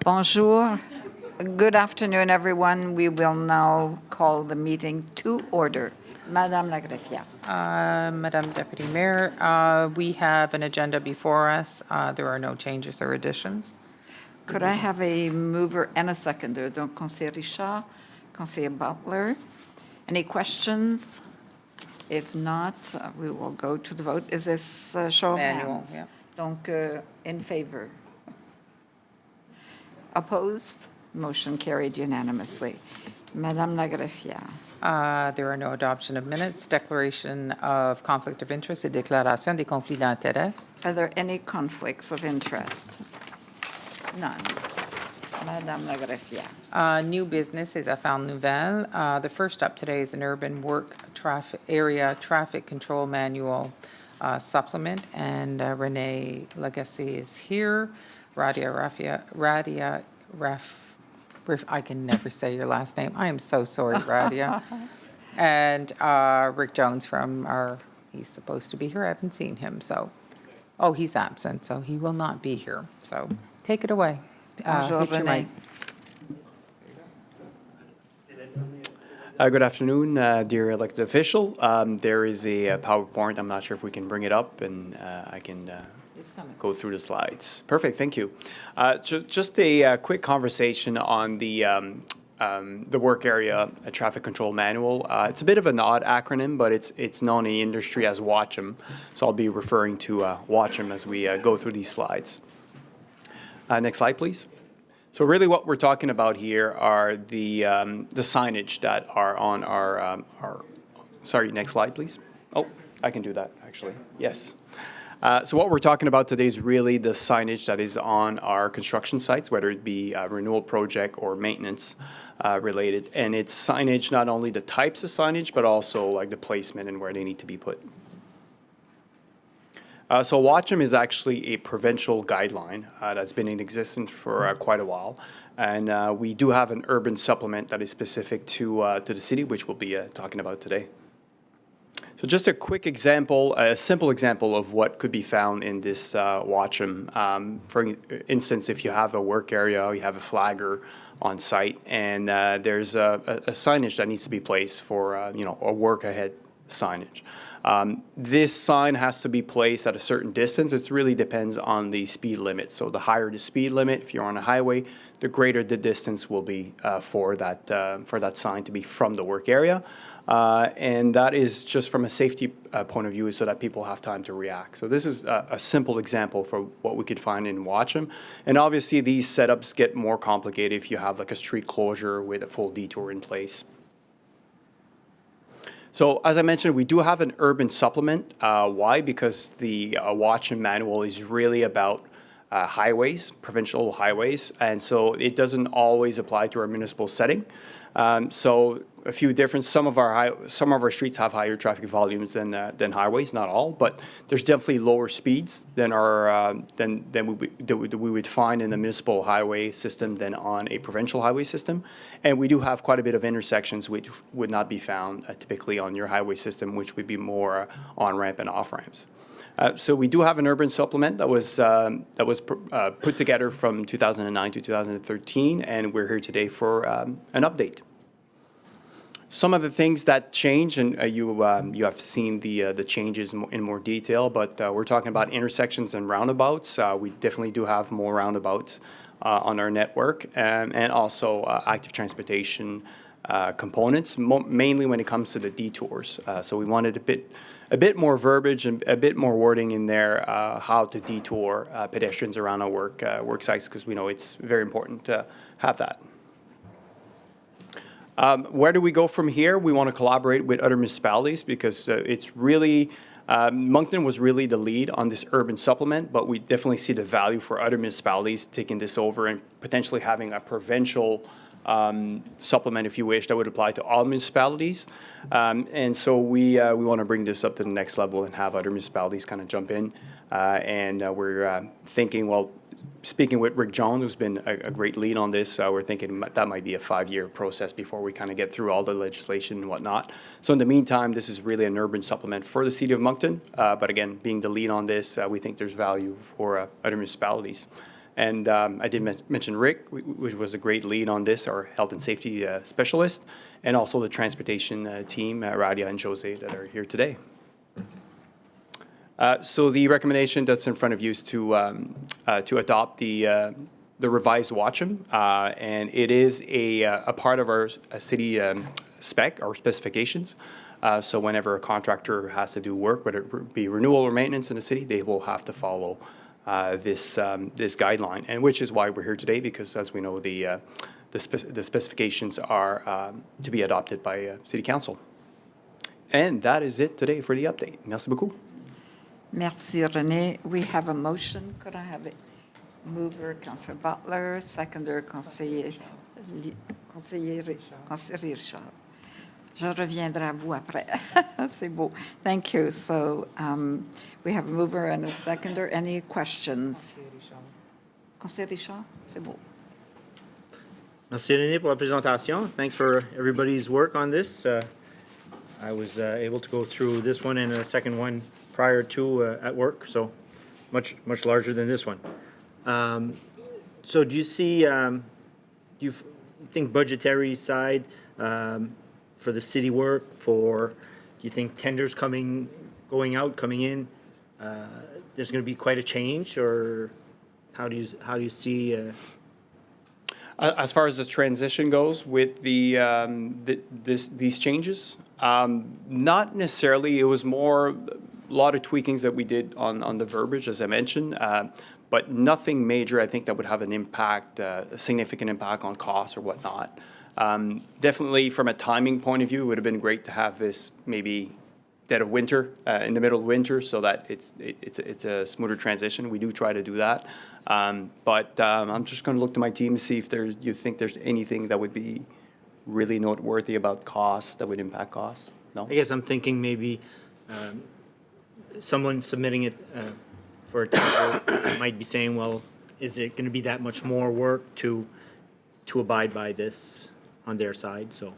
Bonjour. Good afternoon, everyone. We will now call the meeting to order. Madame la Greffière. Madam Deputy Mayor, we have an agenda before us. There are no changes or additions. Could I have a mover and a seconder? Donc, Conseiller Richard, Conseiller Butler. Any questions? If not, we will go to the vote. Is this show of Manual, hands? yeah. Donc, in favor? Opposed? Motion carried unanimously. Madame la Greffière. There are no adoption of minutes, declaration of conflict of interest et déclaration des conflits d'intérêts. Are there any conflicts of interest? None. Madame la Greffière. New business is Affaires Nouvelles. The first up today is an urban work area traffic control manual supplement, and Renee Legacy is here. I can never say your last name. I am so sorry, Radia. And Rick Jones he's supposed to be here. I haven't seen him, so. Oh, he's absent, so he will not be here. So take it away. Bonjour, Hit your Renee. mic. Good afternoon, dear elected official. There is a PowerPoint. I'm not sure if we can bring it up, and I can It's coming. go through the slides. Perfect, thank you. Just a quick conversation on the work area traffic control manual. It's a bit of an odd acronym, but it's known in the industry as WATCHM. So I'll be referring to WATCHM as we go through these slides. Next slide, please. So really what we're talking about here are the signage that are on our sorry, next slide, please. Oh, I can do that, actually. Yes. So what we're talking about today is really the signage that is on our construction sites, whether it be a renewal project or maintenance related. And it's signage, not only the types of signage, but also like the placement and where they need to be put. So WATCHM is actually a provincial guideline that's been in existence for quite a while. And we do have an urban supplement that is specific to the city, which we'll be talking about today. So just a quick example, a simple example of what could be found in this WATCHM. For instance, if you have a work area, you have a flagger on site, and there's a signage that needs to be placed for a work ahead signage. This sign has to be placed at a certain distance. It really depends on the speed limit. So the higher the speed limit, if you're on a highway, the greater the distance will be for that sign to be from the work area. And that is just from a safety point of view so that people have time to react. So this is a simple example for what we could find in WATCHM. And obviously these setups get more complicated if you have like a street closure with a full detour in place. So as I mentioned, we do have an urban supplement. Why? Because the WATCHM manual is really about highways, provincial highways, and so it doesn't always apply to our municipal setting. So a few different. Some of our streets have higher traffic volumes than highways, not all, but there's definitely lower speeds than we would find in the municipal highway system than on a provincial highway system. And we do have quite a bit of intersections which would not be found typically on your highway system, which would be more on-ramp and off-ramps. So we do have an urban supplement that was put together from 2009 to 2013, and we're here today for an update. Some of the things that change, and you have seen the changes in more detail, but we're talking about intersections and roundabouts. We definitely do have more roundabouts on our network, and also active transportation components, mainly when it comes to the detours. So we wanted a bit more verbiage and a bit more wording in there how to detour pedestrians around our work sites, because we know it's very important to have that. Where do we go from here? We want to collaborate with other municipalities because it's really, Moncton was really the lead on this urban supplement, but we definitely see the value for other municipalities taking this over and potentially having a provincial supplement, if you wish, that would apply to all municipalities. And so we want to bring this up to the next level and have other municipalities kind of jump in. And we're thinking, well, speaking with Rick Jones, who's been a great lead on this, we're thinking that might be a 5-year process before we kind of get through all the legislation and whatnot. So in the meantime, this is really an urban supplement for the City of Moncton. But again, being the lead on this, we think there's value for other municipalities. And I did mention Rick, which was a great lead on this, our health and safety specialist, and also the transportation team, Radia and Jose, that are here today. So the recommendation that's in front of you is to adopt the revised WACHM, and it is a part of our city spec, our specifications. So whenever a contractor has to do work, whether it be renewal or maintenance in the city, they will have to follow this guideline, and which is why we're here today, because as we know, the specifications are to be adopted by City Council. And that is it today for the update. Merci beaucoup. Merci, René. We have a motion. Could I have it? Mover, Councillor Butler, seconder, conseiller Richard. Je reviendrai à vous après. C'est beau. Thank you. So we have a mover and a seconder. Any questions? Conseiller Richard, c'est beau. Merci René pour la présentation. Thanks for everybody's work on this. I was able to go through this one and a second one prior to at work, so much larger than this one. So do you see, do you think budgetary side for the city work, do you think tenders going out, coming in, there's going to be quite a change, or how do you see? As far as the transition goes with these changes, not necessarily. It was more a lot of tweakings that we did on the verbiage, as I mentioned, but nothing major. I think that would have an impact, a significant impact on costs or whatnot. Definitely, from a timing point of view, it would have been great to have this maybe dead of winter, in the middle of winter, so that it's a smoother transition. We do try to do that. But I'm just going to look to my team to see if you think there's anything that would be really noteworthy about costs that would impact costs. No? I guess I'm thinking maybe someone submitting it for a tender might be saying, well, is it going to be that much more work to abide by this on their side? So.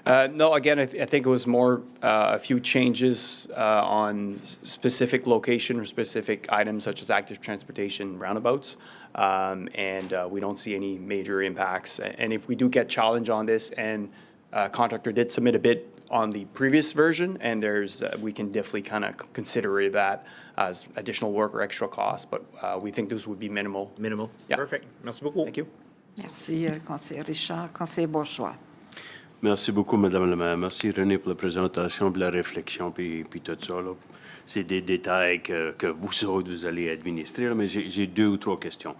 No, again, I think it was more a few changes on specific location or specific items such as active transportation roundabouts, and we don't see any major impacts. And if we do get challenged on this, and contractor did submit a bid on the previous version, and we can definitely kind of consider that as additional work or extra cost, but we think those would be minimal. Minimal. Yeah. Perfect. Merci beaucoup. Thank you. Merci, conseiller Richard. Conseiller Bourgeois. Merci beaucoup, Madame la maire. Merci, René, pour la présentation, pour la réflexion, puis tout ça. C'est des détails que vous autres, vous allez administrer, là, mais j'ai 2 ou 3 questions.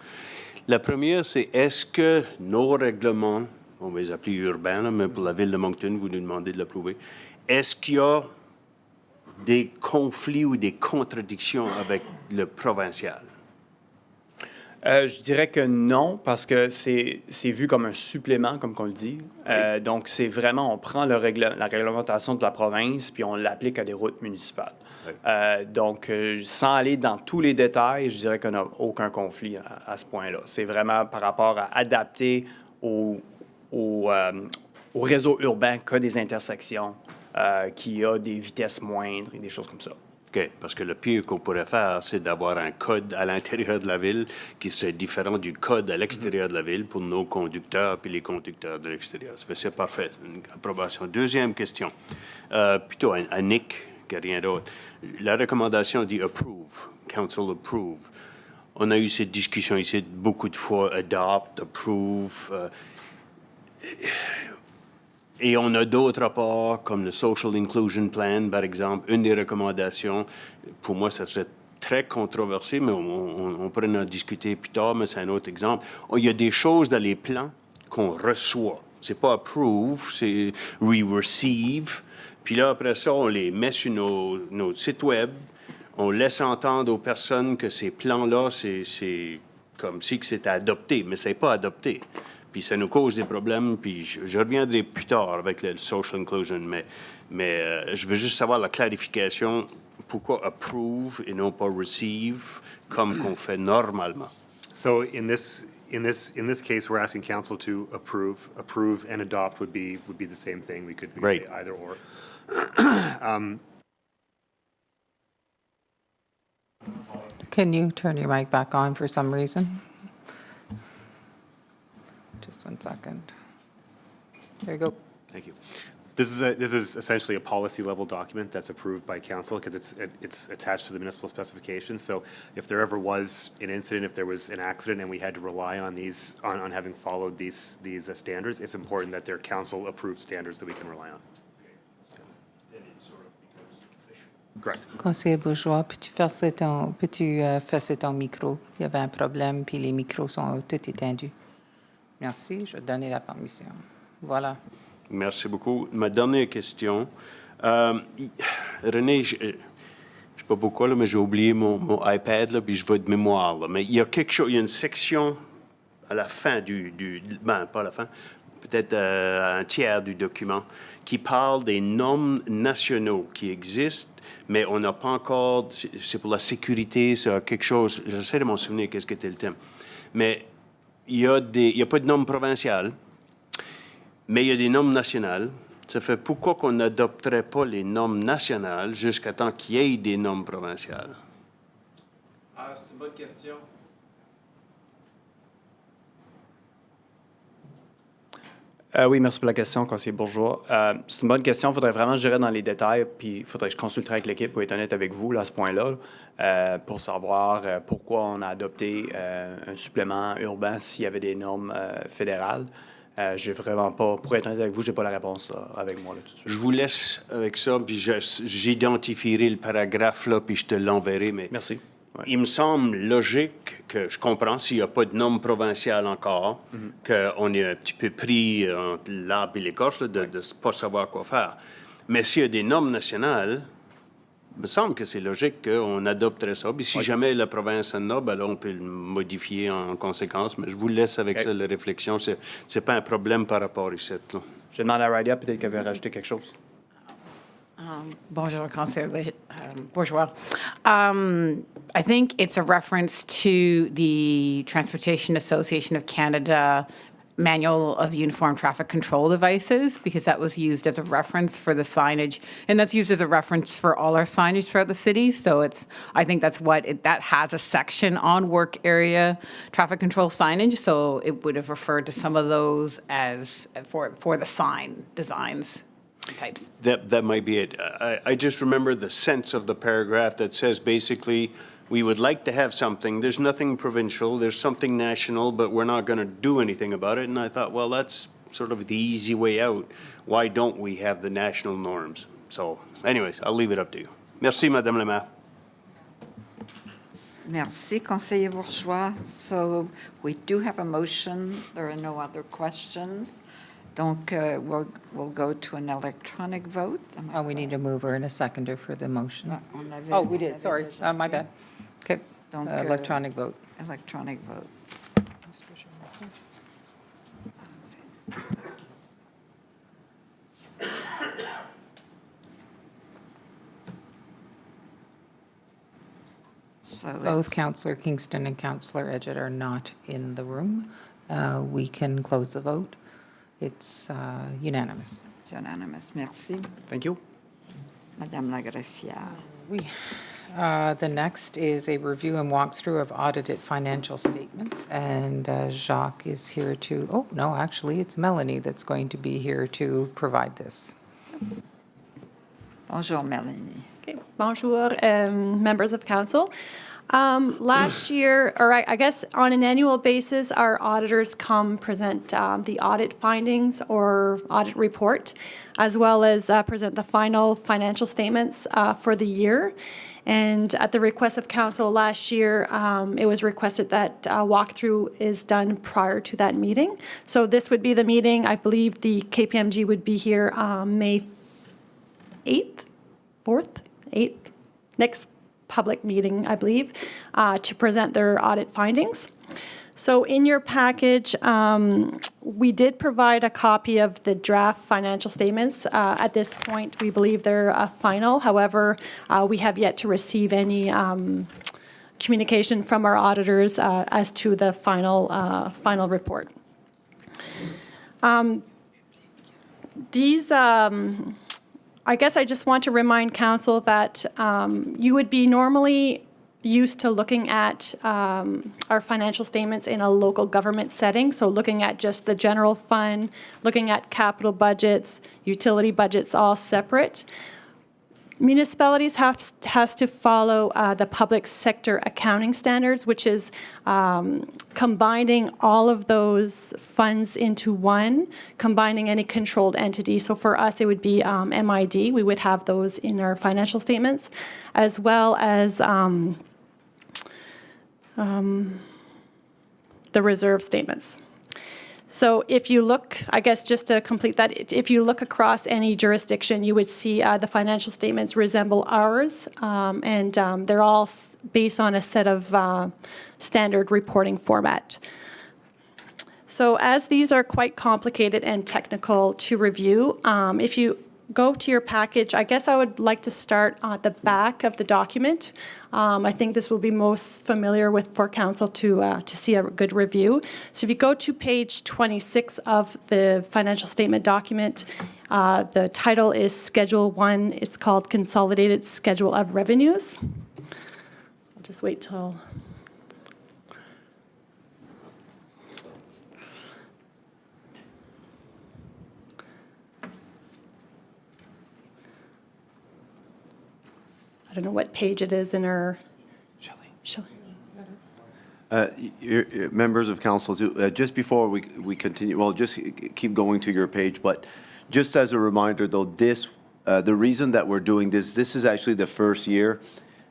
La première, c'est est-ce que nos règlements, on va les appeler urbains, là, mais pour la ville de Moncton, vous nous demandez de l'approuver, est-ce qu'il y a des conflits ou des contradictions avec le provincial? Je dirais que non, parce que c'est vu comme un supplément, comme on le dit. Donc, c'est vraiment, on prend la réglementation de la province, puis on l'applique à des routes municipales. Oui. Donc, sans aller dans tous les détails, je dirais qu'on n'a aucun conflit à ce point-là. C'est vraiment par rapport à adapter au réseau urbain que des intersections, qui a des vitesses moindres et des choses comme ça. OK, parce que le pire qu'on pourrait faire, c'est d'avoir un code à l'intérieur de la ville qui serait différent du code à l'extérieur de la ville pour nos conducteurs puis les conducteurs de l'extérieur. C'est parfait, une approbation. Deuxième question, plutôt à Nick que rien d'autre. La recommandation dit « approve »,« council approve ». On a eu cette discussion ici beaucoup de fois, « adopt »,« approve ». Et on a d'autres rapports, comme le Social Inclusion Plan, par exemple. Une des recommandations, pour moi, ça serait très controversé, mais on pourrait en discuter plus tard, mais c'est un autre exemple. Il y a des choses dans les plans qu'on reçoit. C'est pas approve, c'est we receive. Puis là, après ça, on les met sur nos sites web. On laisse entendre aux personnes que ces plans-là, c'est comme si c'était adopté, mais c'est pas adopté. Puis ça nous cause des problèmes, puis je reviendrai plus tard avec le social inclusion, mais je veux juste savoir la clarification, pourquoi approve et non pas receive, comme qu'on fait normalement. So in this case, we're asking council to approve and adopt would be the same thing. We could Right. say either or. Can you turn your mic back on for some reason? 1 second. There you go. Thank you. This is essentially a policy-level document that's approved by council because it's attached to the municipal specifications. So if there ever was an incident, if there was an accident, and we had to rely on these, on having followed these standards, it's important that they're council-approved standards that we can rely on. Correct. Conseiller Bourgeois, peux-tu fesser ton micro? Il y avait un problème, puis les micros sont tous étendus. Merci, je vais te donner la permission. Voilà. Merci beaucoup. Ma dernière question. René, je ne sais pas pourquoi, là, mais j'ai oublié mon iPad, là, puis je vais de mémoire. Là. Mais il y a quelque chose, il y a une section à la fin ben, pas à la fin, peut-être un tiers du document, qui parle des normes nationaux qui existent, mais on n'a pas encore, c'est pour la sécurité, c'est quelque chose, j'essaie de m'en souvenir qu'est-ce que était le thème. Mais il y a pas de normes provinciales. Mais il y a des normes nationales. Ça fait pourquoi qu'on n'adopterait pas les normes nationales jusqu'à temps qu'il y ait des normes provinciales? C'est une bonne question. Oui, merci pour la question, conseiller Bourgeois. C'est une bonne question. Il faudrait vraiment gérer dans les détails, puis il faudrait que je consulterai avec l'équipe pour être honnête avec vous là, à ce point-là, pour savoir pourquoi on a adopté un supplément urbain s'il y avait des normes fédérales. J'ai vraiment pas, pour être honnête avec vous, j'ai pas la réponse avec moi là, tout de suite. Je vous laisse avec ça, puis j'identifierai le paragraphe là, puis je te l'enverrai. Mais Merci. Ouais. il me semble logique que je comprends s'il n'y a pas de normes provinciales encore, qu'on est un petit peu pris entre l'arbre et l'écorce là, de ne pas savoir quoi faire. Mais s'il y a des normes nationales, il me semble que c'est logique qu'on adopterait ça. Puis si jamais la province en a, ben là, on peut le modifier en conséquence. Mais je vous laisse avec ça la réflexion. C'est pas un problème par rapport ici. Là. Je demande à Radia, peut-être qu'elle veut rajouter quelque chose. Bonjour, Conseiller Bourgeois. I think it's a reference to the Transportation Association of Canada Manual of Uniform Traffic Control Devices, because that was used as a reference for the signage, and that's used as a reference for all our signage throughout the city. So I think that's that has a section on work area traffic control signage. So it would have referred to some of those as for the sign designs types. That might be it. I just remember the sense of the paragraph that says basically, we would like to have something. There's nothing provincial. There's something national, but we're not going to do anything about it. And I thought, well, that's sort of the easy way out. Why don't we have the national norms? So anyways, I'll leave it up to you. Merci, Madame la Maire. Merci, Conseiller Bourgeois. So we do have a motion. There are no other questions. Donc, we'll go to an electronic vote. Am I Oh, we need a mover and a seconder for the motion. on avait- Oh, we on did, avait sorry. déjà My fait. bad. Okay. Donc, Electronic vote. Electronic vote. So Both Councillor Kingston and Councillor Edgett are not in the room. We can close the vote. It's unanimous. it's unanimous. Merci. Thank you. Madame la greffière. The next is a review and walkthrough of audited financial statements, and Jacques is here to, oh, no, actually, it's Melanie that's going to be here to provide this. Bonjour, Mélanie. Okay. Bonjour, members of council. Last year, or I guess on an annual basis, our auditors come present the audit findings or audit report, as well as present the final financial statements for the year. And at the request of council last year, it was requested that walkthrough is done prior to that meeting. So this would be the meeting. I believe the KPMG would be here May 8th, 4th, 8th, next public meeting, I believe, to present their audit findings. So in your package, we did provide a copy of the draft financial statements. At this point, we believe they're final. However, we have yet to receive any communication from our auditors as to the final report. These I guess I just want to remind council that you would be normally used to looking at our financial statements in a local government setting, so looking at just the general fund, looking at capital budgets, utility budgets, all separate. Municipalities has to follow the public sector accounting standards, which is combining all of those funds into one, combining any controlled entity. So for us, it would be MID. We would have those in our financial statements, as well as the reserve statements. So if you look, I guess just to complete that, if you look across any jurisdiction, you would see the financial statements resemble ours, and they're all based on a set of standard reporting format. So as these are quite complicated and technical to review, if you go to your package, I guess I would like to start at the back of the document. I think this will be most familiar for council to see a good review. So if you go to page 26 of the financial statement document, the title is Schedule 1. It's called Consolidated Schedule of Revenues. I'll just wait till... I don't know what page it is in our... Shelley. Members of council, just before we continue, well, just keep going to your page, but just as a reminder, though, the reason that we're doing this is actually the first year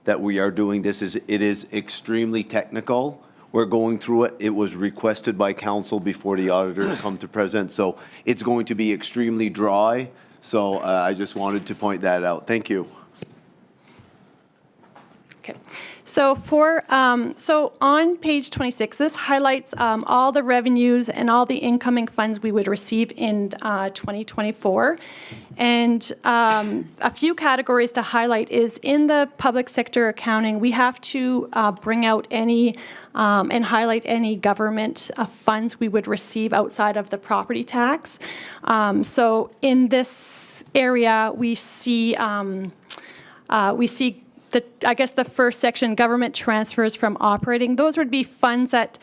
that we are doing this. It is extremely technical. We're going through it. It was requested by council before the auditors come to present, so it's going to be extremely dry. So I just wanted to point that out. Thank you. Okay. So so on page 26, this highlights all the revenues and all the incoming funds we would receive in 2024. And a few categories to highlight is in the public sector accounting, we have to bring out any and highlight any government funds we would receive outside of the property tax. So in this area, we see I guess the first section, government transfers from operating. Those would be funds that,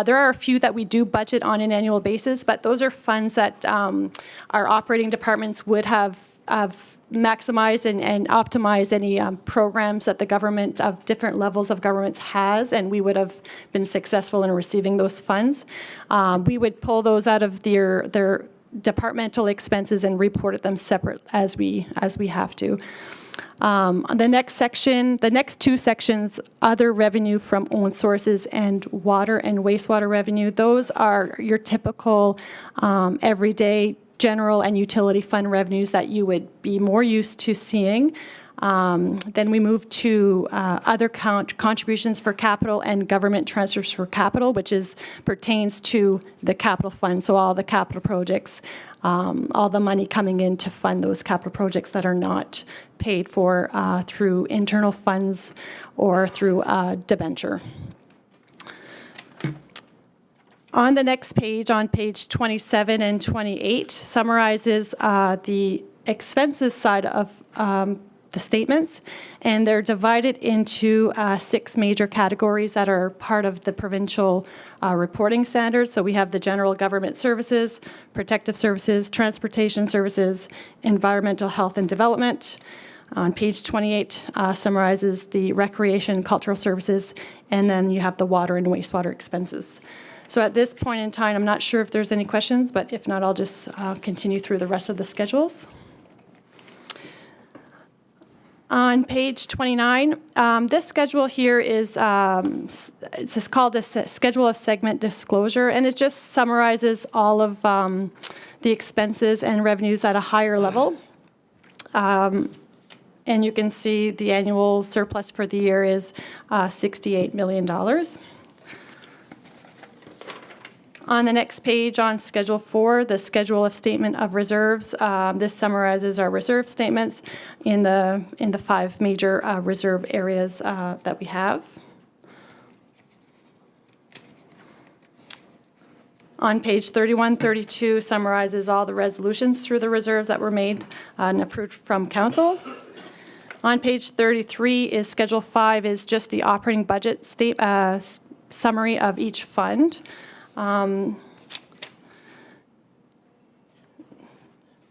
there are a few that we do budget on an annual basis, but those are funds that our operating departments would have maximized and optimized any programs that the government of different levels of governments has, and we would have been successful in receiving those funds. We would pull those out of their departmental expenses and report them separate as we have to. The next section, the next two sections, other revenue from owned sources and water and wastewater revenue, those are your typical everyday general and utility fund revenues that you would be more used to seeing. Then we move to other contributions for capital and government transfers for capital, which pertains to the capital fund, so all the capital projects, all the money coming in to fund those capital projects that are not paid for through internal funds or through debenture. On the next page, on page 27 and 28, summarizes the expenses side of the statements, and they're divided into 6 major categories that are part of the provincial reporting standards. So we have the general government services, protective services, transportation services, environmental health and development. On page 28 summarizes the recreation, cultural services, and then you have the water and wastewater expenses. So at this point in time, I'm not sure if there's any questions, but if not, I'll just continue through the rest of the schedules. On page 29, this schedule here is it's just called a schedule of segment disclosure, and it just summarizes all of the expenses and revenues at a higher level. And you can see the annual surplus for the year is $68 million. On the next page, on Schedule 4, the Schedule of Statement of Reserves, this summarizes our reserve statements in the 5 major reserve areas that we have. On page 31, 32 summarizes all the resolutions through the reserves that were made and approved from council. On page 33 is Schedule 5 is just the operating budget summary of each fund.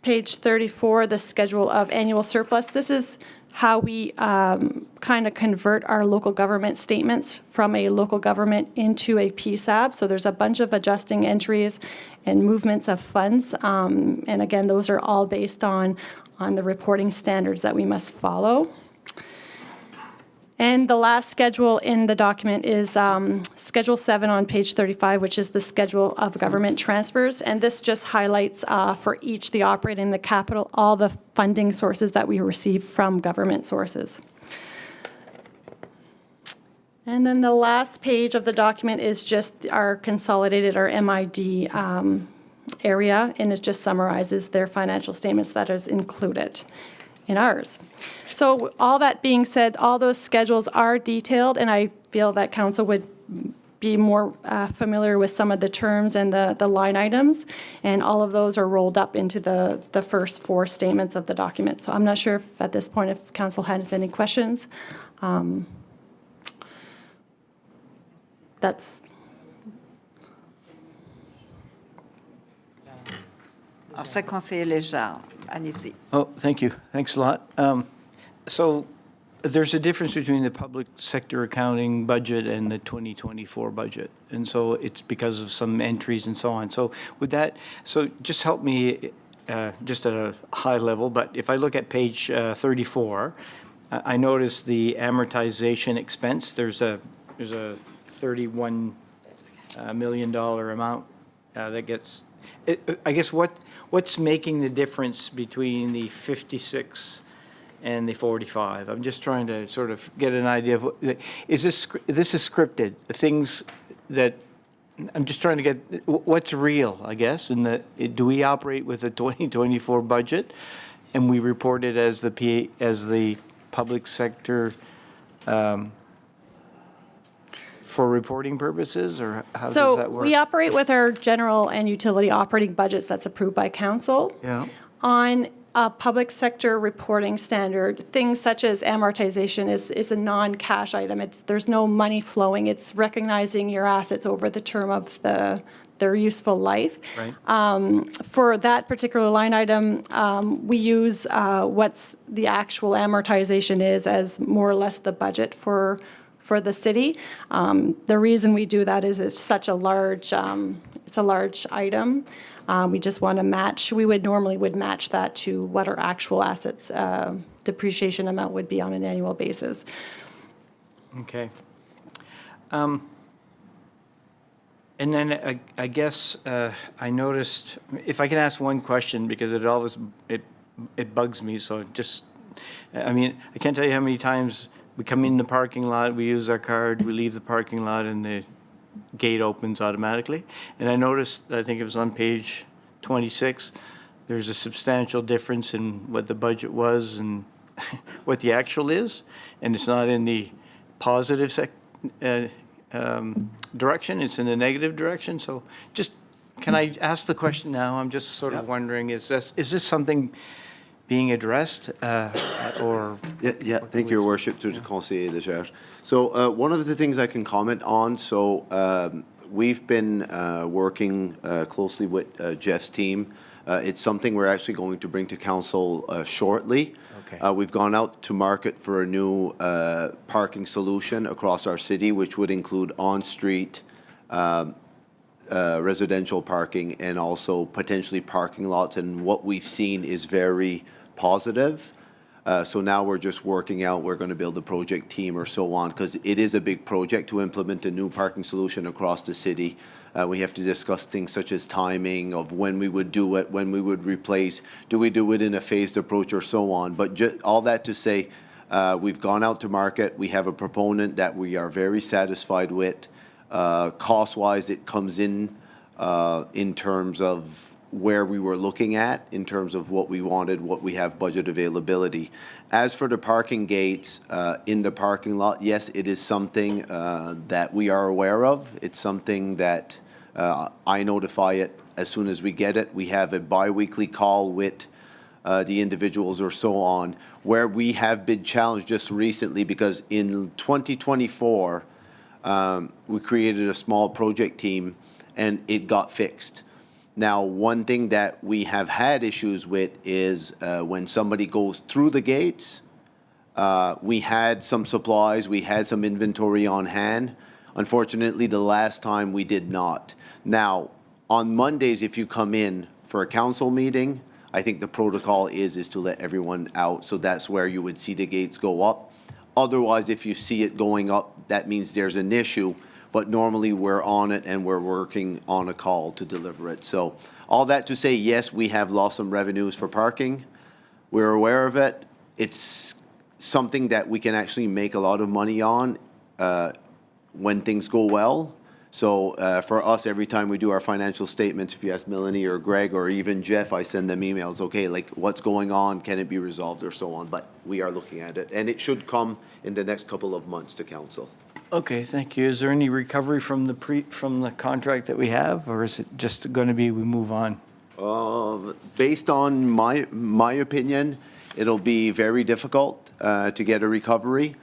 Page 34, the schedule of annual surplus. This is how we kind of convert our local government statements from a local government into a PSAB. So there's a bunch of adjusting entries and movements of funds. And again, those are all based on the reporting standards that we must follow. And the last schedule in the document is Schedule 7 on page 35, which is the schedule of government transfers. And this just highlights for each, the operating, the capital, all the funding sources that we receive from government sources. And then the last page of the document is just our consolidated, our MID area, and it just summarizes their financial statements that is included in ours. So all that being said, all those schedules are detailed, and I feel that council would be more familiar with some of the terms and the line items, and all of those are rolled up into the first 4 statements of the document. So I'm not sure if at this point if council has any questions. That's Après, conseiller Léger, allez-y. Oh, thank you. Thanks a lot. So there's a difference between the public sector accounting budget and the 2024 budget. And so it's because of some entries and so on. So with that, so just help me just at a high level, but if I look at page 34, I notice the amortization expense. There's a $31 million amount that gets, I guess what's making the difference between the 56 and the 45? I'm just trying to sort of get an idea of, this is scripted, things that, I'm just trying to get, what's real, I guess, and do we operate with a 2024 budget and we report it as the public sector for reporting purposes, or how does that So work? we operate with our general and utility operating budgets that's approved by council. Yeah. On a public sector reporting standard, things such as amortization is a non-cash item. There's no money flowing. It's recognizing your assets over the term of their useful life. Right. For that particular line item, we use what's the actual amortization is as more or less the budget for the city. The reason we do that is it's such a large, it's a large item. We just want to match, we would normally match that to what our actual assets depreciation amount would be on an annual basis. Okay. And then I guess I noticed, if I can ask one question, because it bugs me, so just, I mean, I can't tell you how many times we come in the parking lot, we use our card, we leave the parking lot, and the gate opens automatically. And I noticed, I think it was on page 26, there's a substantial difference in what the budget was and what the actual is, and it's not in the positive direction, it's in the negative direction. So just, can I ask the question now? I'm just sort of wondering, is this something being addressed, or? Yeah, thank you, Your Worship, to the Conseiller Léger. So one of the things I can comment on, so we've been working closely with Jeff's team. It's something we're actually going to bring to council shortly. Okay. We've gone out to market for a new parking solution across our city, which would include on-street residential parking and also potentially parking lots. And what we've seen is very positive. So now we're just working out, we're going to build a project team or so on, because it is a big project to implement a new parking solution across the city. We have to discuss things such as timing of when we would do it, when we would replace, do we do it in a phased approach or so on. But just all that to say, we've gone out to market. We have a proponent that we are very satisfied with. Cost-wise, it comes in terms of where we were looking at, in terms of what we wanted, what we have budget availability. As for the parking gates in the parking lot, yes, it is something that we are aware of. It's something that I notify it as soon as we get it. We have a bi-weekly call with the individuals or so on, where we have been challenged just recently because in 2024, we created a small project team and it got fixed. Now, one thing that we have had issues with is when somebody goes through the gates, we had some supplies, we had some inventory on hand. Unfortunately, the last time we did not. Now, on Mondays, if you come in for a council meeting, I think the protocol is to let everyone out. So that's where you would see the gates go up. Otherwise, if you see it going up, that means there's an issue. But normally we're on it and we're working on a call to deliver it. So all that to say, yes, we have lost some revenues for parking. We're aware of it. It's something that we can actually make a lot of money on when things go well. So for us, every time we do our financial statements, if you ask Melanie or Greg or even Jeff, I send them emails, okay, like what's going on, can it be resolved or so on. But we are looking at it and it should come in the next couple of months to council. Okay, thank you. Is there any recovery from the contract that we have, or is it just going to be we move on? Based on my opinion, it'll be very difficult to get a recovery.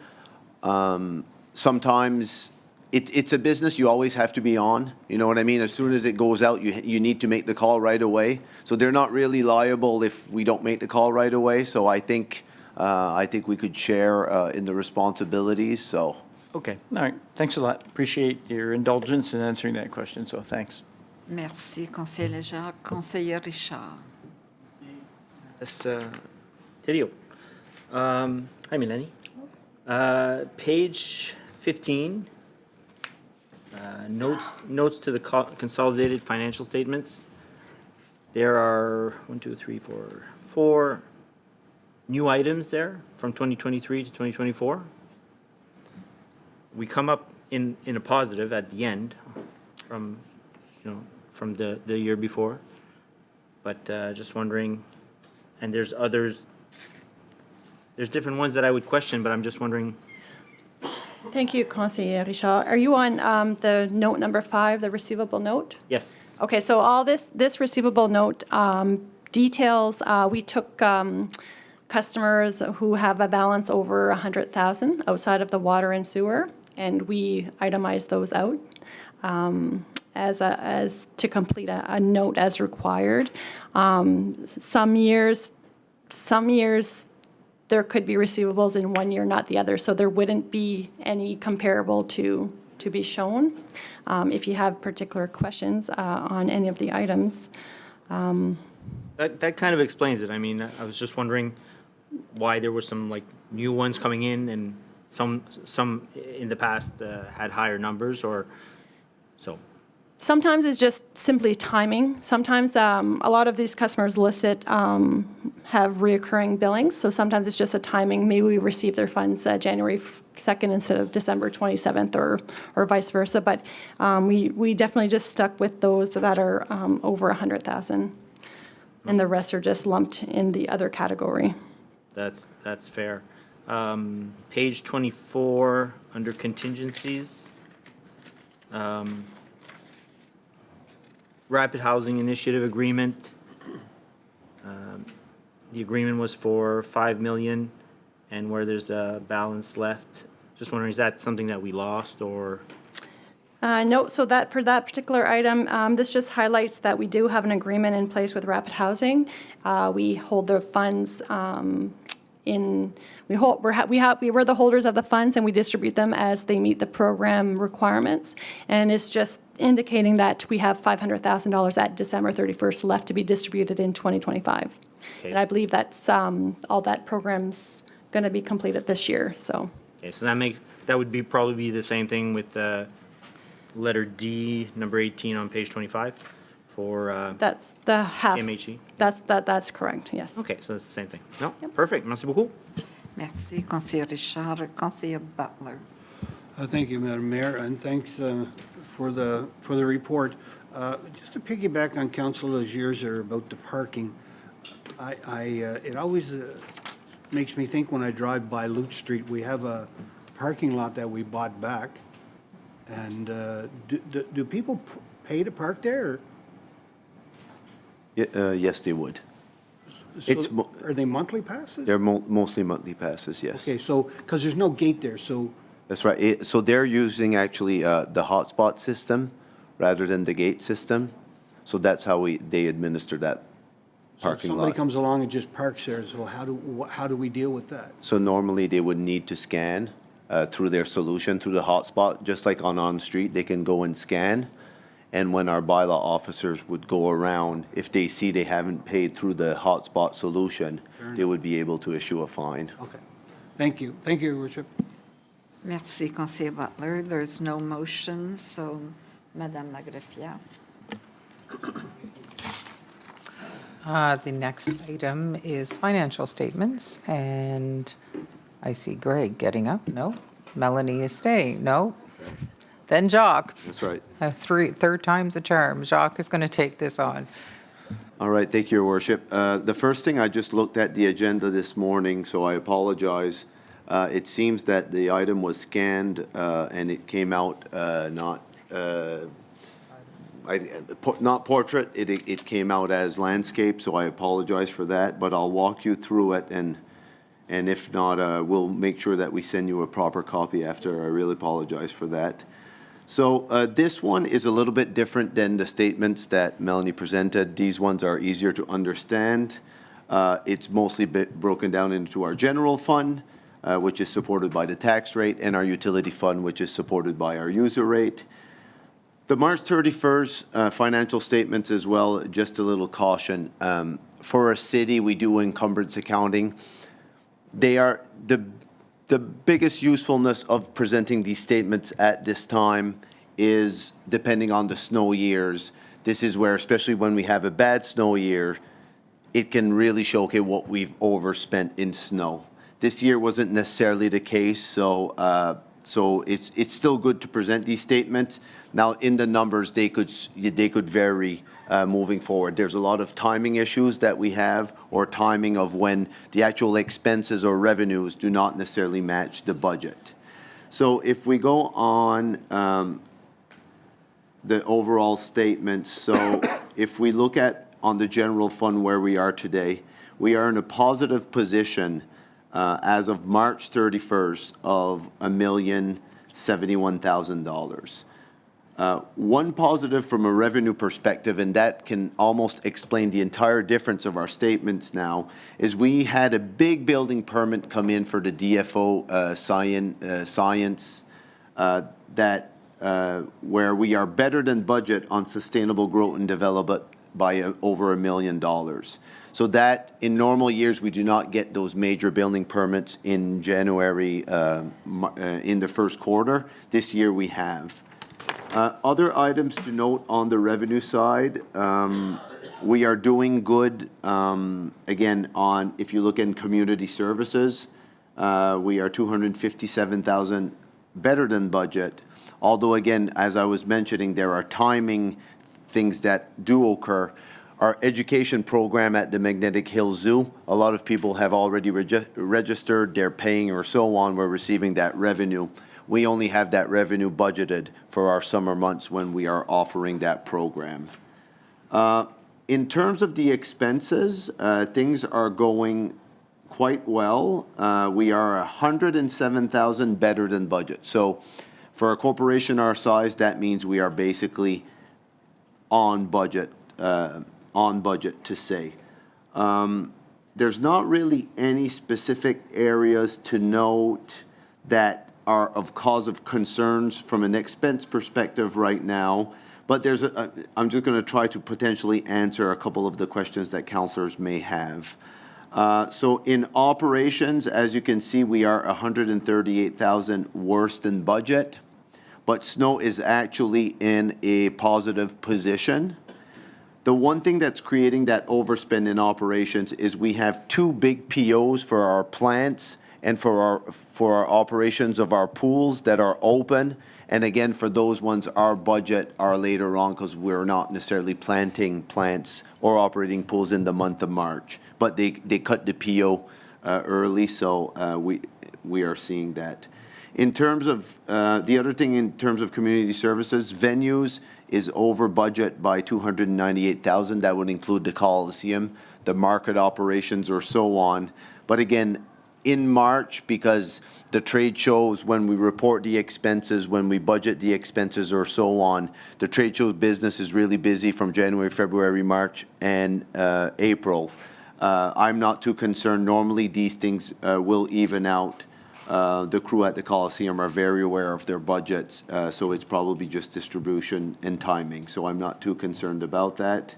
Sometimes it's a business you always have to be on. You know what I mean? As soon as it goes out, you need to make the call right away. So they're not really liable if we don't make the call right away. So I think we could share in the responsibilities. So. Okay, all right. Thanks a lot. Appreciate your indulgence in answering that question, so thanks. Merci, conseiller Léger. Conseiller Richard. Yes, Terrio. Hi, Melanie. Page 15, notes to the consolidated financial statements. There are 4 new items there from 2023 to 2024. We come up in a positive at the end from the year before. But just wondering, and there's different ones that I would question, but I'm just wondering. Thank you, Conseiller Richard. Are you on the note number 5, the receivable note? Yes. Okay, so all this receivable note details, we took customers who have a balance over 100,000 outside of the water and sewer, and we itemized those out as to complete a note as required. Some years there could be receivables in one year, not the other, so there wouldn't be any comparable to be shown. If you have particular questions on any of the items. That kind of explains it. I mean, I was just wondering why there were some like new ones coming in and some in the past had higher numbers or so. Sometimes it's just simply timing. Sometimes a lot of these customers listed have reoccurring billings, so sometimes it's just a timing. Maybe we receive their funds January 2nd instead of December 27th or vice versa, but we definitely just stuck with those that are over 100,000, and the rest are just lumped in the other category. That's fair. Page 24 under contingencies. Rapid Housing Initiative Agreement. The agreement was for 5 million, and where there's a balance left. Just wondering, is that something that we lost or? No, so that for that particular item, this just highlights that we do have an agreement in place with Rapid Housing. We hold their funds we're the holders of the funds, and we distribute them as they meet the program requirements. And it's just indicating that we have $500,000 at December 31st left to be distributed in 2025. Okay. And I believe that's all that program's going to be completed this year. So. Okay, so that would probably be the same thing with letter D, number 18 on page 25 for That's the half. CMHE? That's correct, yes. Okay, so it's the same thing. No, perfect. Merci beaucoup. Merci, conseiller Richard. Conseiller Butler. Thank you, Madam Mayor, and thanks for the report. Just to piggyback on Councilor Legier's about the parking, it always makes me think when I drive by Lute Street, we have a parking lot that we bought back, and do people pay to park there? Yes, they would. So It's mo- are they monthly passes? They're mostly monthly passes, yes. Okay, so, because there's no gate there, so, That's right. So they're using actually the hotspot system rather than the gate system. So that's how they administer that so if parking somebody lot. comes along and just parks there, so how do we deal with that? So normally they would need to scan through their solution, through the hotspot, just like on street, they can go and scan. And when our bylaw officers would go around, if they see they haven't paid through the hotspot solution, they would be able to issue a fine. Okay, thank you. Thank you, Your Worship. Merci, Conseiller Butler. There's no motion, so Madame la greffière. The next item is financial statements, and I see Greg getting up. No. Melanie is staying. No. Then Jacques. That's right. Third time's a charm. Jacques is going to take this on. All right, thank you, Your Worship. The first thing, I just looked at the agenda this morning, so I apologize. It seems that the item was scanned and it came out not portrait, it came out as landscape, so I apologize for that, but I'll walk you through it, and if not, we'll make sure that we send you a proper copy after. I really apologize for that. So this one is a little bit different than the statements that Melanie presented. These ones are easier to understand. It's mostly broken down into our general fund, which is supported by the tax rate, and our utility fund, which is supported by our user rate. The March 31st financial statements as well, just a little caution. For a city, we do encumbrance accounting. They are the biggest usefulness of presenting these statements at this time is depending on the snow years. This is where, especially when we have a bad snow year, it can really show, okay, what we've overspent in snow. This year wasn't necessarily the case, so it's still good to present these statements. Now, in the numbers, they could vary moving forward. There's a lot of timing issues that we have, or timing of when the actual expenses or revenues do not necessarily match the budget. So if we go on the overall statement, so if we look at on the general fund where we are today, we are in a positive position as of March 31st of $1,071,000. One positive from a revenue perspective, and that can almost explain the entire difference of our statements now, is we had a big building permit come in for the DFO science where we are better than budget on sustainable growth and development by over $1 million. So that, in normal years, we do not get those major building permits in January, in the first quarter. This year we have. Other items to note on the revenue side, we are doing good, again, if you look in community services, we are $257,000 better than budget. Although, again, as I was mentioning, there are timing things that do occur. Our education program at the Magnetic Hill Zoo, a lot of people have already registered, they're paying or so on, we're receiving that revenue. We only have that revenue budgeted for our summer months when we are offering that program. In terms of the expenses, things are going quite well. We are $107,000 better than budget. So for a corporation our size, that means we are basically on budget to say. There's not really any specific areas to note that are of cause of concerns from an expense perspective right now, but I'm just going to try to potentially answer a couple of the questions that councillors may have. So in operations, as you can see, we are $138,000 worse than budget, but snow is actually in a positive position. The one thing that's creating that overspend in operations is we have two big POs for our plants and for our operations of our pools that are open. And again, for those ones, our budget are later on because we're not necessarily planting plants or operating pools in the month of March. But they cut the PO early, so we are seeing that. In terms of, the other thing in terms of community services, venues is over budget by $298,000. That would include the Coliseum. the market operations or so on. But again, in March, because the trade shows, when we report the expenses, when we budget the expenses or so on, the trade show business is really busy from January, February, March, and April. I'm not too concerned. Normally, these things will even out. The crew at the Coliseum are very aware of their budgets, so it's probably just distribution and timing. So I'm not too concerned about that.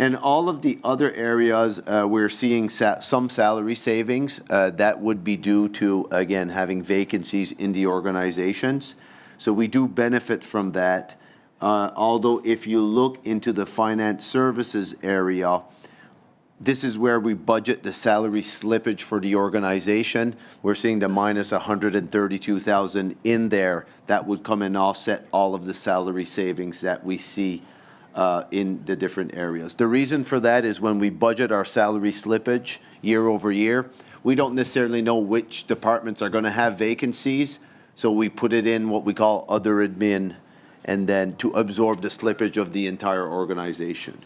And all of the other areas, we're seeing some salary savings. That would be due to, again, having vacancies in the organizations. So we do benefit from that. Although if you look into the finance services area, this is where we budget the salary slippage for the organization. We're seeing the minus 132,000 in there. That would come and offset all of the salary savings that we see in the different areas. The reason for that is when we budget our salary slippage year over year, we don't necessarily know which departments are going to have vacancies, so we put it in what we call other admin, and then to absorb the slippage of the entire organization.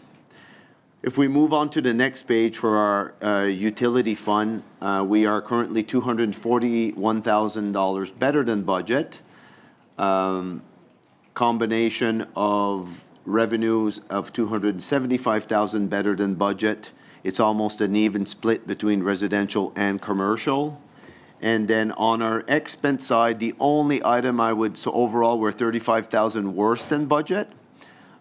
If we move on to the next page for our utility fund, we are currently $241,000 better than budget. Combination of revenues of $275,000 better than budget. It's almost an even split between residential and commercial. And then on our expense side, the only item so overall we're $35,000 worse than budget.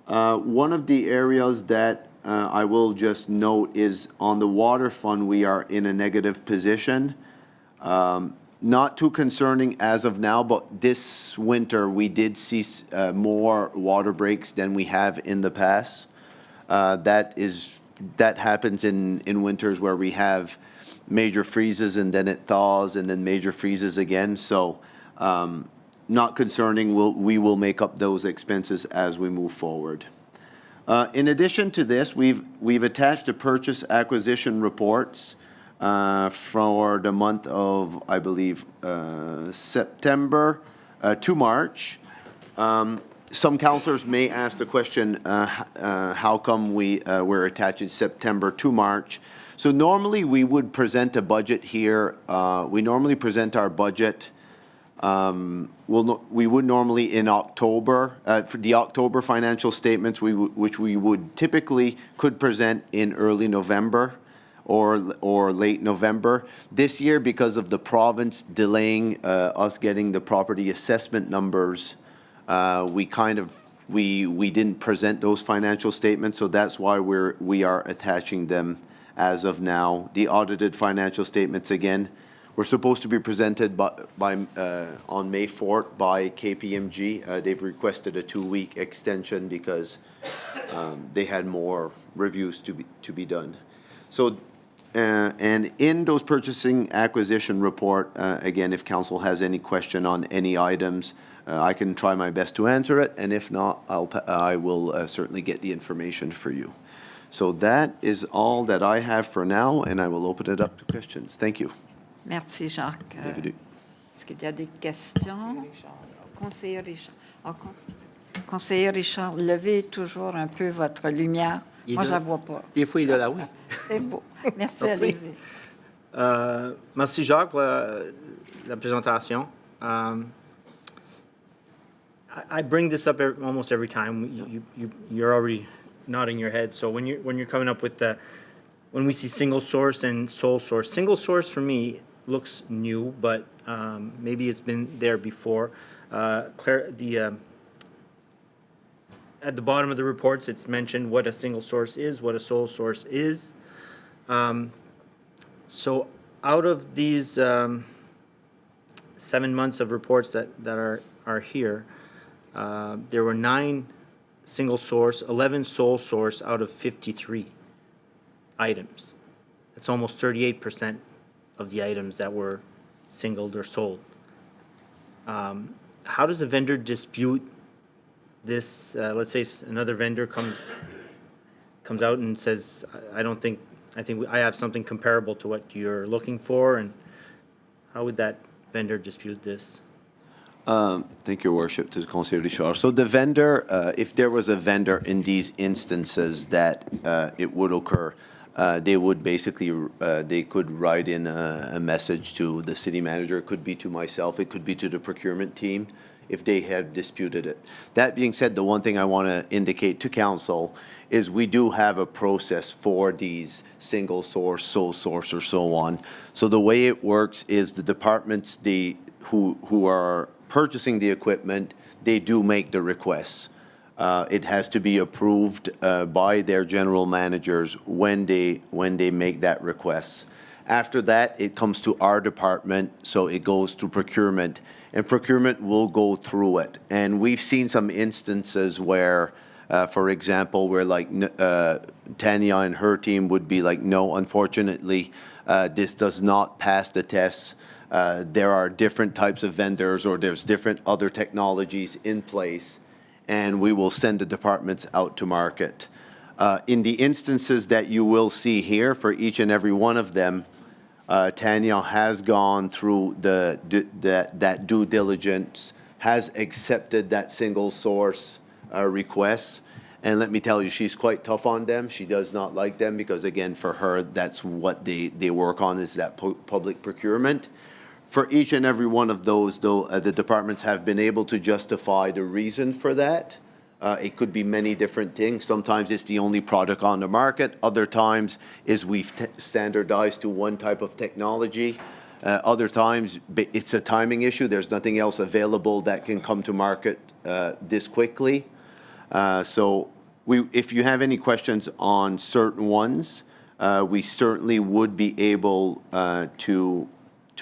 One of the areas that I will just note is on the water fund, we are in a negative position. Not too concerning as of now, but this winter we did see more water breaks than we have in the past. That happens in winters where we have major freezes and then it thaws and then major freezes again. So not concerning. We will make up those expenses as we move forward. In addition to this, we've attached the purchase acquisition reports for the month of, I believe, September to March. Some councillors may ask the question, how come we're attaching September to March? So normally we would present a budget here. We normally present our budget. We would normally in October, for the October financial statements, which we would typically could present in early November or late November. This year, because of the province delaying us getting the property assessment numbers, we didn't present those financial statements, so that's why we are attaching them as of now. The audited financial statements, again, were supposed to be presented on May 4th by KPMG. They've requested a 2-week extension because they had more reviews to be done. So, and in those purchasing acquisition report, again, if council has any question on any items, I can try my best to answer it, and if not, I will certainly get the information for you. So that is all that I have for now, and I will open it up to questions. Thank you. Merci, Jacques. Bienvenue. Est-ce qu'il y a des questions? Conseiller Richard. Conseiller Richard, levez toujours un peu votre lumière. Moi, je ne la vois pas. Des fois, il est là, oui. C'est beau. Merci, Merci. allez-y. Merci Jacques pour la présentation. I bring this up almost every time. You're already nodding your head. So when you're coming up with when we see single source and sole source, single source for me looks new, but maybe it's been there before. At the bottom of the reports, it's mentioned what a single source is, what a sole source is. So out of these 7 months of reports that are here, there were 9 single source, 11 sole source out of 53 items. That's almost 38% of the items that were singled or sold. How does a vendor dispute this? Let's say another vendor comes out and says, I think I have something comparable to what you're looking for, and how would that vendor dispute this? Thank you, Your Worship, to the Conseiller Richard. So the vendor, if there was a vendor in these instances that it would occur, they would basically, they could write in a message to the city manager. It could be to myself, it could be to the procurement team if they have disputed it. That being said, the one thing I want to indicate to council is we do have a process for these single source, sole source, or so on. So the way it works is the departments, who are purchasing the equipment, they do make the requests. It has to be approved by their general managers when they make that request. After that, it comes to our department, so it goes to procurement, and procurement will go through it. And we've seen some instances where, for example, where like Tanya and her team would be like, no, unfortunately, this does not pass the tests. There are different types of vendors, or there's different other technologies in place, and we will send the departments out to market. In the instances that you will see here, for each and every one of them, Tanya has gone through that due diligence, has accepted that single source request. And let me tell you, she's quite tough on them. She does not like them because, again, for her, that's what they work on, is that public procurement. For each and every one of those, though, the departments have been able to justify the reason for that. It could be many different things. Sometimes it's the only product on the market. Other times is we've standardized to one type of technology. Other times it's a timing issue. There's nothing else available that can come to market this quickly. So if you have any questions on certain ones, we certainly would be able to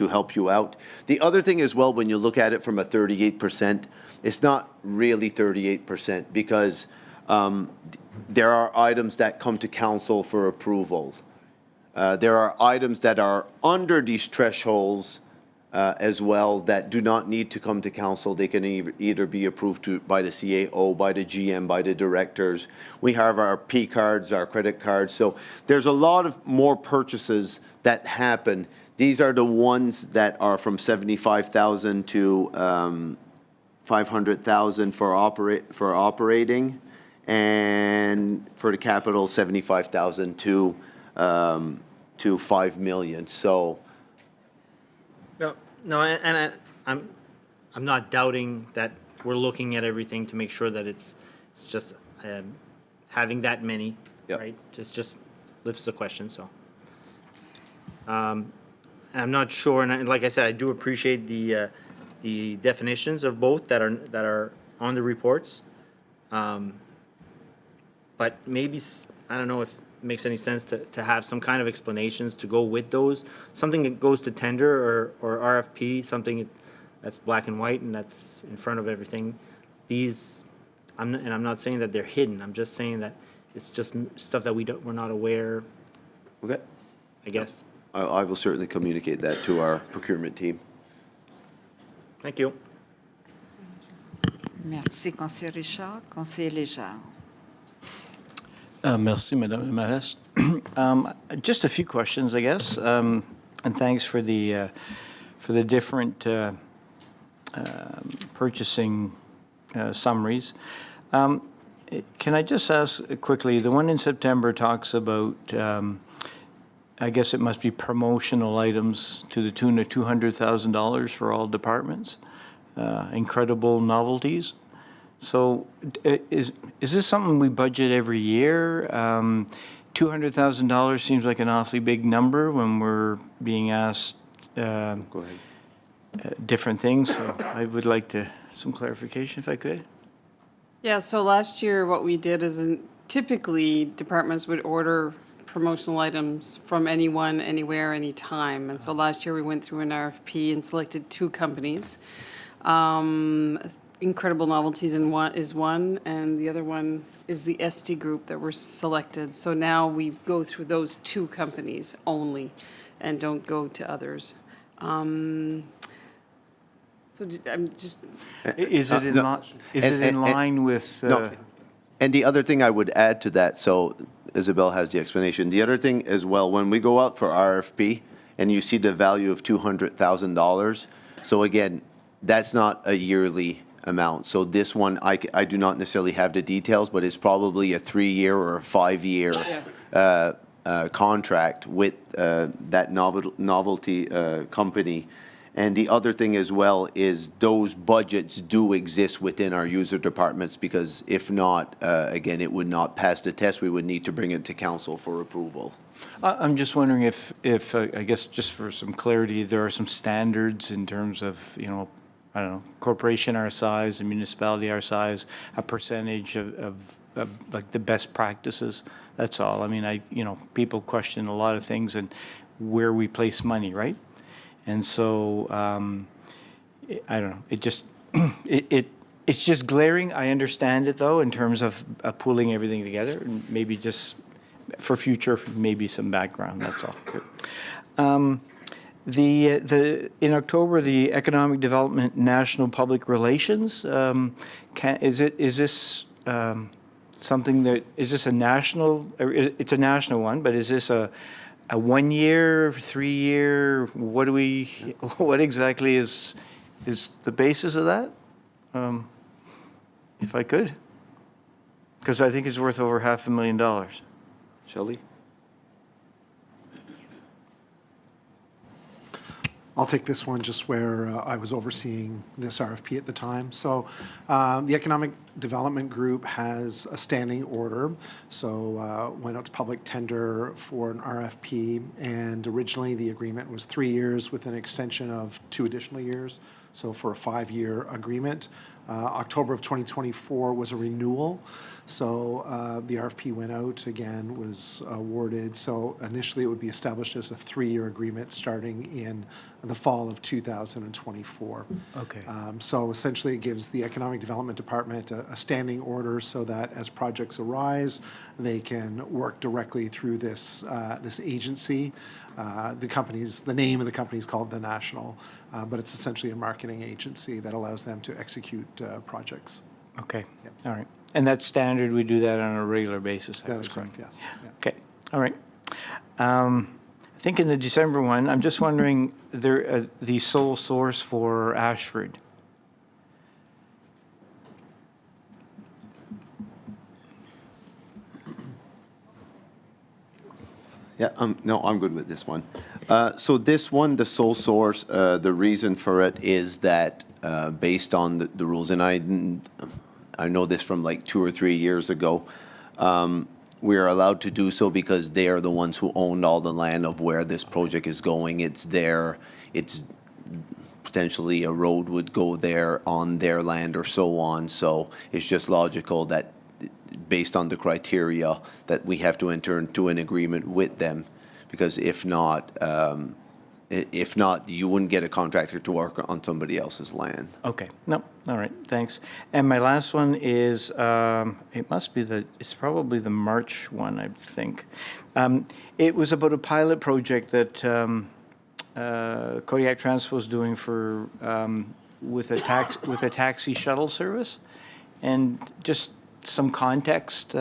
help you out. The other thing as well, when you look at it from a 38%, it's not really 38% because there are items that come to council for approval. There are items that are under these thresholds as well that do not need to come to council. They can either be approved by the CAO, by the GM, by the directors. We have our P cards, our credit cards. So there's a lot of more purchases that happen. These are the ones that are from 75,000 to 500,000 for operating, and for the capital, 75,000 to 5 million. So. No, and I'm not doubting that we're looking at everything to make sure that it's just having that many, right? Just lifts the question. So. And I'm not sure, and like I said, I do appreciate the definitions of both that are on the reports. But maybe, I don't know if it makes any sense to have some kind of explanations to go with those. Something that goes to tender or RFP, something that's black and white and that's in front of everything. These, I'm not saying that they're hidden. I'm just saying that it's just stuff that we're not aware. Okay. I guess. I will certainly communicate that to our procurement team. Thank you. Merci, Conseiller Richard. Conseiller Léger. Merci, Madame la Mairesse. Just a few questions, I guess, and thanks for the different purchasing summaries. Can I just ask quickly, the one in September talks about, I guess it must be promotional items to the tune of $200,000 for all departments, incredible novelties. So is this something we budget every year? $200,000 seems like an awfully big number when we're being asked different things. So I would like some clarification if I could. Yeah, so last year what we did is typically departments would order promotional items from anyone, anywhere, anytime. And so last year we went through an RFP and selected 2 companies. Incredible Novelties is one, and the other one is the SD Group that were selected. So now we go through those 2 companies only and don't go to others. So I'm just... Is it in line with... No. And the other thing I would add to that, so Isabelle has the explanation. The other thing as well, when we go out for RFP and you see the value of $200,000, so again, that's not a yearly amount. So this one, I do not necessarily have the details, but it's probably a 3-year or a 5-year contract with that novelty company. And the other thing as well is those budgets do exist within our user departments, because if not, again, it would not pass the test. We would need to bring it to council for approval. I'm just wondering if I guess just for some clarity, there are some standards in terms of, you know, I don't know, corporation our size, a municipality our size, a percentage of like the best practices. That's all. I mean, you know, people question a lot of things and where we place money, right? And so, I don't know, it just, it's just glaring. I understand it though, in terms of pulling everything together, and maybe just for future, maybe some background, that's all. In October, the Economic Development National Public Relations, is this something that, is this a national, it's a national one, but is this a 1 year, 3 year, what exactly is the basis of that? If I could, because I think it's worth over $500,000. Shelley? I'll take this one just where I was overseeing this RFP at the time. So the Economic Development Group has a standing order. So went out to public tender for an RFP, and originally the agreement was 3 years with an extension of 2 additional years. So for a 5-year agreement. October of 2024 was a renewal. So the RFP went out again, was awarded. So initially it would be established as a 3-year agreement starting in the fall of 2024. Okay. So essentially it gives the Economic Development Department a standing order so that as projects arise, they can work directly through this agency. The name of the company is called The National, but it's essentially a marketing agency that allows them to execute projects. Okay, all right. And that's standard, we do that on a regular basis? That is correct, yes. Yeah. Okay, all right. I think in the December one, I'm just wondering, the sole source for Ashford. Yeah, no, I'm good with this one. So this one, the sole source, the reason for it is that based on the rules, and I know this from like 2 or 3 years ago, we are allowed to do so because they are the ones who own all the land of where this project is going. It's potentially a road would go there on their land or so on. So it's just logical that based on the criteria that we have to enter into an agreement with them, because if not, you wouldn't get a contractor to work on somebody else's land. Okay, no, all right, thanks. And my last one is, it's probably the March one, I think. It was about a pilot project that Kodiak Transpo is doing for, with a taxi shuttle service. And just some context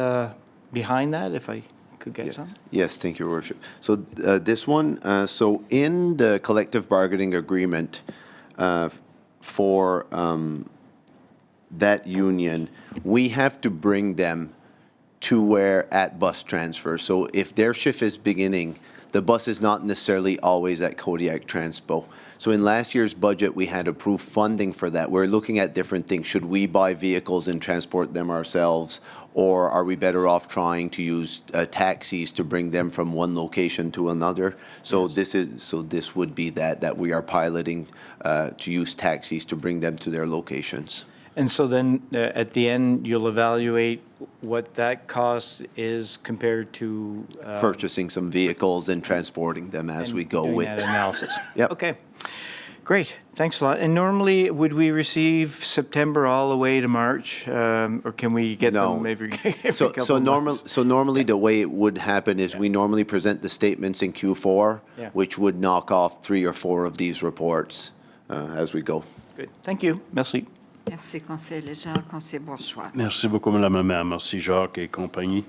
behind that, if I could get some? Yes, thank you, Your Worship. So this one, so in the collective bargaining agreement for that union, we have to bring them to where at bus transfer. So if their shift is beginning, the bus is not necessarily always at Kodiak Transpo. So in last year's budget, we had approved funding for that. We're looking at different things. Should we buy vehicles and transport them ourselves? Or are we better off trying to use taxis to bring them from one location to another? So this would be that we are piloting to use taxis to bring them to their locations. And so then at the end, you'll evaluate what that cost is compared to Purchasing some vehicles and transporting them as we go doing with. that analysis. Yep. Okay, great, thanks a lot. And normally, would we receive September all the way to March? Or can we get No. them every couple So months? normally the way it would happen is we normally present the statements in Q4, Yeah. which would knock off 3 or 4 of these reports as we go. Good, thank you, merci. Merci, conseiller Léger, conseiller Bourgeois. Merci beaucoup, Madame la maire. Merci, Jacques et compagnie.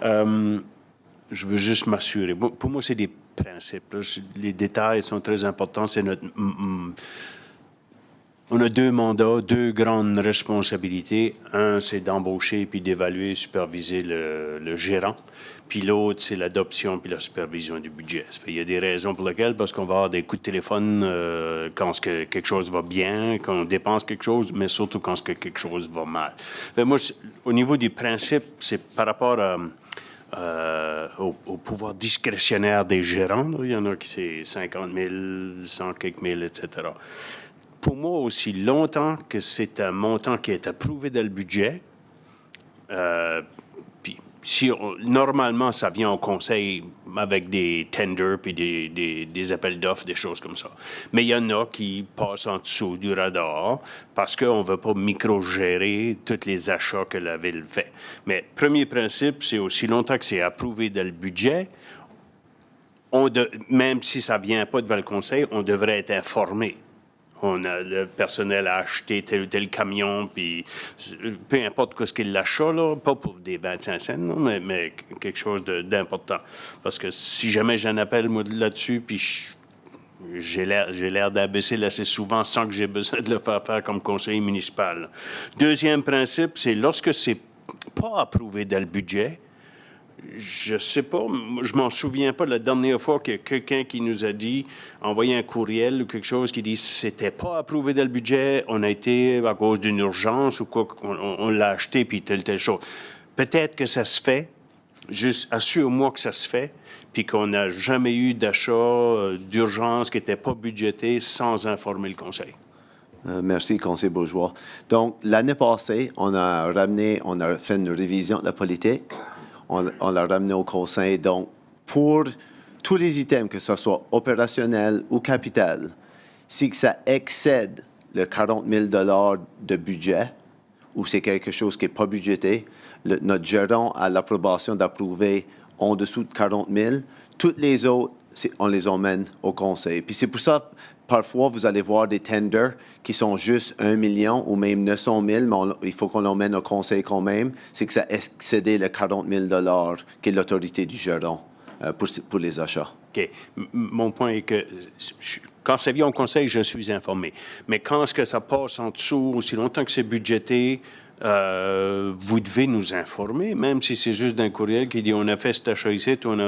Je veux juste m'assurer. Bon, pour moi, c'est des principes. Là. Les détails sont très importants. C'est notre On a 2 mandats, 2 grandes responsabilités. Un, c'est d'embaucher puis d'évaluer, superviser le gérant. Puis l'autre, c'est l'adoption puis la supervision du budget. Ça fait, il y a des raisons pour lesquelles, parce qu'on va avoir des coups de téléphone quand quelque chose va bien, quand on dépense quelque chose, mais surtout quand quelque chose va mal. Fait, moi, au niveau du principe, c'est par rapport au pouvoir discrétionnaire des gérants. Là. Il y en a qui c'est 50 000, 100 quelques mille, etc. Pour moi, aussi longtemps que c'est un montant qui est approuvé dans le budget, puis si normalement ça vient au conseil avec des tenders puis des appels d'offres, des choses comme ça. Mais il y en a qui passent en dessous du radar parce qu'on ne veut pas micro-gérer tous les achats que la ville fait. Mais premier principe, c'est aussi longtemps que c'est approuvé dans le budget, même si ça ne vient pas devant le conseil, on devrait être informé. Le personnel a acheté tel ou tel camion, puis peu importe ce qu'il l'achat, là, pas pour des 25 cents, non, mais quelque chose d'important. Parce que si jamais j'ai un appel, moi, là-dessus, puis j'ai l'air d'imbécile assez souvent sans que j'ai besoin de le faire comme conseiller municipal. Deuxième principe, c'est lorsque c'est pas approuvé dans le budget, je sais pas, je m'en souviens pas de la dernière fois que quelqu'un qui nous a dit, envoyé un courriel ou quelque chose qui dit c'était pas approuvé dans le budget, on a été à cause d'une urgence ou quoi, on l'a acheté puis telle chose. Peut-être que ça se fait, juste assure-moi que ça se fait, puis qu'on n'a jamais eu d'achat d'urgence qui n'était pas budgété sans informer le conseil. Merci, conseiller Bourgeois. Donc, l'année passée, on a fait une révision de la politique. On l'a ramené au conseil. Donc, pour tous les items, que ce soit opérationnel ou capital, si que ça excède le 40 000 de budget, ou c'est quelque chose qui n'est pas budgété, notre gérant a l'approbation d'approuver en dessous de 40 000. Toutes les autres, on les emmène au conseil. Puis c'est pour ça, parfois, vous allez voir des tenders qui sont juste 1 million ou même 900 000, mais il faut qu'on l'emmène au conseil quand même. C'est que ça excédait le 40 000 qui est l'autorité du gérant pour les achats. OK. Mon point est que quand ça vient au conseil, je suis informé. Mais quand est-ce que ça passe en dessous, aussi longtemps que c'est budgété, vous devez nous informer, même si c'est juste d'un courriel qui dit on a fait cet achat ici, on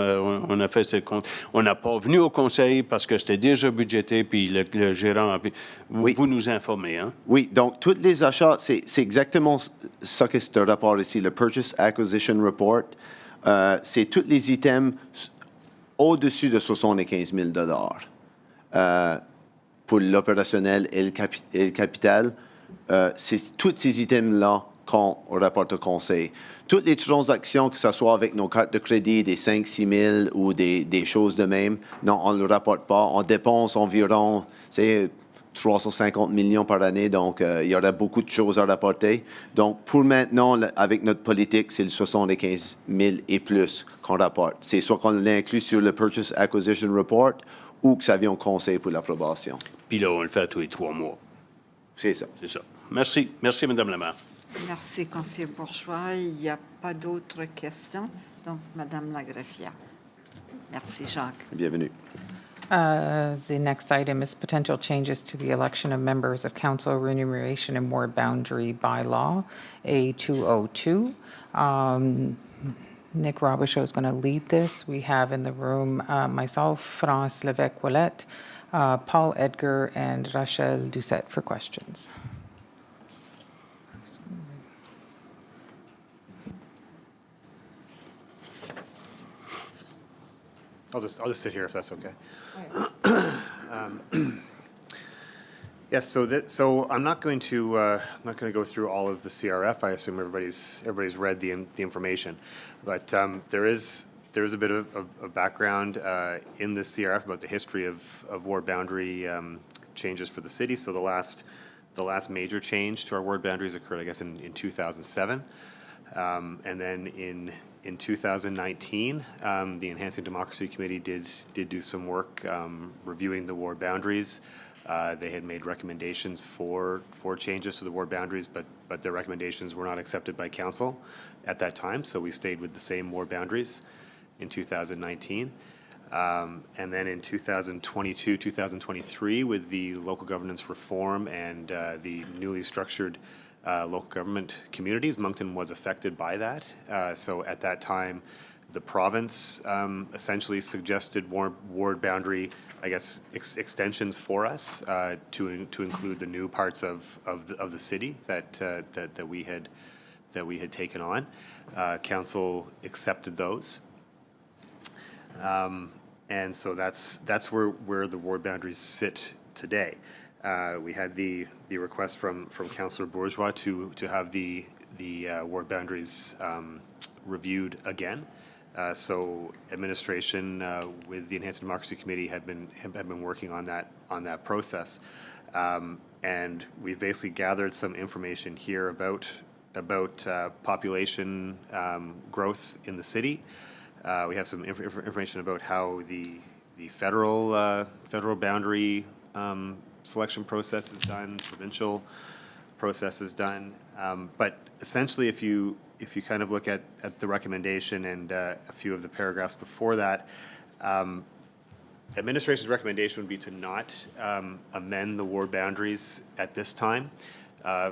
a fait ce compte. On n'a pas venu au conseil parce que c'était déjà budgété, puis le gérant a... Vous nous informez, hein? Oui, donc tous les achats, c'est exactement ça que c'est un rapport ici, le Purchase Acquisition Report. C'est tous les items au-dessus de 75 000 pour l'opérationnel et le capital. C'est tous ces items-là qu'on rapporte au conseil. Toutes les transactions, que ce soit avec nos cartes de crédit, des 5-6 000 ou des choses de même, non, on ne le rapporte pas. On dépense environ 350 millions par année, donc il y aurait beaucoup de choses à rapporter. Donc, pour maintenant, avec notre politique, c'est le 75 000 et plus qu'on rapporte. C'est soit qu'on l'inclut sur le Purchase Acquisition Report ou que ça vient au conseil pour l'approbation. Puis là, on le fait tous les 3 mois. C'est ça. C'est ça. Merci. Merci, Mme la maire. Merci, conseiller Bourgeois. Il n'y a pas d'autres questions. Donc, Madame la greffière. Merci, Jacques. Bienvenue. The next item is potential changes to the election of members of council remuneration and ward boundary bylaw, A202. Nick Robichaud is going to lead this. We have in the room myself, France Levesque-Ouellette, Paul Edgar, and Rachel Doucette for questions. I'll just sit here if that's okay. Yes, so I'm not going to go through all of the CRF. I assume everybody's read the information, but there is a bit of background in this CRF about the history of ward boundary changes for the city. So the last major change to our ward boundaries occurred, I guess, in 2007. And then in 2019, the Enhancing Democracy Committee did do some work reviewing the ward boundaries. They had made recommendations for changes to the ward boundaries, but their recommendations were not accepted by council at that time, so we stayed with the same ward boundaries in 2019. And then in 2022, 2023, with the local governance reform and the newly structured local government communities, Moncton was affected by that. So at that time, the province essentially suggested more ward boundary, I guess, extensions for us to include the new parts of the city that we had taken on. Council accepted those. And so that's where the ward boundaries sit today. We had the request from Councillor Bourgeois to have the ward boundaries reviewed again. So administration with the Enhanced Democracy Committee have been working on that process. And we've basically gathered some information here about population growth in the city. We have some information about how the federal boundary selection process is done, provincial process is done. But essentially, if you kind of look at the recommendation and a few of the paragraphs before that, administration's recommendation would be to not amend the ward boundaries at this time.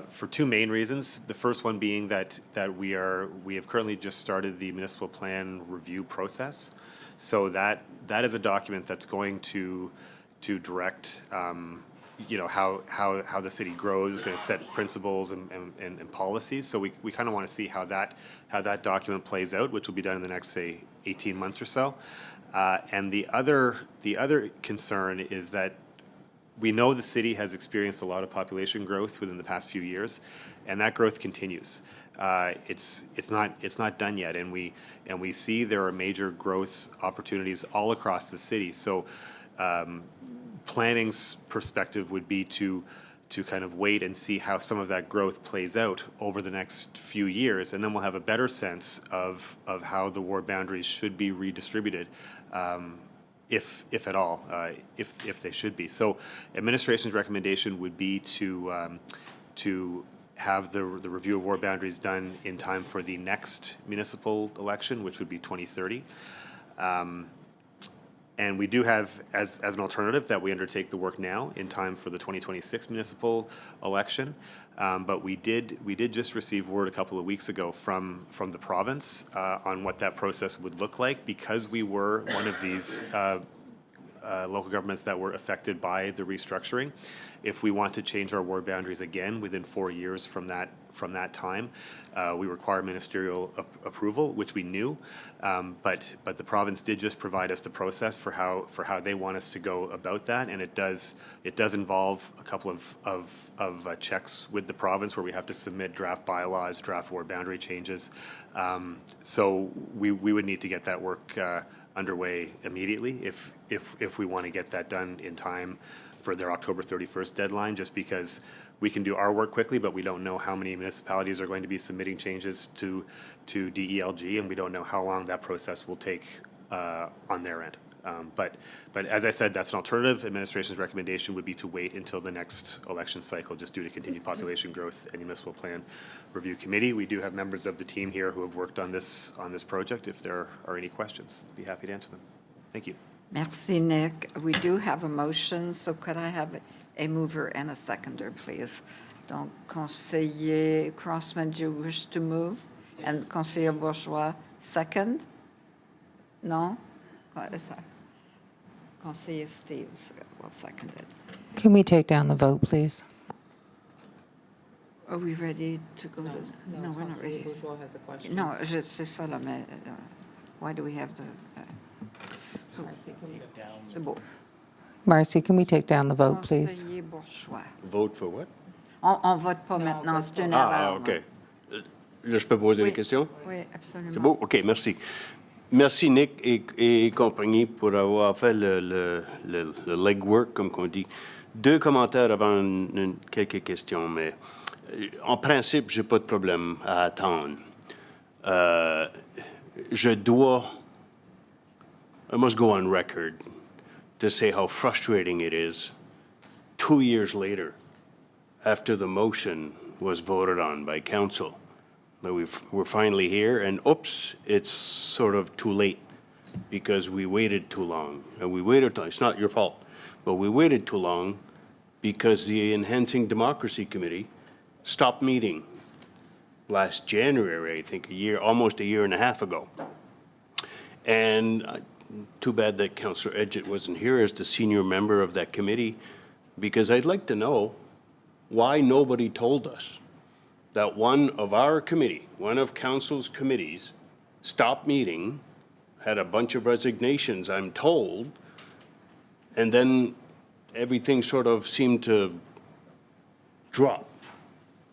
For two main reasons. The first one being that we have currently just started the municipal plan review process. So that is a document that's going to direct how the city grows, is going to set principles and policies. So we kind of want to see how that document plays out, which will be done in the next, say, 18 months or so. And the other concern is that we know the city has experienced a lot of population growth within the past few years, and that growth continues. It's not done yet, and we see there are major growth opportunities all across the city. So planning's perspective would be to kind of wait and see how some of that growth plays out over the next few years, and then we'll have a better sense of how the ward boundaries should be redistributed. If at all, if they should be. So administration's recommendation would be to have the review of ward boundaries done in time for the next municipal election, which would be 2030. And we do have, as an alternative, that we undertake the work now in time for the 2026 municipal election. But we did just receive word a couple of weeks ago from the province on what that process would look like, because we were one of these local governments that were affected by the restructuring. If we want to change our ward boundaries again within 4 years from that time, we require ministerial approval, which we knew. But the province did just provide us the process for how they want us to go about that, and it does involve a couple of checks with the province where we have to submit draft bylaws, draft ward boundary changes. So we would need to get that work underway immediately if we want to get that done in time for their October 31st deadline, just because we can do our work quickly, but we don't know how many municipalities are going to be submitting changes to DELG, and we don't know how long that process will take on their end. But as I said, that's an alternative. Administration's recommendation would be to wait until the next election cycle, just due to continued population growth and the municipal plan review committee. We do have members of the team here who have worked on this project. If there are any questions, I'd be happy to answer them. Thank you. Merci, Nick. We do have a motion, so could I have a mover and a seconder, please? Donc, Conseiller Crossman, do you wish to move? And Conseiller Bourgeois, second? No? Conseiller Steves will second it. Can we take down the vote, please? Are we ready to go to? No, we're not ready. has a question. Non, c'est ça, là, mais why do we have the... C'est beau. Marcy, can we take down the vote, please? Conseiller Bourgeois. Vote for what? On vote pas maintenant, c'est une erreur. OK. là. Là, je peux poser Oui, des questions? Oui, absolument. C'est beau? OK, merci. Merci, Nick et compagnie, pour avoir fait le legwork, comme on dit. Deux commentaires avant quelques questions, mais en principe, je n'ai pas de problème à attendre. I must go on record to say how frustrating it is 2 years later, after the motion was voted on by council. But we're finally here, and oops, it's sort of too late. because we waited too long. And we waited, it's not your fault, but we waited too long because the Enhancing Democracy Committee stopped meeting last January, I think, almost a year and a half ago. And too bad that Councillor Edgett wasn't here as the senior member of that committee, because I'd like to know why nobody told us that one of our committee, one of council's committees, stopped meeting, had a bunch of resignations, I'm told, and then everything sort of seemed to drop.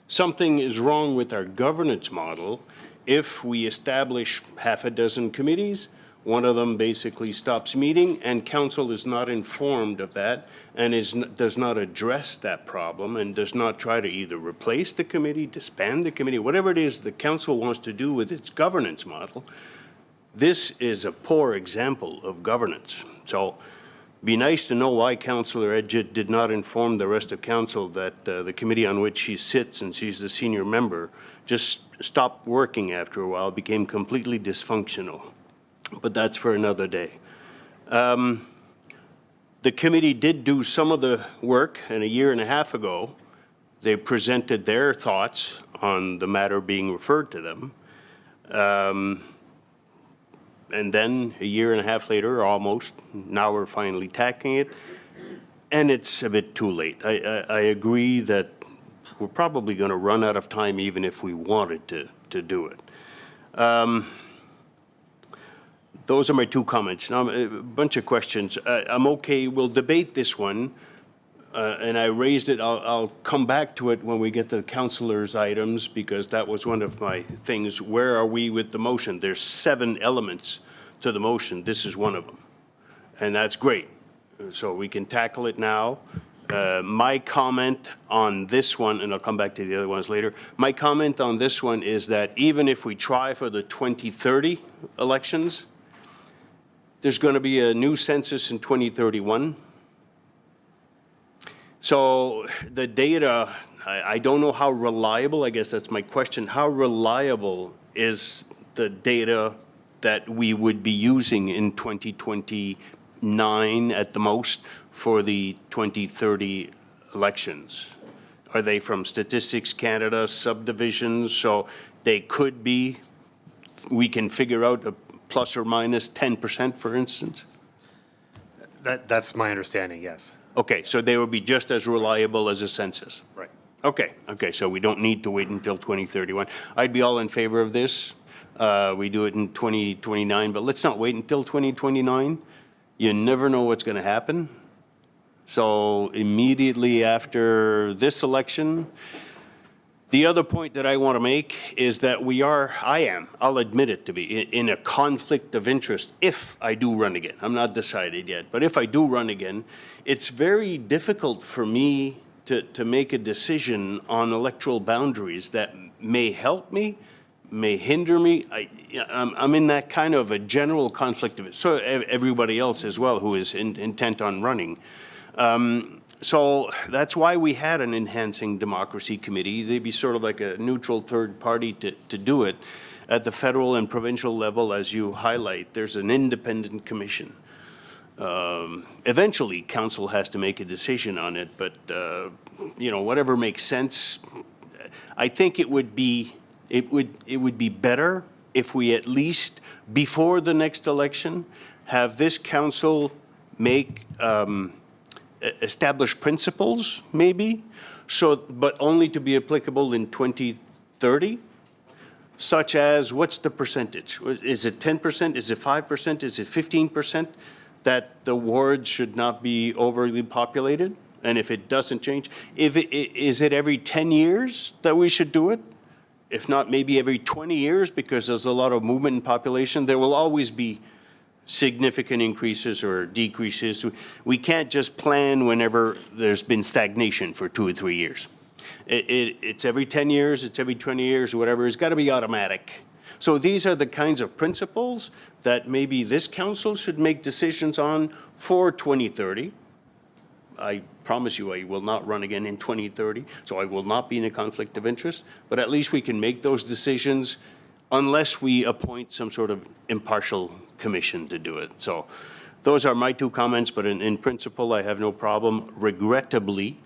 Something is wrong with our governance model if we establish half a dozen committees, one of them basically stops meeting, and council is not informed of that and does not address that problem and does not try to either replace the committee, disband the committee, whatever it is the council wants to do with its governance model. This is a poor example of governance. So be nice to know why Councillor Edgett did not inform the rest of council that the committee on which she sits, and she's the senior member, just stopped working after a while, became completely dysfunctional. But that's for another day. The committee did do some of the work, and a year and a half ago, they presented their thoughts on the matter being referred to them. And then a year and a half later, almost, now we're finally tackling it, and it's a bit too late. I agree that we're probably going to run out of time even if we wanted to do it. Those are my two comments. Now, a bunch of questions. I'm okay, we'll debate this one, and I raised it. I'll come back to it when we get to the councillors' items, because that was one of my things. Where are we with the motion? There's 7 elements to the motion. This is one of them, and that's great. So we can tackle it now. My comment on this one, and I'll come back to the other ones later, my comment on this one is that even if we try for the 2030 elections, there's going to be a new census in 2031. So the data, I don't know how reliable, I guess that's my question, how reliable is the data that we would be using in 2029 at the most for the 2030 elections? Are they from Statistics Canada subdivisions? So they could be, we can figure out a plus or minus 10%, for instance? That's my understanding, yes. Okay, so they would be just as reliable as a census? Right. Okay, so we don't need to wait until 2031. I'd be all in favor of this. We do it in 2029, but let's not wait until 2029. You never know what's going to happen. So immediately after this election, the other point that I want to make is that I'll admit it to be, in a conflict of interest if I do run again. I'm not decided yet, but if I do run again, it's very difficult for me to make a decision on electoral boundaries that may help me, may hinder me. I'm in that kind of a general conflict of it. So everybody else as well who is intent on running. So that's why we had an Enhancing Democracy Committee. They'd be sort of like a neutral third party to do it. At the federal and provincial level, as you highlight, there's an independent commission. Eventually, council has to make a decision on it, but whatever makes sense. I think it would be better if we at least before the next election have this council make establish principles, maybe, but only to be applicable in 2030, such as what's the percentage? Is it 10%? Is it 5%? Is it 15% that the wards should not be overly populated? And if it doesn't change, is it every 10 years that we should do it? If not, maybe every 20 years, because there's a lot of movement in population. There will always be significant increases or decreases. We can't just plan whenever there's been stagnation for 2 or 3 years. It's every 10 years, it's every 20 years, whatever. It's got to be automatic. So these are the kinds of principles that maybe this council should make decisions on for 2030. I promise you I will not run again in 2030, so I will not be in a conflict of interest, but at least we can make those decisions unless we appoint some sort of impartial commission to do it. So those are my two comments, but in principle, I have no problem, regrettably,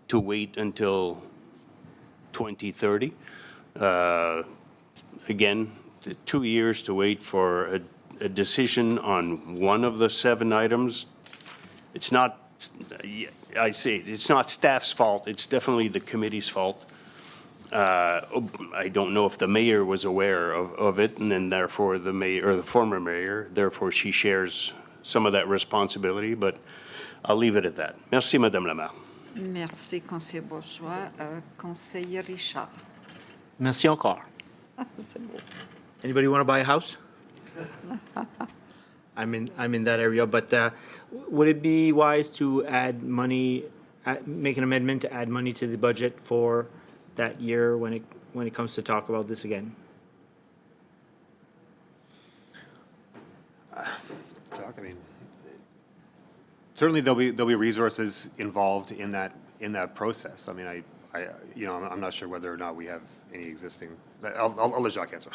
to wait until 2030. Again, 2 years to wait for a decision on one of the 7 items. It's not, I say, it's not staff's fault, it's definitely the committee's fault. I don't know if the mayor was aware of it, and then therefore the mayor, or the former mayor, therefore she shares some of that responsibility, but I'll leave it at that. Merci, Madame la Maire. Merci, conseiller Bourgeois. Conseiller Richard. Merci encore. C'est beau. Anybody want to buy a house? I'm in that area, but would it be wise to add money, make an amendment to add money to the budget for that year when it comes to talk about this again? Jacques, I mean, certainly there'll be resources involved in that process. I mean, I'm not sure whether or not we have any existing. I'll let Jacques answer.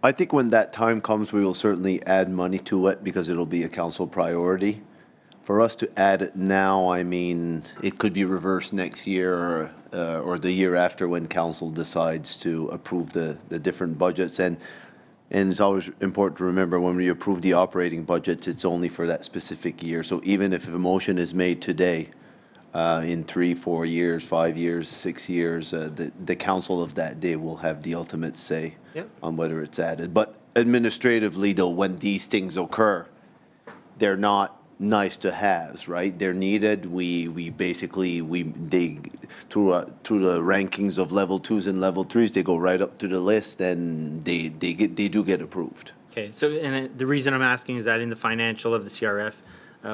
I think when that time comes, we will certainly add money to it because it'll be a council priority. For us to add it now, I mean, it could be reversed next year or the year after when council decides to approve the different budgets. And it's always important to remember when we approve the operating budgets, it's only for that specific year. So even if a motion is made today, in 3, 4 years, 5 years, 6 years, the council of that day will have the ultimate say Yep. on whether it's added. But administratively, though, when these things occur, they're not nice to haves, right? They're needed. We basically they through the rankings of level 2s and level 3s, they go right up to the list, and they do get approved. Okay, so and the reason I'm asking is that in the financial of the CRF,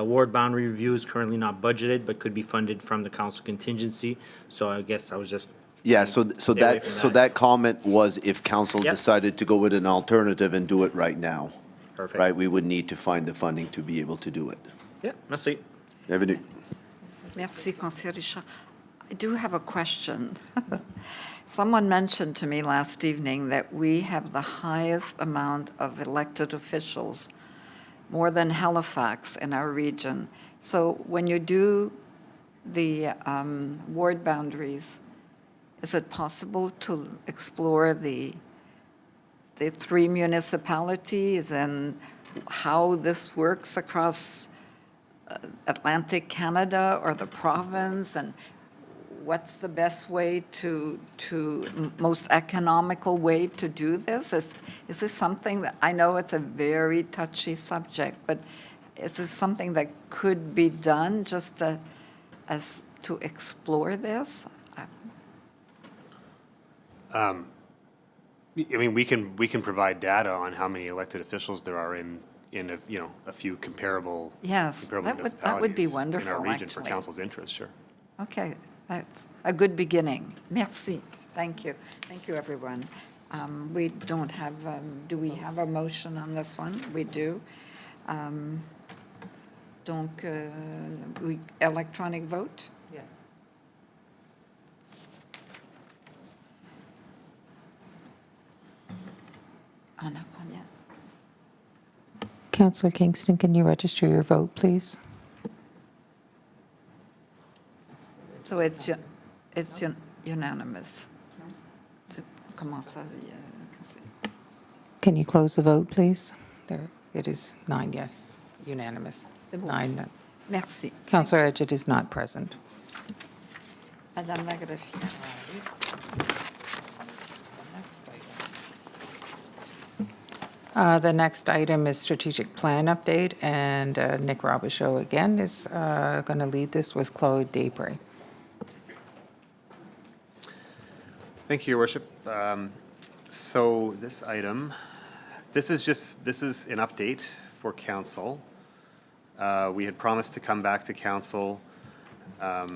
ward boundary review is currently not budgeted, but could be funded from the council contingency. So I guess I was just. Yeah, so away from that comment was if council Yep. decided to go with an alternative and do it right now. Perfect. Right, we would need to find the funding to be able to do it. Yeah, merci. Bienvenue. Merci, conseiller Richard. I do have a question. Someone mentioned to me last evening that we have the highest amount of elected officials, more than Halifax in our region. So when you do the ward boundaries, is it possible to explore the 3 municipalities and how this works across Atlantic Canada or the province, and what's the best way to most economical way to do this? Is this something that, I know it's a very touchy subject, but is this something that could be done just as to explore this? I mean, we can provide data on how many elected officials there are in a few comparable Yes, municipalities that would be in wonderful, our region for actually. council's interest, sure. Okay, that's a good beginning. Merci. Thank you. Thank you, everyone. We don't have, do we have a motion on this one? We do. Donc, electronic vote? Yes. On a combien? Councillor Kingston, can you register your vote, please? So it's unanimous. Comment ça? Can you close the vote, please? There, it is 9 yes, unanimous. C'est bon. 9 no. Merci. Councillor Edgett is not present. Madame la greffière. The next item is strategic plan update, and Nick Robichaud again is going to lead this with Claude Desbray. Thank you, Your Worship. So this item, this is an update for council. We had promised to come back to council, I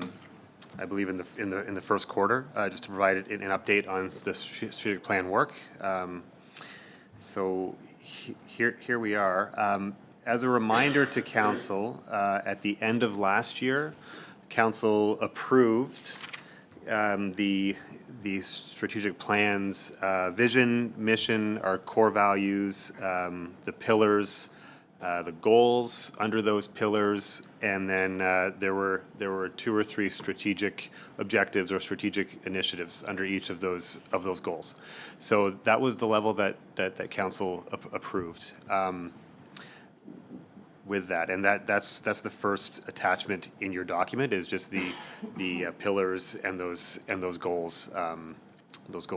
believe in the first quarter, just to provide an update on the strategic plan work. So here we are. As a reminder to council, at the end of last year, council approved the strategic plan's vision, mission, our core values, the pillars, the goals under those pillars, and then there were 2 or 3 strategic objectives or strategic initiatives under each of those goals. So that was the level that council approved. With that, and that's the first attachment in your document, is just the pillars and those goals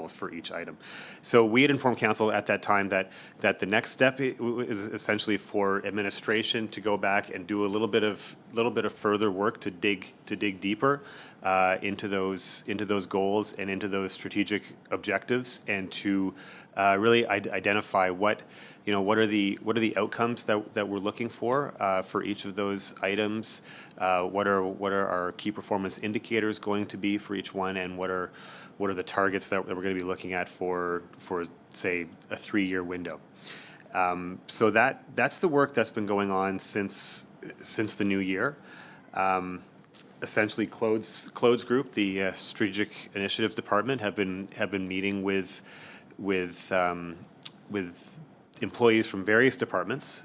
for each item. So we had informed council at that time that the next step is essentially for administration to go back and do a little bit of further work to dig deeper into those goals and into those strategic objectives, and to really identify what are the outcomes that we're looking for each of those items. What are our key performance indicators going to be for each one, and what are the targets that we're going to be looking at for say a 3-year window. So that's the work that's been going on since the new year. Essentially, Claude's group, the Strategic Initiatives Department, have been meeting with employees from various departments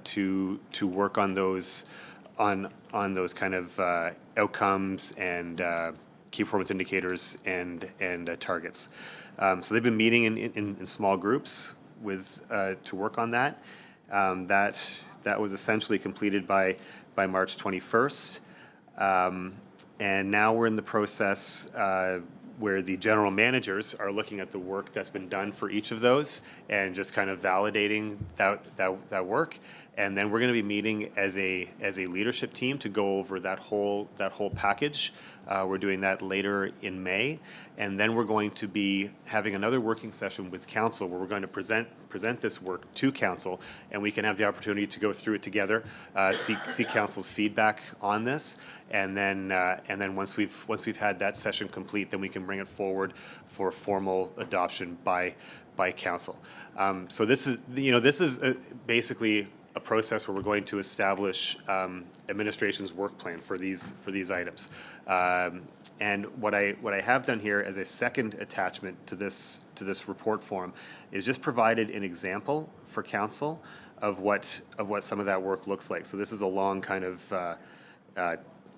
to work on those kind of outcomes and key performance indicators and targets. So they've been meeting in small groups to work on that. That was essentially completed by March 21st. And now we're in the process where the general managers are looking at the work that's been done for each of those and just kind of validating that work. And then we're going to be meeting as a leadership team to go over that whole package. We're doing that later in May, and then we're going to be having another working session with council where we're going to present this work to council, and we can have the opportunity to go through it together, see council's feedback on this, and then once we've had that session complete, then we can bring it forward for formal adoption by council. So this is basically a process where we're going to establish administration's work plan for these items. And what I have done here as a second attachment to this report form is just provided an example for council of what some of that work looks like. So this is a long kind of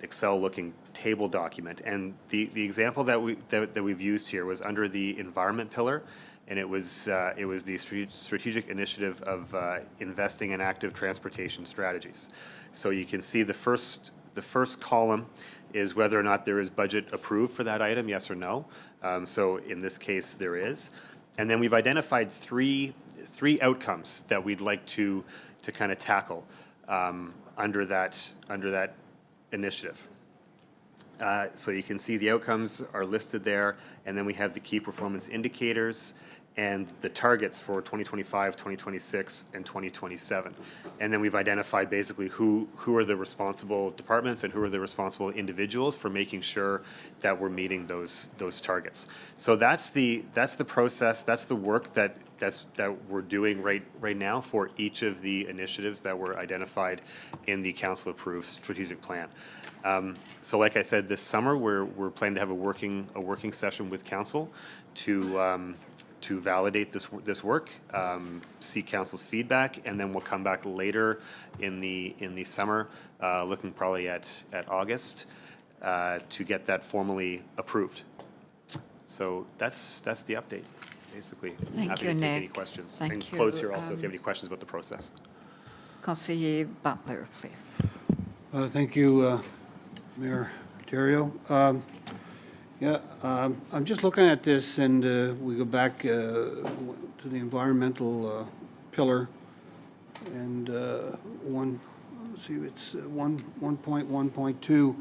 Excel-looking table document, and the example that we've used here was under the environment pillar. And it was the strategic initiative of investing in active transportation strategies. So you can see the first column is whether or not there is budget approved for that item, yes or no. So in this case, there is. And then we've identified three outcomes that we'd like to kind of tackle under that initiative. So you can see the outcomes are listed there, and then we have the key performance indicators and the targets for 2025, 2026, and 2027. And then we've identified basically who are the responsible departments and who are the responsible individuals for making sure that we're meeting those targets. So that's the process, that's the work that we're doing right now for each of the initiatives that were identified in the council-approved strategic plan. So like I said, this summer we're planning to have a working session with council to validate this work, seek council's feedback, and then we'll come back later in the summer, looking probably at August, to get that formally approved. So that's the update, basically. Thank Happy you, to take any Nick. questions. Thank And you. Claude's here also if you have any questions about the process. Conseiller Butler, please. Thank you, Mayor Terrio. I'm just looking at this, and we go back to the environmental pillar, and let's see, it's 1.1.2.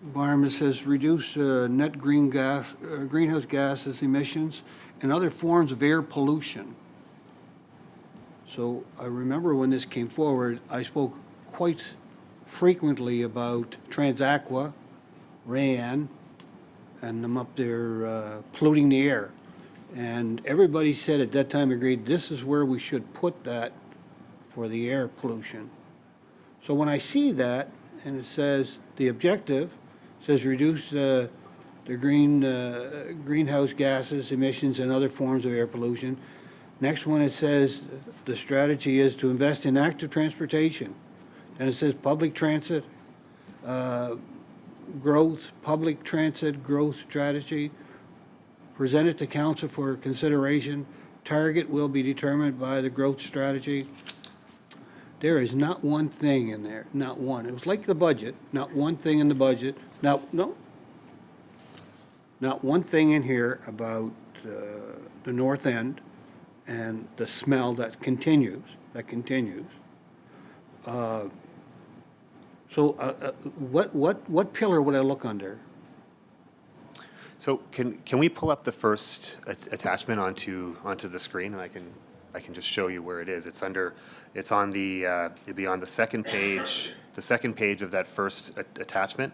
Environment says reduce net greenhouse gases emissions and other forms of air pollution. So I remember when this came forward, I spoke quite frequently about Transaqua, Rayan, and them up there polluting the air. And everybody said at that time agreed, this is where we should put that for the air pollution. So when I see that, and it says the objective says reduce the greenhouse gases, emissions, and other forms of air pollution. Next one, it says the strategy is to invest in active transportation. And it says public transit, growth, public transit growth strategy, presented to council for consideration. Target will be determined by the growth strategy. There is not one thing in there, not one. It was like the budget, not one thing in the budget, not one thing in here about the north end and the smell that continues. So what pillar would I look under? So can we pull up the first attachment onto the screen, and I can just show you where it is. It's on the it'd be on the second page of that first attachment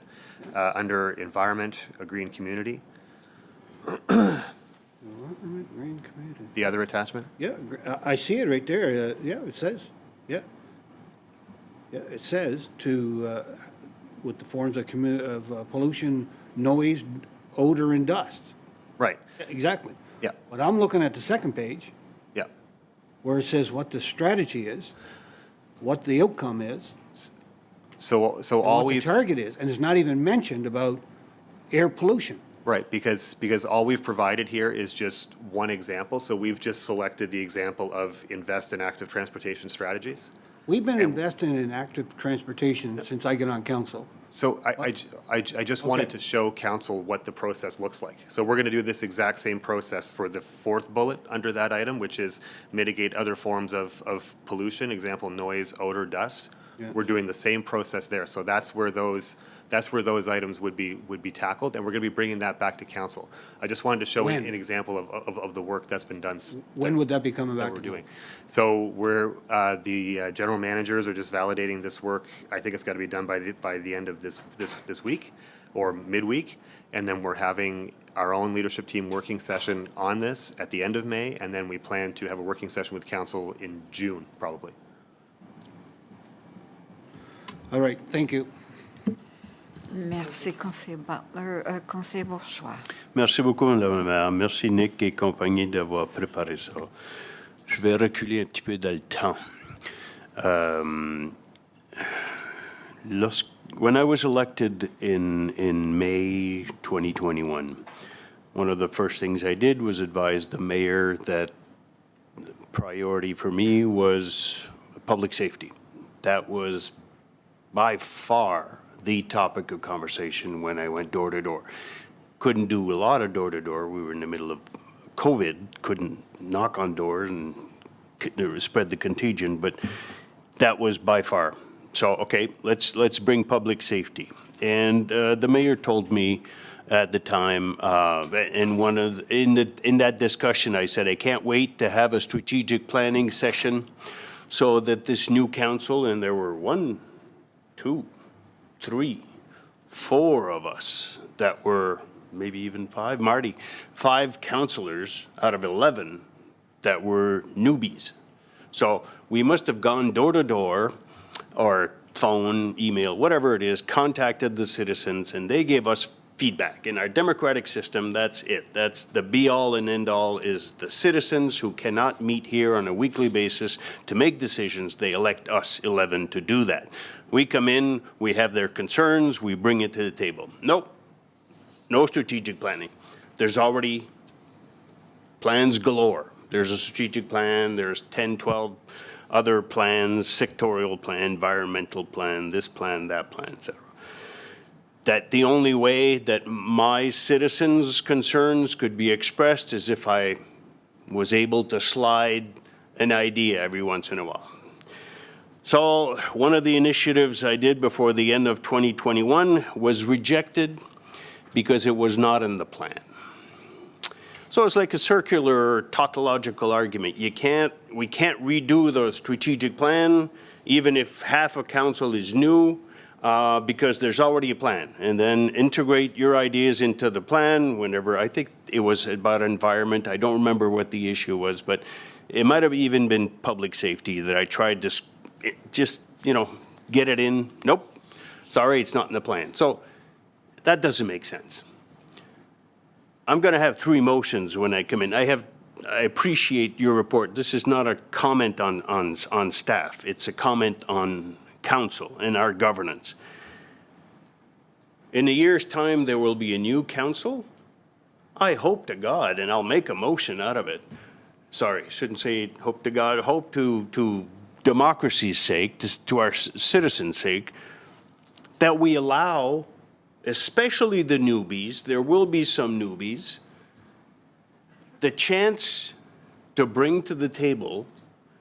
under environment, a green community. Green community. The other attachment. Yeah, I see it right there. Yeah, it says, yeah. Yeah, it says to, with the forms of pollution, noise, odor, and dust. Right. Exactly. Yeah. But I'm looking at the second page, Yeah. where it says what the strategy is, what the outcome is, So and all what the we've target is, and it's not even mentioned about air pollution. right because all we've provided here is just one example. So we've just selected the example of invest in active transportation strategies. We've been investing in active transportation since I got on council. So I just wanted to show council what the process looks like. So we're going to do this exact same process for the fourth bullet under that item, which is mitigate other forms of pollution, example, noise, odor, dust. Yeah. We're doing the same process there. So that's where those items would be tackled, and we're going to be bringing that back to council. I just wanted to show When? an example of the work that's been done. When would that be coming that back we're to? doing. So the general managers are just validating this work. I think it's got to be done by the end of this week or midweek. And then we're having our own leadership team working session on this at the end of May. And then we plan to have a working session with council in June, probably. All right, thank you. Merci, conseiller Butler. Conseiller Bourgeois. Merci beaucoup, Madame la maire. Merci, Nick et compagnie, d'avoir préparé ça. Je vais reculer un petit peu dans le temps. When I was elected in May 2021, one of the first things I did was advise the mayor that priority for me was public safety. That was by far the topic of conversation when I went door to door. Couldn't do a lot of door to door. We were in the middle of COVID, couldn't knock on doors and spread the contagion, but that was by far. So, okay, let's bring public safety. And the mayor told me at the time, in that discussion, I said, I can't wait to have a strategic planning session so that this new council, and there were 1, 2, 3, 4 of us that were, maybe even 5, Marty, 5 councilors out of 11 that were newbies. So we must have gone door to door or phone, email, whatever it is, contacted the citizens, and they gave us feedback. In our democratic system, that's it. That's the be-all and end-all is the citizens who cannot meet here on a weekly basis to make decisions. They elect us 11 to do that. We come in, we have their concerns, we bring it to the table. Nope, no strategic planning. There's already plans galore. There's a strategic plan, there's 10, 12 other plans, sectorial plan, environmental plan, this plan, that plan, et cetera. That the only way that my citizens' concerns could be expressed is if I was able to slide an idea every once in a while. So one of the initiatives I did before the end of 2021 was rejected because it was not in the plan. So it's like a circular tautological argument. We can't redo the strategic plan, even if half of council is new, because there's already a plan. And then integrate your ideas into the plan whenever, I think it was about environment. I don't remember what the issue was, but it might have even been public safety that I tried to just, get it in. Nope, sorry, it's not in the plan. So that doesn't make sense. I'm going to have three motions when I come in. I appreciate your report. This is not a comment on staff. It's a comment on council and our governance. In a year's time, there will be a new council. I hope to God, and I'll make a motion out of it. Sorry, shouldn't say hope to God, hope to democracy's sake, to our citizens' sake, that we allow, especially the newbies, there will be some newbies, the chance to bring to the table,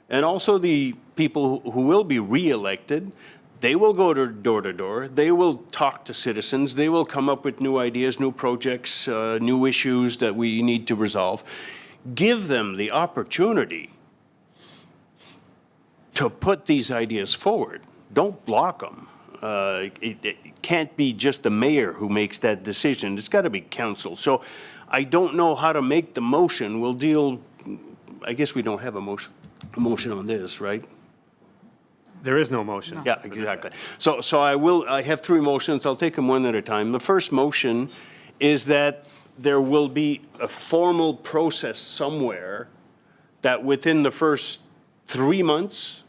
and also the people who will be re-elected, they will go door to door, they will talk to citizens, they will come up with new ideas, new projects, new issues that we need to resolve. Give them the opportunity to put these ideas forward. Don't block them. It can't be just the mayor who makes that decision. It's got to be council. So I don't know how to make the motion. We'll deal, I guess we don't have a motion on this, right? There is no motion. Yeah, exactly. So I have three motions. I'll take them one at a time. The first motion is that there will be a formal process somewhere that within the first 3 months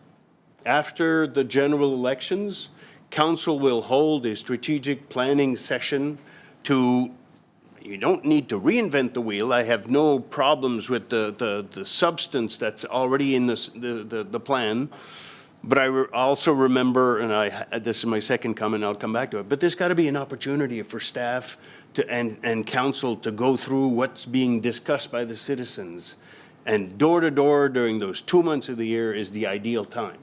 after the general elections, council will hold a strategic planning session to, you don't need to reinvent the wheel. I have no problems with the substance that's already in the plan. But I also remember, and this is my second comment, I'll come back to it, but there's got to be an opportunity for staff and council to go through what's being discussed by the citizens. And door to door during those 2 months of the year is the ideal time.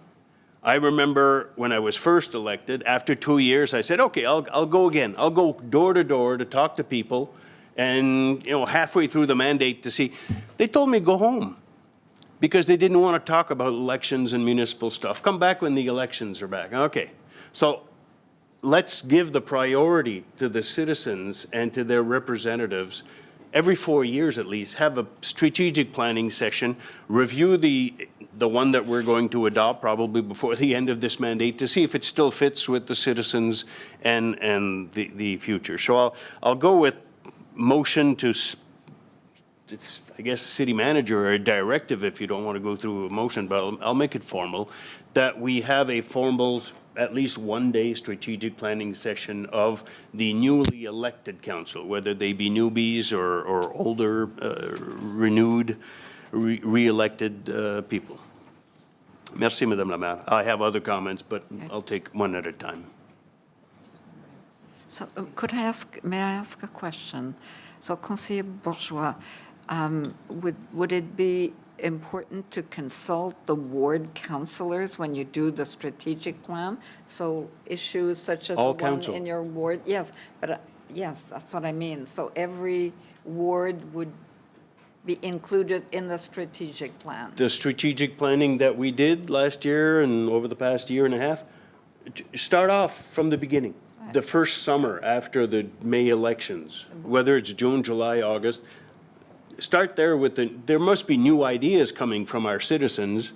I remember when I was first elected, after 2 years, I said, okay, I'll go again. I'll go door to door to talk to people. And, halfway through the mandate to see, they told me go home, because they didn't want to talk about elections and municipal stuff. Come back when the elections are back. Okay. So let's give the priority to the citizens and to their representatives. Every 4 years at least, have a strategic planning session, review the one that we're going to adopt probably before the end of this mandate to see if it still fits with the citizens and the future. So I'll go with motion to it's, I guess, city manager or a directive if you don't want to go through a motion, but I'll make it formal, that we have a formal, at least 1 day strategic planning session of the newly elected council, whether they be newbies or older, renewed, re-elected people. Merci, Madame la Maire. I have other comments, but I'll take one at a time. So may I ask a question? So Conseiller Bourgeois, would it be important to consult the ward councillors when you do the strategic plan? So issues such as the All one council. in your ward? Yes, but yes, that's what I mean. So every ward would be included in the strategic plan? The strategic planning that we did last year and over the past year and a half, start off from the beginning. The first summer after the May elections, whether it's June, July, August, start there with there must be new ideas coming from our citizens,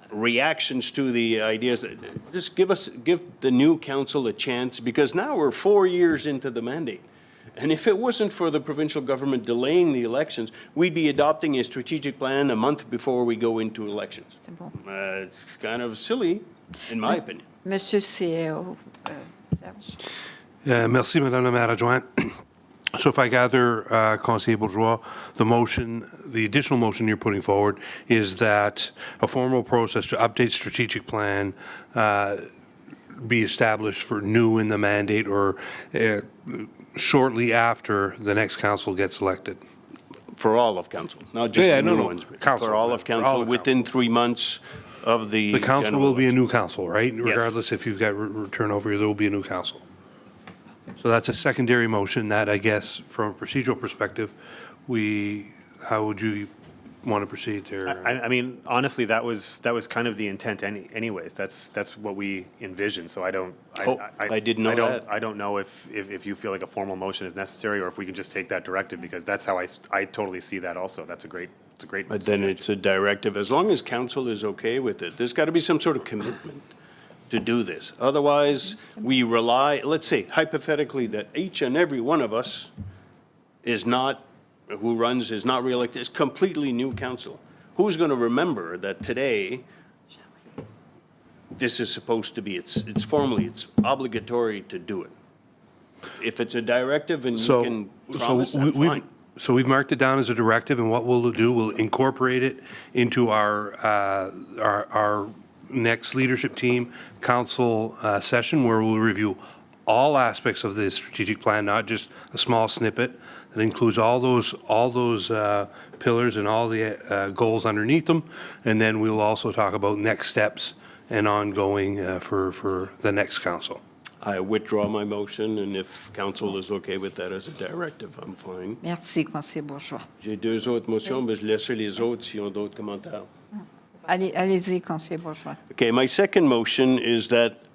reactions to the ideas. Just give the new council a chance, because now we're 4 years into the mandate. And if it wasn't for the provincial government delaying the elections, we'd be adopting a strategic plan a month before we go into elections. It's kind of silly, in my opinion. Monsieur CEO, Serge. Merci, Madame la Maire Adjointe. So if I gather, Conseiller Bourgeois, the additional motion you're putting forward is that a formal process to update strategic plan be established for new in the mandate or shortly after the next council gets elected. For all of council, not just the new ones. Council, for all of council, within 3 months of the The council general will be a election. new council, right? Regardless if you've got turnover, there will be a new council. So that's a secondary motion that, I guess, from a procedural perspective, how would you want to proceed there? I mean, honestly, that was kind of the intent anyways. That's what we envisioned, so I didn't know that. I don't know if you feel like a formal motion is necessary, or if we can just take that directive, because that's how I totally see that also. It's a great But then it's a directive, as long as council is okay with it. There's got to be some sort of commitment to do this. Otherwise, we rely, let's say hypothetically, that each and every one of us is not reelected, it's completely new council. Who's going to remember that today, this is supposed to be, it's formally, it's obligatory to do it? If it's a directive and you So, can so promise, that's we- fine. So we've marked it down as a directive, and what we'll do, we'll incorporate it into our next leadership team council session, where we'll review all aspects of the strategic plan, not just a small snippet that includes all those pillars and all the goals underneath them. And then we'll also talk about next steps and ongoing for the next council. I withdraw my motion, and if council is okay with that as a directive, I'm fine. Merci, conseiller Bourgeois. J'ai deux autres motions, mais je laisserai les autres s'ils ont d'autres commentaires. Allez-y, conseiller Bourgeois. Okay, my second motion is that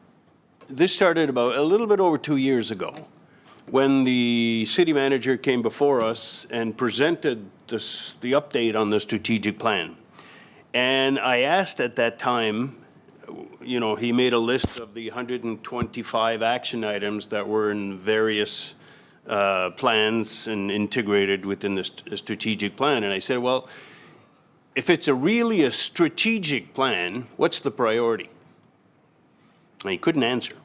this started about a little bit over 2 years ago, when the city manager came before us and presented the update on the strategic plan. And I asked at that time, he made a list of the 125 action items that were in various plans and integrated within the strategic plan. And I said, well, if it's really a strategic plan, what's the priority? And he couldn't answer.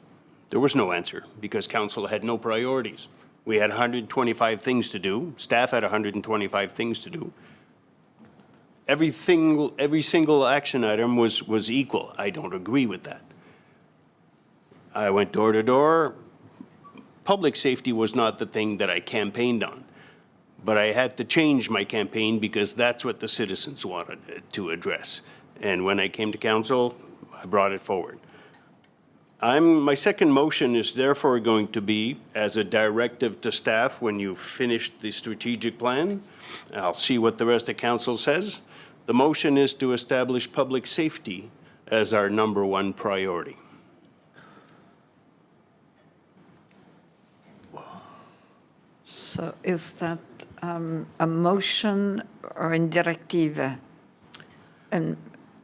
There was no answer because council had no priorities. We had 125 things to do. Staff had 125 things to do. Every single action item was equal. I don't agree with that. I went door to door. Public safety was not the thing that I campaigned on, but I had to change my campaign because that's what the citizens wanted to address. And when I came to council, I brought it forward. My second motion is therefore going to be as a directive to staff when you finish the strategic plan. I'll see what the rest of council says. The motion is to establish public safety as our number one priority. So is that a motion or a directive? And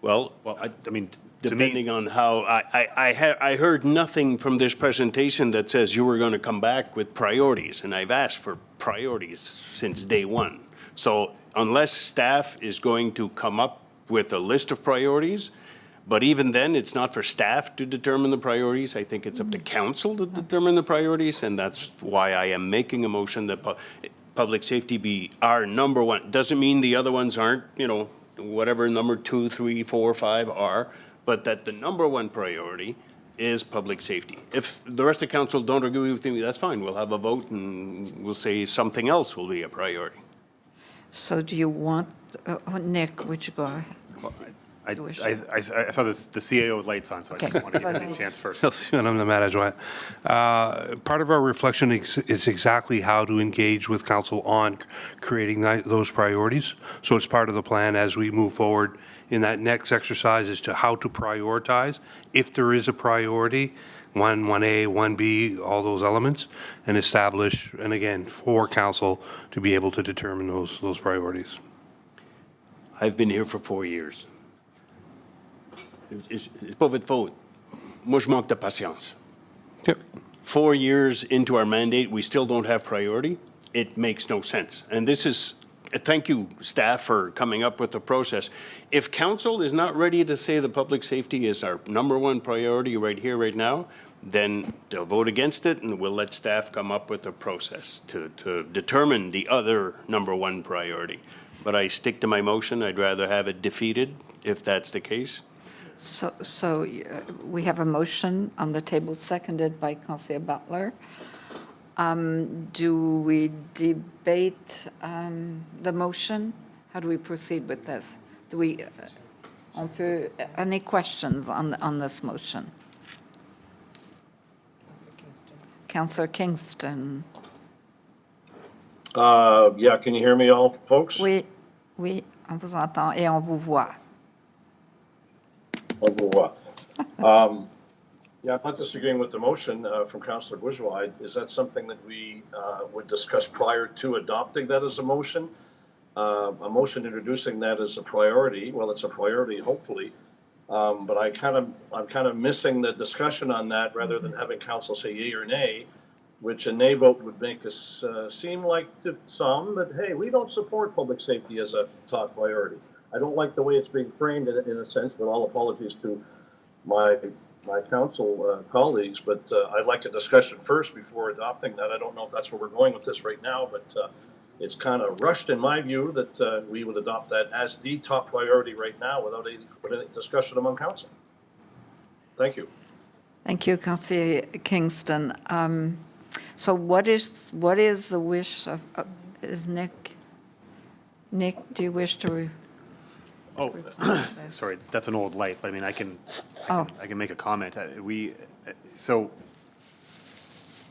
Well, I mean, to me, depending on how, I heard nothing from this presentation that says you were going to come back with priorities, and I've asked for priorities since day one. So unless staff is going to come up with a list of priorities, but even then, it's not for staff to determine the priorities. I think it's up to council to determine the priorities, and that's why I am making a motion that public safety be our number one. Doesn't mean the other ones aren't, whatever number 2, 3, 4, 5 are, but that the number one priority is public safety. If the rest of council don't agree with me, that's fine. We'll have a vote and we'll say something else will be a priority. so do you want, Nick, would you go ahead? I saw the CAO lights on, so I just Okay. want to give them a chance first. Merci, Madame la Maire Adjointe. Part of our reflection is exactly how to engage with council on creating those priorities. So it's part of the plan as we move forward in that next exercise as to how to prioritize, if there is a priority, 1A, 1B, all those elements, and establish, and again, for council to be able to determine those priorities. I've been here for 4 years. C'est pas votre faute. Moi, je manque de patience. Yep. 4 years into our mandate, we still don't have priority. It makes no sense. And this is, thank you, staff, for coming up with the process. If council is not ready to say the public safety is our number one priority right here, right now, then they'll vote against it, and we'll let staff come up with a process to determine the other number one priority. But I stick to my motion. I'd rather have it defeated, if that's the case. So we have a motion on the table, seconded by Councillor Butler. Do we debate the motion? How do we proceed with this? Do we, any questions on this motion? Councillor Kingston. Yeah, can you hear me all, folks? Oui, on vous entend et on vous voit. Au revoir. Yeah, I'm not disagreeing with the motion from Councillor Bourgeois. Is that something that we would discuss prior to adopting that as a motion? A motion introducing that as a priority, well, it's a priority, hopefully. But I'm kind of missing the discussion on that rather than having council say yea or nay. which a nay vote would make us seem like to some that, hey, we don't support public safety as a top priority. I don't like the way it's being framed in a sense, with all apologies to my council colleagues, but I'd like a discussion first before adopting that. I don't know if that's where we're going with this right now, but it's kind of rushed in my view that we would adopt that as the top priority right now without any discussion among council. Thank you. Thank you, Councillor Kingston. So what is the wish of, is Nick? Nick, do you wish to? Oh, sorry, that's an old light, but I mean, I can make a comment. So,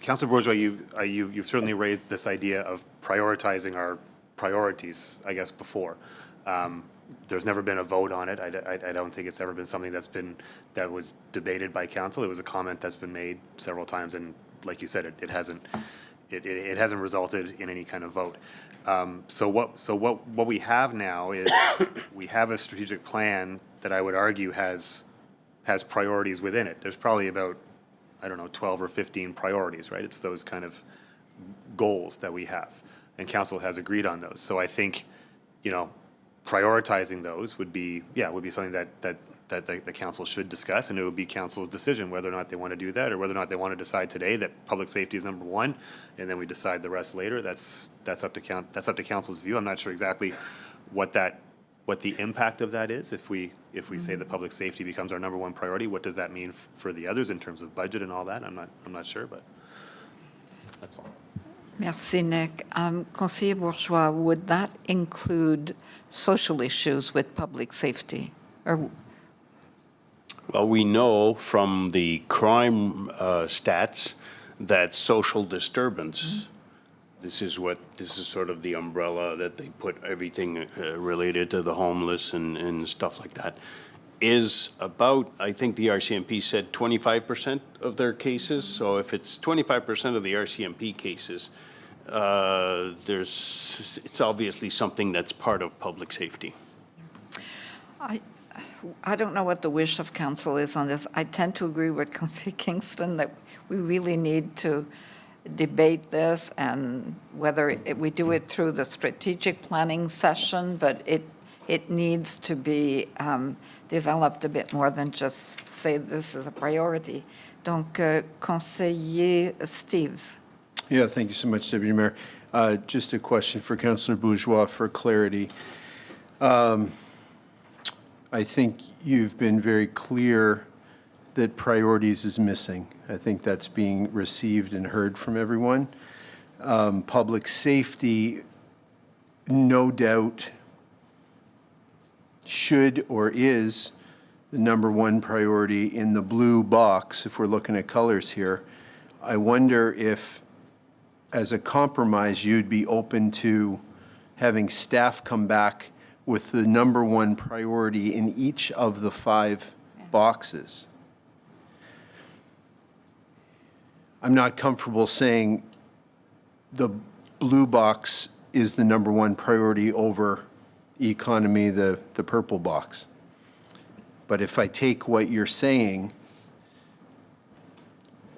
Councilor Bourgeois, you've certainly raised this idea of prioritizing our priorities, I guess, before. There's never been a vote on it. I don't think it's ever been something that was debated by council. It was a comment that's been made several times, and like you said, it hasn't resulted in any kind of vote. So what we have now is we have a strategic plan that I would argue has priorities within it. There's probably about, I don't know, 12 or 15 priorities, right? It's those kind of goals that we have, and council has agreed on those. So I think, prioritizing those would be something that the council should discuss, and it would be council's decision whether or not they want to do that, or whether or not they want to decide today that public safety is number one, and then we decide the rest later. That's up to council's view. I'm not sure exactly what the impact of that is. If we say that public safety becomes our number one priority, what does that mean for the others in terms of budget and all that? I'm not sure, but that's all. Merci, Nick. Councillor Bourgeois, would that include social issues with public safety? Or Well, we know from the crime stats that social disturbance, this is sort of the umbrella that they put everything related to the homeless and stuff like that, is about, I think the RCMP said 25% of their cases. So if it's 25% of the RCMP cases, it's obviously something that's part of public safety. I don't know what the wish of council is on this. I tend to agree with Councillor Kingston that we really need to debate this, and whether we do it through the strategic planning session, but it needs to be developed a bit more than just say this is a priority. Donc, Conseiller Steves. Yeah, thank you so much, Deputy Mayor. Just a question for Councillor Bourgeois for clarity. I think you've been very clear that priorities is missing. I think that's being received and heard from everyone. Public safety, no doubt, should or is the number one priority in the blue box, if we're looking at colors here. I wonder if, as a compromise, you'd be open to having staff come back with the number one priority in each of the 5 boxes. I'm not comfortable saying the blue box is the number one priority over economy, the purple box. But if I take what you're saying,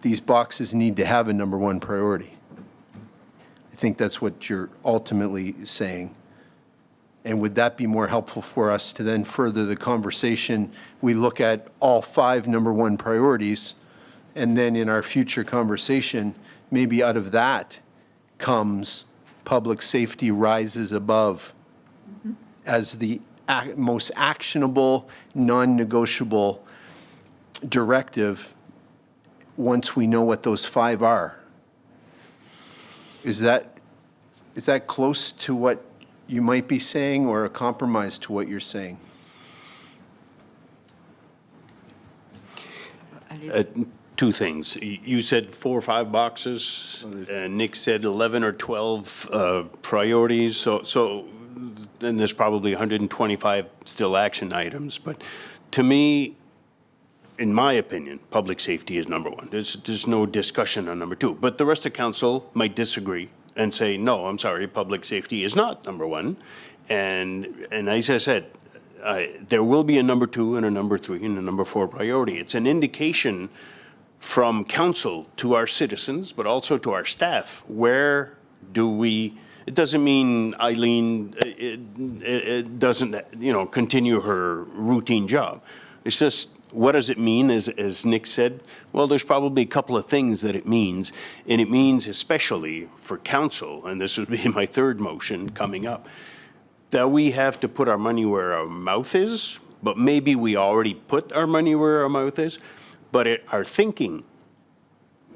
these boxes need to have a number one priority. I think that's what you're ultimately saying. And would that be more helpful for us to then further the conversation? We look at all 5 number one priorities, and then in our future conversation, maybe out of that comes public safety rises above as the most actionable, non-negotiable directive once we know what those 5 are. Is that close to what you might be saying, or a compromise to what you're saying? Two things. You said 4 or 5 boxes, and Nick said 11 or 12 priorities. So then there's probably 125 still action items. But to me, in my opinion, public safety is number one. There's no discussion on number 2. But the rest of council might disagree and say, no, I'm sorry, public safety is not number one. And as I said, there will be a number 2 and a number 3 and a number 4 priority. It's an indication from council to our citizens, but also to our staff. Where do we, it doesn't mean Eileen it doesn't, continue her routine job. It's just, what does it mean, as Nick said? Well, there's probably a couple of things that it means, and it means especially for council, and this would be my third motion coming up, that we have to put our money where our mouth is, but maybe we already put our money where our mouth is, but our thinking,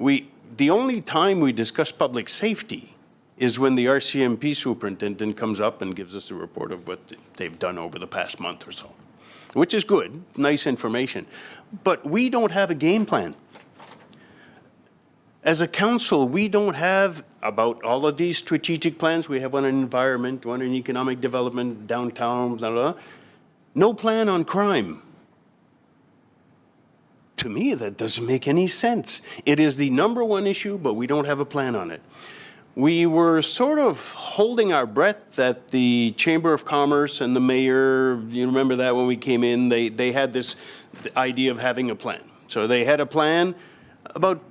the only time we discuss public safety is when the RCMP superintendent comes up and gives us a report of what they've done over the past month or so, which is good, nice information. But we don't have a game plan. As a council, we don't have, about all of these strategic plans, we have one on environment, one on economic development, downtown, blah, blah, blah. No plan on crime. To me, that doesn't make any sense. It is the number one issue, but we don't have a plan on it. We were sort of holding our breath that the Chamber of Commerce and the mayor, you remember that when we came in, they had this idea of having a plan. So they had a plan. About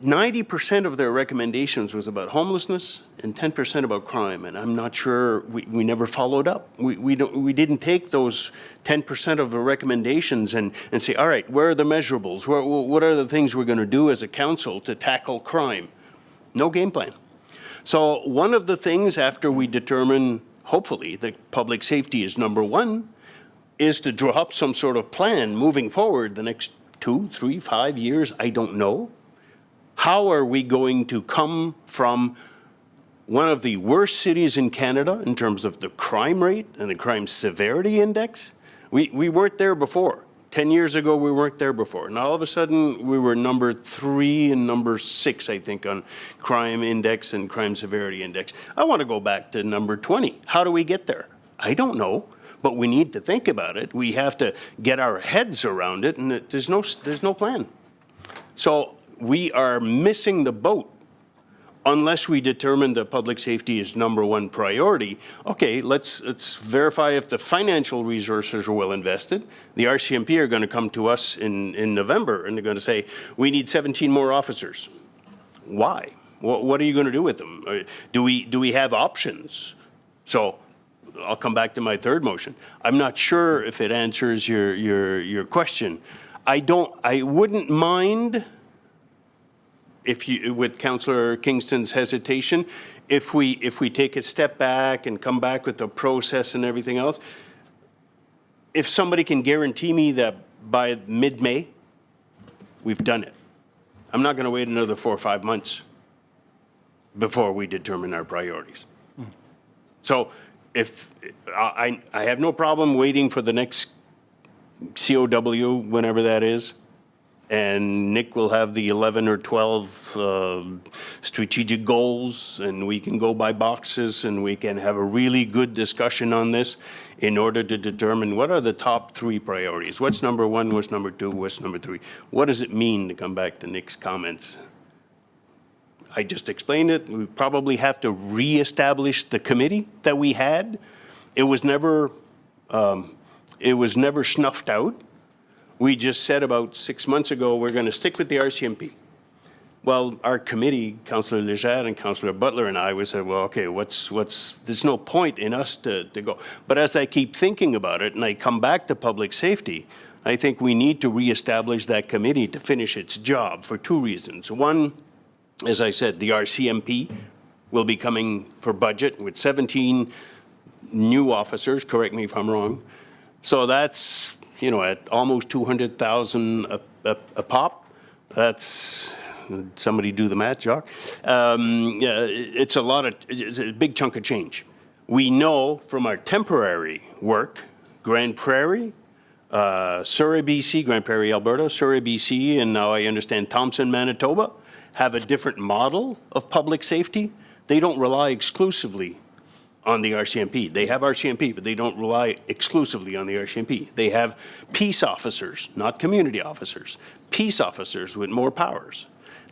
90% of their recommendations was about homelessness and 10% about crime, and I'm not sure, we never followed up. We didn't take those 10% of the recommendations and say, all right, where are the measurables? What are the things we're going to do as a council to tackle crime? No game plan. So one of the things after we determine, hopefully, that public safety is number one, is to draw up some sort of plan moving forward the next 2, 3, 5 years, I don't know. How are we going to come from one of the worst cities in Canada in terms of the crime rate and the crime severity index? We weren't there before. 10 years ago, we weren't there before. And all of a sudden, we were number 3 and number 6, I think, on crime index and crime severity index. I want to go back to number 20. How do we get there? I don't know, but we need to think about it. We have to get our heads around it, and there's no plan. So we are missing the boat unless we determine that public safety is number one priority. Okay, let's verify if the financial resources are well invested. The RCMP are going to come to us in November, and they're going to say, we need 17 more officers. Why? What are you going to do with them? Do we have options? So I'll come back to my third motion. I'm not sure if it answers your question. I wouldn't mind, with Councillor Kingston's hesitation, if we take a step back and come back with the process and everything else, if somebody can guarantee me that by mid-May, we've done it. I'm not going to wait another 4 or 5 months before we determine our priorities. So if I have no problem waiting for the next COW, whenever that is, and Nick will have the 11 or 12 strategic goals, and we can go by boxes, and we can have a really good discussion on this in order to determine what are the top 3 priorities. What's number 1, what's number 2, what's number 3? What does it mean, to come back to Nick's comments? I just explained it. We probably have to reestablish the committee that we had. It was never snuffed out. We just said about 6 months ago, we're going to stick with the RCMP. Well, our committee, Councillor Lejeune and Councillor Butler and I, we said, well, okay, there's no point in us to go. But as I keep thinking about it and I come back to public safety, I think we need to reestablish that committee to finish its job for 2 reasons. One, as I said, the RCMP will be coming for budget with 17 new officers, correct me if I'm wrong. So that's, at almost 200,000 a pop. That's, somebody do the math, Jacques. It's a big chunk of change. We know from our temporary work, Grand Prairie, Surrey, BC, Grand Prairie, Alberta, Surrey, BC, and now I understand Thompson, Manitoba, have a different model of public safety. They don't rely exclusively on the RCMP. They have RCMP, but they don't rely exclusively on the RCMP. They have peace officers, not community officers, peace officers with more powers.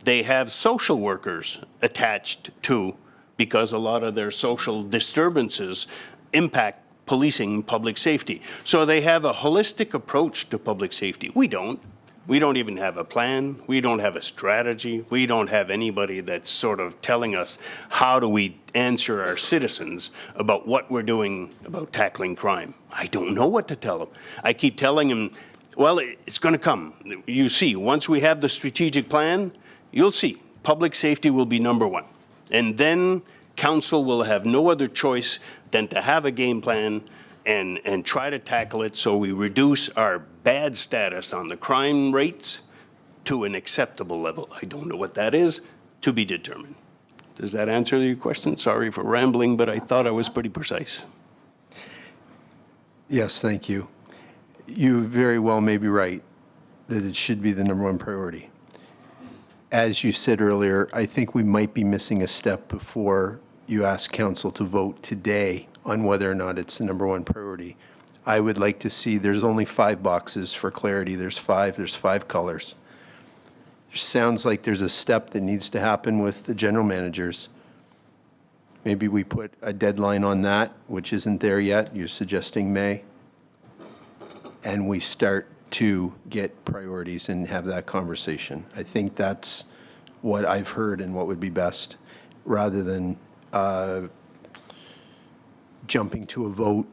They have social workers attached to, because a lot of their social disturbances impact policing public safety. So they have a holistic approach to public safety. We don't. We don't even have a plan. We don't have a strategy. We don't have anybody that's sort of telling us how do we answer our citizens about what we're doing about tackling crime. I don't know what to tell them. I keep telling them, well, it's going to come. You see, once we have the strategic plan, you'll see public safety will be number one. And then council will have no other choice than to have a game plan and try to tackle it so we reduce our bad status on the crime rates to an acceptable level. I don't know what that is, to be determined. Does that answer your question? Sorry for rambling, but I thought I was pretty precise. Yes, thank you. You very well may be right that it should be the number one priority. As you said earlier, I think we might be missing a step before you ask council to vote today on whether or not it's the number one priority. I would like to see, there's only 5 boxes for clarity. There's five colors. It sounds like there's a step that needs to happen with the general managers. Maybe we put a deadline on that, which isn't there yet. You're suggesting May. And we start to get priorities and have that conversation. I think that's what I've heard and what would be best, rather than jumping to a vote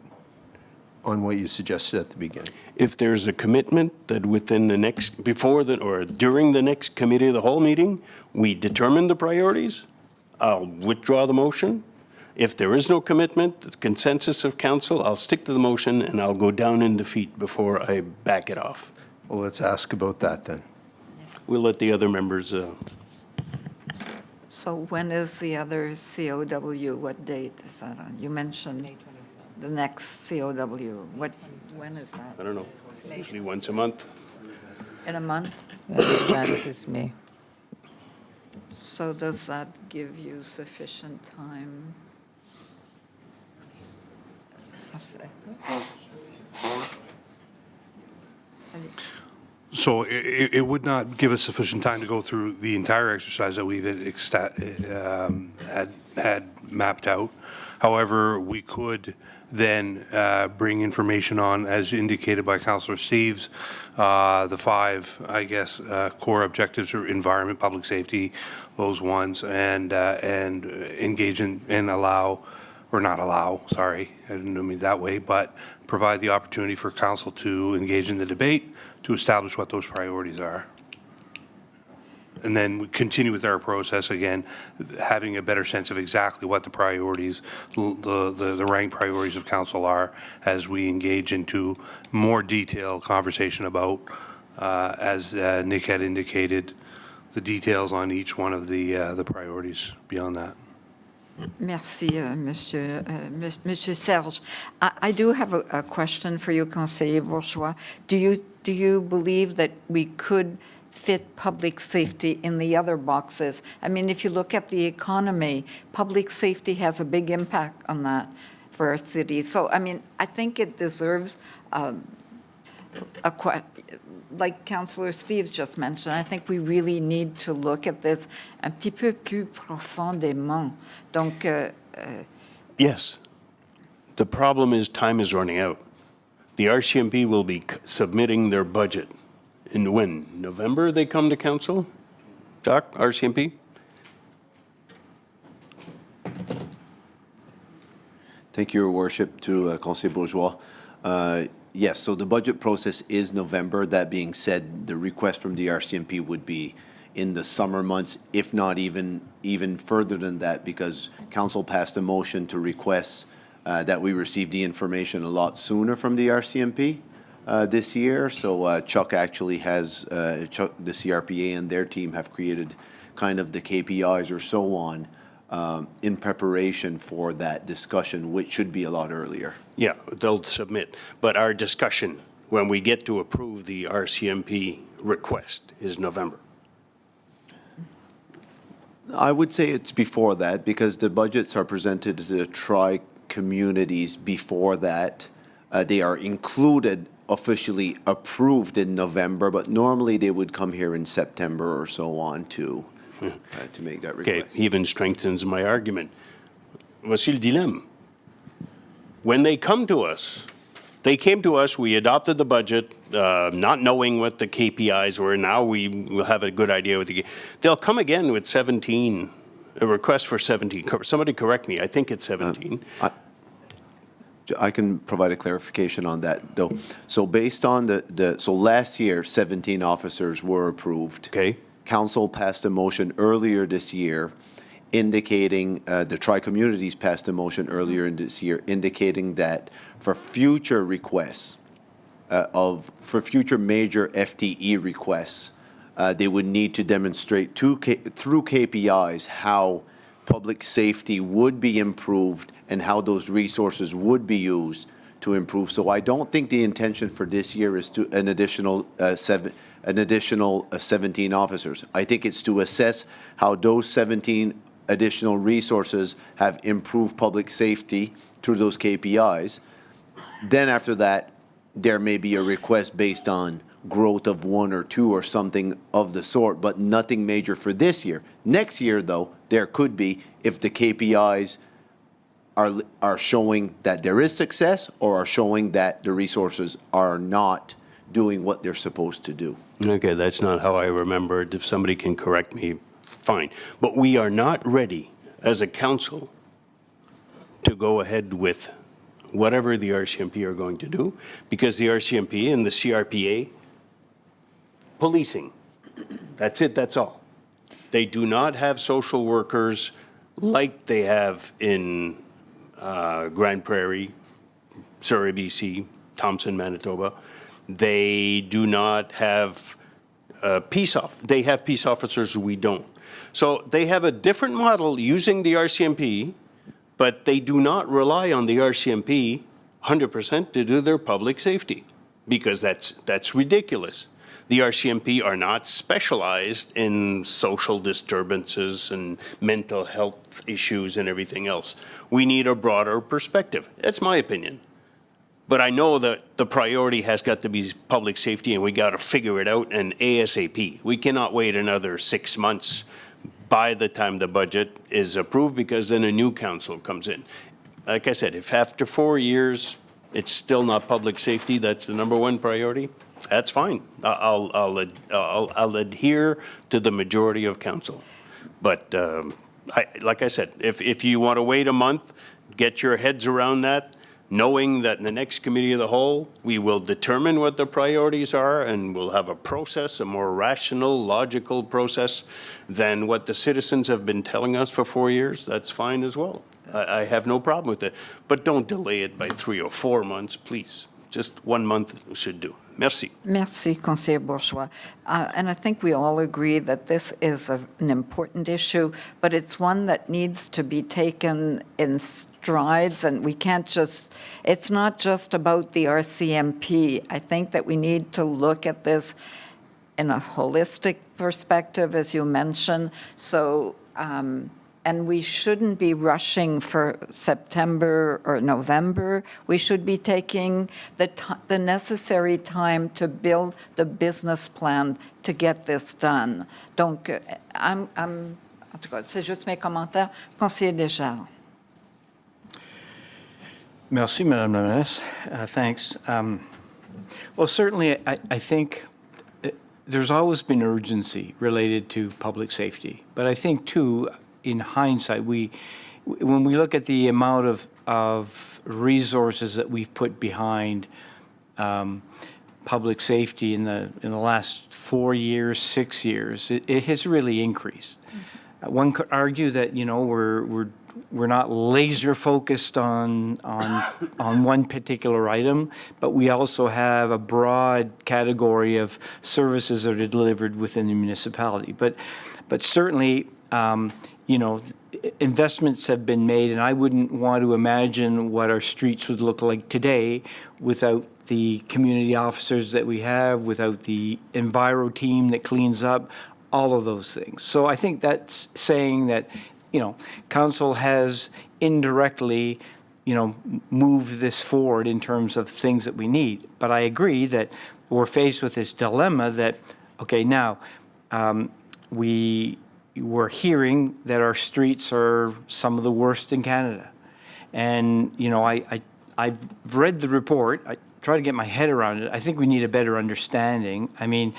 on what you suggested at the beginning. If there's a commitment that within the next, before the, or during the next committee of the whole meeting, we determine the priorities, I'll withdraw the motion. If there is no commitment, the consensus of council, I'll stick to the motion and I'll go down in defeat before I back it off. Well, let's ask about that then. We'll let the other members, So when is the other COW? What date is that on? You mentioned the next COW. When is I that? don't know, usually once a month. In a month? That is me. So does that give you sufficient time? I'll say. So it would not give us sufficient time to go through the entire exercise that we've had mapped out. However, we could then bring information on, as indicated by Councillor Steves, the 5, I guess, core objectives are environment, public safety, those ones, and engage in and allow, or not allow, sorry, I didn't mean that way, but provide the opportunity for council to engage in the debate to establish what those priorities are. And then we continue with our process again, having a better sense of exactly what the priorities, the ranked priorities of council are as we engage into more detailed conversation about, as Nick had indicated, the details on each one of the priorities beyond that. Merci, Monsieur Serge. I do have a question for you, Conseiller Bourgeois. Do you believe that we could fit public safety in the other boxes? I mean, if you look at the economy, public safety has a big impact on that for our city. So, I mean, I think it deserves like Councillor Steves just mentioned, I think we really need to look at this un petit peu plus profondément. Donc, Yes. The problem is time is running out. The RCMP will be submitting their budget in when? November they come to council? Jacques, RCMP? Thank you, Your Worship, to Conseiller Bourgeois. Yes, so the budget process is November. That being said, the request from the RCMP would be in the summer months, if not even further than that, because council passed a motion to request that we receive the information a lot sooner from the RCMP this year. So Chuck actually has, the CRPA and their team have created kind of the KPIs or so on in preparation for that discussion, which should be a lot earlier. Yeah, they'll submit. But our discussion, when we get to approve the RCMP request, is November. I would say it's before that, because the budgets are presented to the tri-communities before that. They are included, officially approved in November, but normally they would come here in September or so on to make that request. Okay, even strengthens my argument. Voici le dilemme. When they come to us, They came to us, we adopted the budget, not knowing what the KPIs were. Now we will have a good idea what they'll come again with 17, a request for 17. Somebody correct me, I think it's 17. I can provide a clarification on that, though. So based on so last year, 17 officers were approved. Okay. Council passed a motion earlier this year indicating, the Tri-Communities passed a motion earlier in this year indicating that for future requests, for future major FTE requests, they would need to demonstrate through KPIs how public safety would be improved and how those resources would be used to improve. So I don't think the intention for this year is to an additional 17 officers. I think it's to assess how those 17 additional resources have improved public safety through those KPIs. Then after that, there may be a request based on growth of 1 or 2 or something of the sort, but nothing major for this year. Next year, though, there could be if the KPIs are showing that there is success or are showing that the resources are not doing what they're supposed to do. Okay, that's not how I remember it. If somebody can correct me, fine. But we are not ready as a council to go ahead with whatever the RCMP are going to do, because the RCMP and the CRPA, policing, that's it, that's all. They do not have social workers like they have in Grand Prairie, Surrey, BC, Thompson, Manitoba. They do not have they have peace officers, we don't. So they have a different model using the RCMP, but they do not rely on the RCMP 100% to do their public safety, because that's ridiculous. The RCMP are not specialized in social disturbances and mental health issues and everything else. We need a broader perspective. That's my opinion. But I know that the priority has got to be public safety, and we got to figure it out, and ASAP. We cannot wait another 6 months by the time the budget is approved, because then a new council comes in. Like I said, if after 4 years it's still not public safety, that's the #1 priority, that's fine. I'll adhere to the majority of council. But like I said, if you want to wait a month, get your heads around that, knowing that in the next committee of the whole, we will determine what the priorities are, and we'll have a process, a more rational, logical process than what the citizens have been telling us for 4 years. That's fine as well. I have no problem with it. But don't delay it by 3 or 4 months, please. Just 1 month should do. Merci. Merci, Conseiller Bourgeois. And I think we all agree that this is an important issue, but it's one that needs to be taken in strides, and we can't just, it's not just about the RCMP. I think that we need to look at this in a holistic perspective, as you mentioned. So, and we shouldn't be rushing for September or November. We should be taking the necessary time to build the business plan to get this done. Donc, en tout cas, c'est juste mes commentaires. Conseiller Léger. Merci, Madame la Ministre. Thanks. Well, certainly, I think there's always been urgency related to public safety. But I think, too, in hindsight, when we look at the amount of resources that we've put behind public safety in the last 4 years, 6 years, it has really increased. One could argue that we're not laser focused on one particular item, but we also have a broad category of services that are delivered within the municipality. But certainly, investments have been made, and I wouldn't want to imagine what our streets would look like today without the community officers that we have, without the Enviro team that cleans up, all of those things. So I think that's saying that, council has indirectly, moved this forward in terms of things that we need. But I agree that we're faced with this dilemma that, okay, now we're hearing that our streets are some of the worst in Canada. And, I've read the report. I try to get my head around it. I think we need a better understanding. I mean,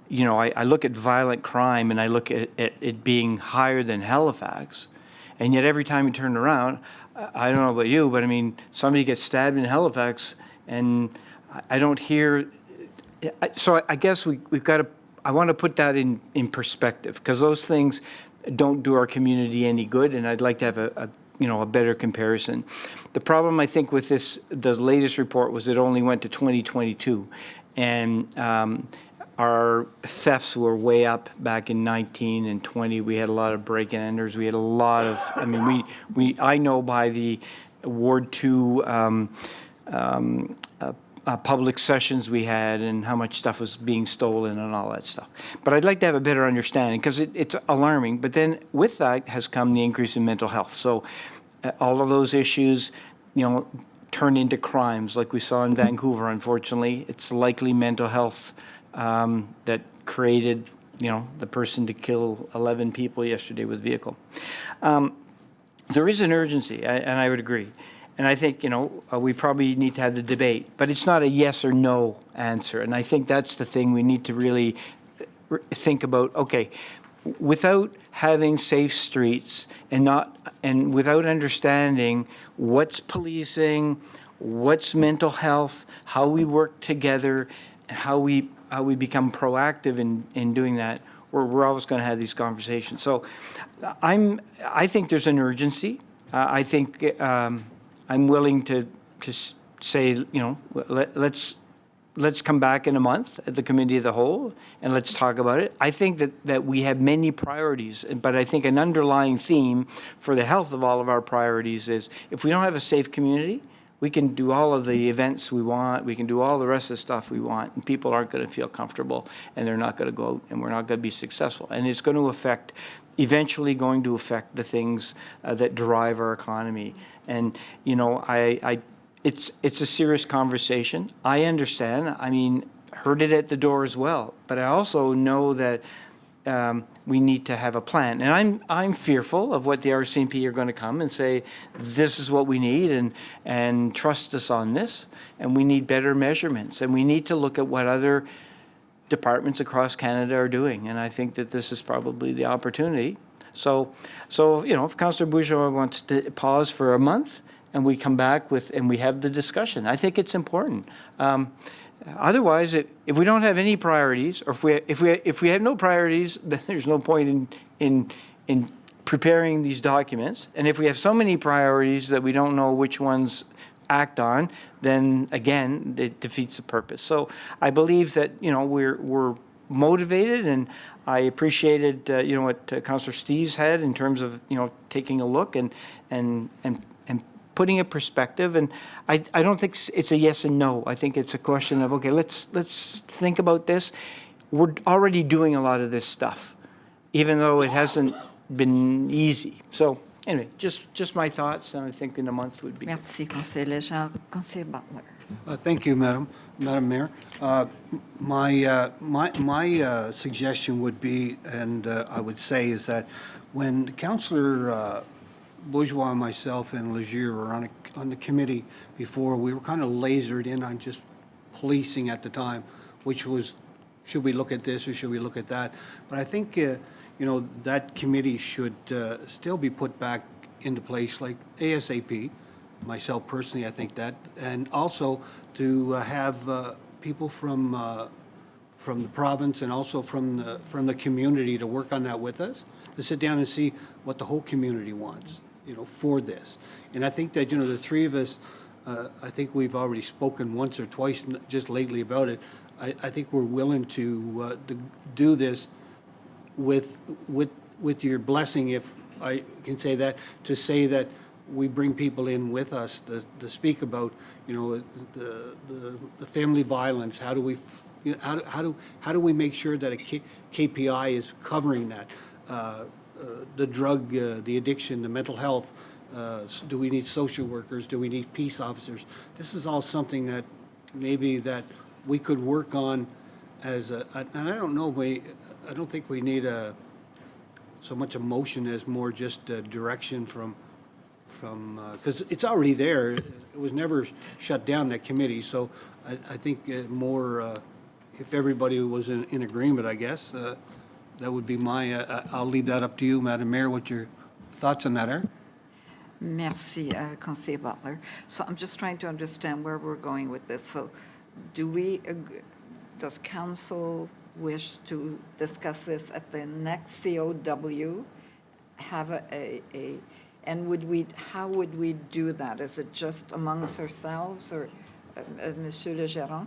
you know, I look at violent crime and I look at it being higher than Halifax, and yet every time you turn around, I don't know about you, but I mean, somebody gets stabbed in Halifax, and I don't hear. So I guess we've got to. I want to put that in perspective, because those things don't do our community any good, and I'd like to have a better comparison. The problem, I think, with the latest report was it only went to 2022, and our thefts were way up back in 19 and 20. We had a lot of break-and-enters. We had a lot of. I mean, I know by the Ward 2. Public sessions we had and how much stuff was being stolen and all that stuff. But I'd like to have a better understanding, because it's alarming. But then with that has come the increase in mental health. So all of those issues, you know, turn into crimes like we saw in Vancouver, unfortunately. It's likely mental health that created, you know, the person to kill 11 people yesterday with vehicle. There is an urgency, and I would agree. And I think, you know, we probably need to have the debate, but it's not a yes or no answer. And I think that's the thing we need to really think about. Okay, without having safe streets and without understanding what's policing, what's mental health, how we work together, and how we become proactive in doing that, we're always going to have these conversations. So I think there's an urgency. I think I'm willing to say, you know, let's come back in a month at the committee of the whole and let's talk about it. I think that we have many priorities, but I think an underlying theme for the health of all of our priorities is if we don't have a safe community, we can do all of the events we want, we can do all the rest of the stuff we want, and people aren't going to feel comfortable, and they're not going to go out, and we're not going to be successful. And it's going to eventually going to affect the things that drive our economy. And, you know, it's a serious conversation. I understand. I mean, heard it at the door as well. But I also know that we need to have a plan. And I'm fearful of what the RCMP are going to come and say, this is what we need, and trust us on this. And we need better measurements. And we need to look at what other departments across Canada are doing. And I think that this is probably the opportunity. So you know, if Councillor Bourgeois wants to pause for a month and we come back and we have the discussion, I think it's important. Otherwise, if we don't have any priorities, or if we have no priorities, then there's no point in preparing these documents. And if we have so many priorities that we don't know which ones act on, then again, it defeats the purpose. So I believe that, you know, we're motivated, and I appreciated, you know, what Councillor Steeves had in terms of, you know, taking a look and putting a perspective. And I don't think it's a yes and no. I think it's a question of, okay, let's think about this. We're already doing a lot of this stuff, even though it hasn't been easy. So anyway, just my thoughts, and I think in a month would be good. Merci, Conseiller Léger. Conseiller Butler. Thank you, Madam Mayor. My suggestion would be, and I would say, is that when Councillor Bourgeois and myself and Leger were on the committee before, we were kind of lasered in on just policing at the time, which was, should we look at this or should we look at that? But I think, you know, that committee should still be put back into place like ASAP. Myself personally, I think that, and also to have people from the province and also from the community to work on that with us, to sit down and see what the whole community wants, you know, for this. And I think that, you know, the three of us, I think we've already spoken once or twice just lately about it. I think we're willing to do this with your blessing, if I can say that, to say that we bring people in with us to speak about, you know, the family violence. How do we, you know, how do we make sure that a KPI is covering that? The drug, the addiction, the mental health. Do we need social workers? Do we need peace officers? This is all something that maybe that we could work on as a, and I don't know, I don't think we need so much emotion as more just direction from because it's already there. It was never shut down, that committee, so I think more, if everybody was in agreement, I guess, that would be I'll leave that up to you, Madam Mayor, what your thoughts on that are. Merci, Conseiller Butler. So I'm just trying to understand where we're going with this. So does council wish to discuss this at the next COW? And how would we do that? Is it just amongst ourselves, or Monsieur le Gérant?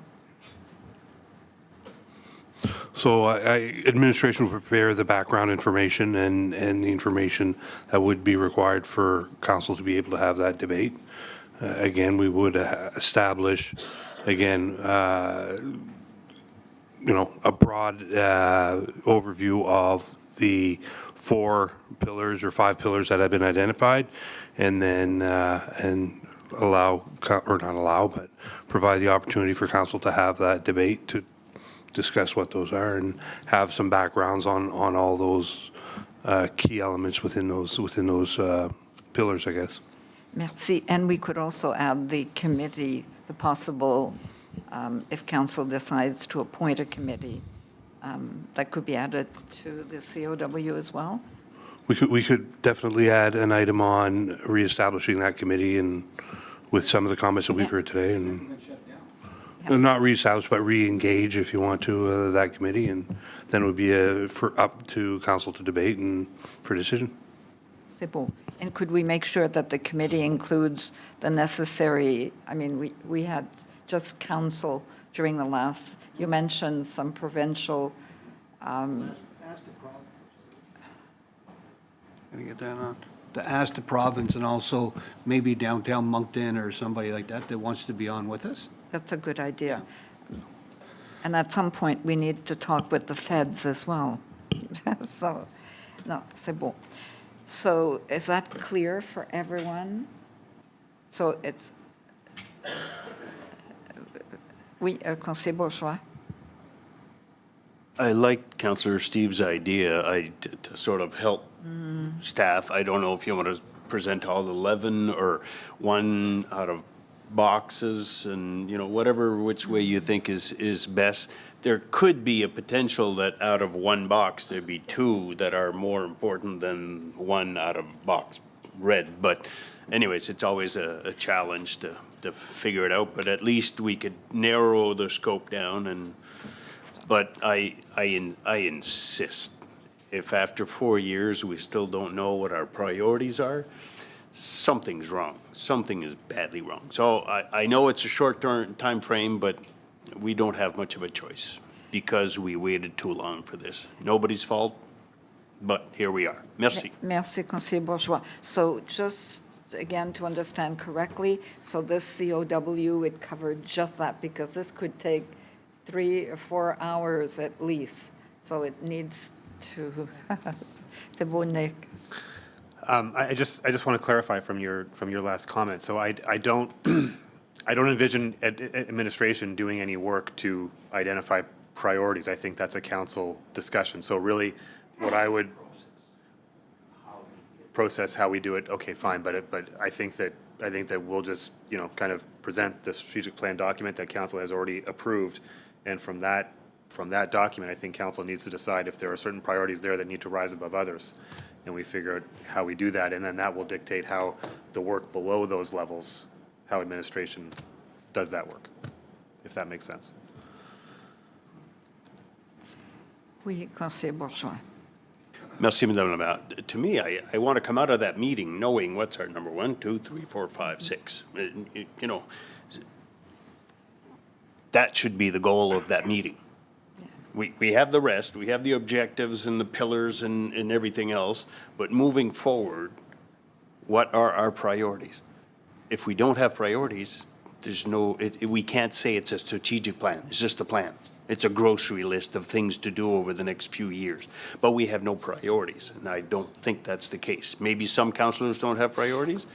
So administration will prepare the background information and the information that would be required for council to be able to have that debate. Again, we would establish, again, a broad overview of the 4 pillars or 5 pillars that have been identified, and then provide the opportunity for council to have that debate to discuss what those are and have some backgrounds on all those key elements within those pillars, I guess. Merci. And we could also add the committee, the possible, if council decides to appoint a committee, that could be added to the COW as well? We could definitely add an item on reestablishing that committee, and with some of the comments that we've heard today, and not reestablish, but re-engage, if you want to, that committee, and then it would be up to council to debate and for decision. C'est bon. And could we make sure that the committee includes the necessary, we had just council during the last, you mentioned some provincial. Going to get that on. To ask the province, and also maybe downtown Moncton or somebody like that wants to be on with us. That's a good idea. And at some point, we need to talk with the feds as well. So, no, c'est bon. So is that clear for everyone? So it's, oui, Conseiller Bourgeois. I like Councillor Steve's idea to sort of help staff. I don't know if you want to present all 11 or one out of boxes, and whatever which way you think is best. There could be a potential that out of one box there'd be 2 that are more important than one out of box red. But anyways, it's always a challenge to figure it out. But at least we could narrow the scope down. But I insist, if after 4 years we still don't know what our priorities are, something's wrong. Something is badly wrong. So I know it's a short-term time frame, but we don't have much of a choice because we waited too long for this. Nobody's fault, but here we are. Merci. Merci, Conseiller Bourgeois. So just, again, to understand correctly, so this COW would cover just that, because this could take 3 or 4 hours at least. So it needs to, c'est bon, Nick. I just want to clarify from your last comment. So I don't I don't envision administration doing any work to identify priorities. I think that's a council discussion. So really, what I would process how we do it. Okay, fine. But I think that we'll just kind of present the strategic plan document that council has already approved, and from that document, I think council needs to decide if there are certain priorities there that need to rise above others. And we figure out how we do that, and then that will dictate how the work below those levels, how administration does that work, if that makes sense. Oui, Conseiller Bourgeois. Merci, Madame la Maire. To me, I want to come out of that meeting knowing what's our number 1, 2, 3, 4, 5, 6. That should be the goal of that meeting. We have the rest, we have the objectives and the pillars and everything else, but moving forward, what are our priorities? If we don't have priorities, we can't say it's a strategic plan, it's just a plan. It's a grocery list of things to do over the next few years, but we have no priorities, and I don't think that's the case. Maybe some councillors don't have priorities.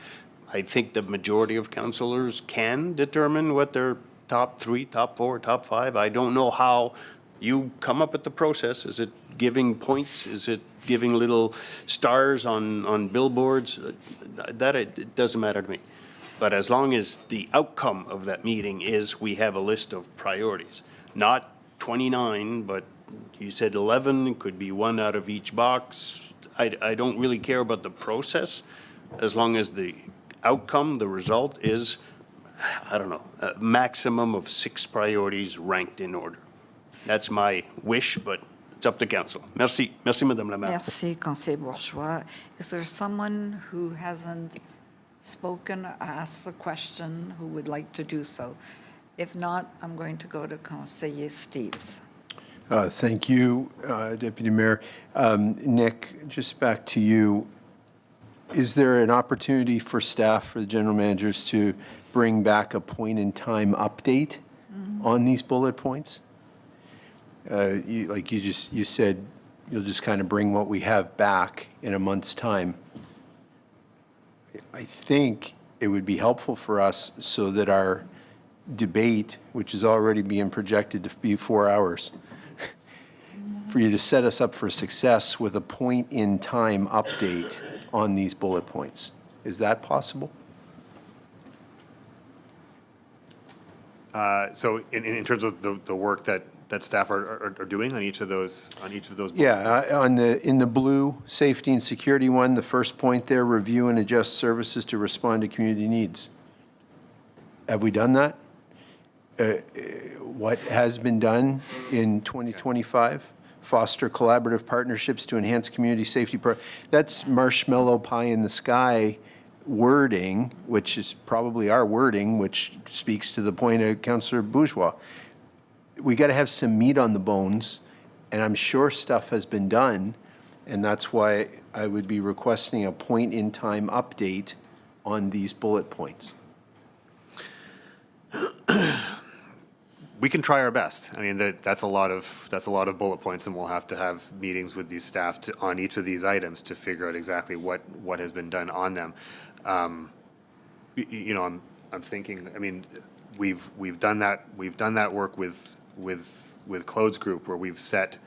I think the majority of councillors can determine what their top 3, top 4, top 5. I don't know how You come up with the process. Is it giving points? Is it giving little stars on billboards? It doesn't matter to me. But as long as the outcome of that meeting is we have a list of priorities, not 29, but you said 11, it could be one out of each box. I don't really care about the process, as long as the outcome, the result is, I don't know, a maximum of 6 priorities ranked in order. That's my wish, but it's up to council. Merci. Merci, Madame la Maire. Merci, Conseiller Bourgeois. Is there someone who hasn't spoken or asked a question who would like to do so? If not, I'm going to go to Conseiller Steves. Thank you, Deputy Mayor. Nick, just back to you. Is there an opportunity for staff, for the general managers, to bring back a point-in-time update on these bullet points? You said, you'll just kind of bring what we have back in a month's time. I think it would be helpful for us so that our debate, which is already being projected to be 4 hours, for you to set us up for success with a point-in-time update on these bullet points. Is that possible? So in terms of the work that staff are doing on each of those Yeah, in the blue safety and security one, the first point there, review and adjust services to respond to community needs. Have we done that? What has been done in 2025? Foster collaborative partnerships to enhance community safety. That's marshmallow pie in the sky wording, which is probably our wording, which speaks to the point of Councillor Bourgeois. We got to have some meat on the bones, and I'm sure stuff has been done, and that's why I would be requesting a point-in-time update on these bullet points. We can try our best. I mean, that's a lot of bullet points, and we'll have to have meetings with these staff on each of these items to figure out exactly what has been done on them. I'm thinking. I mean, we've done that work with Claude's group, where we've set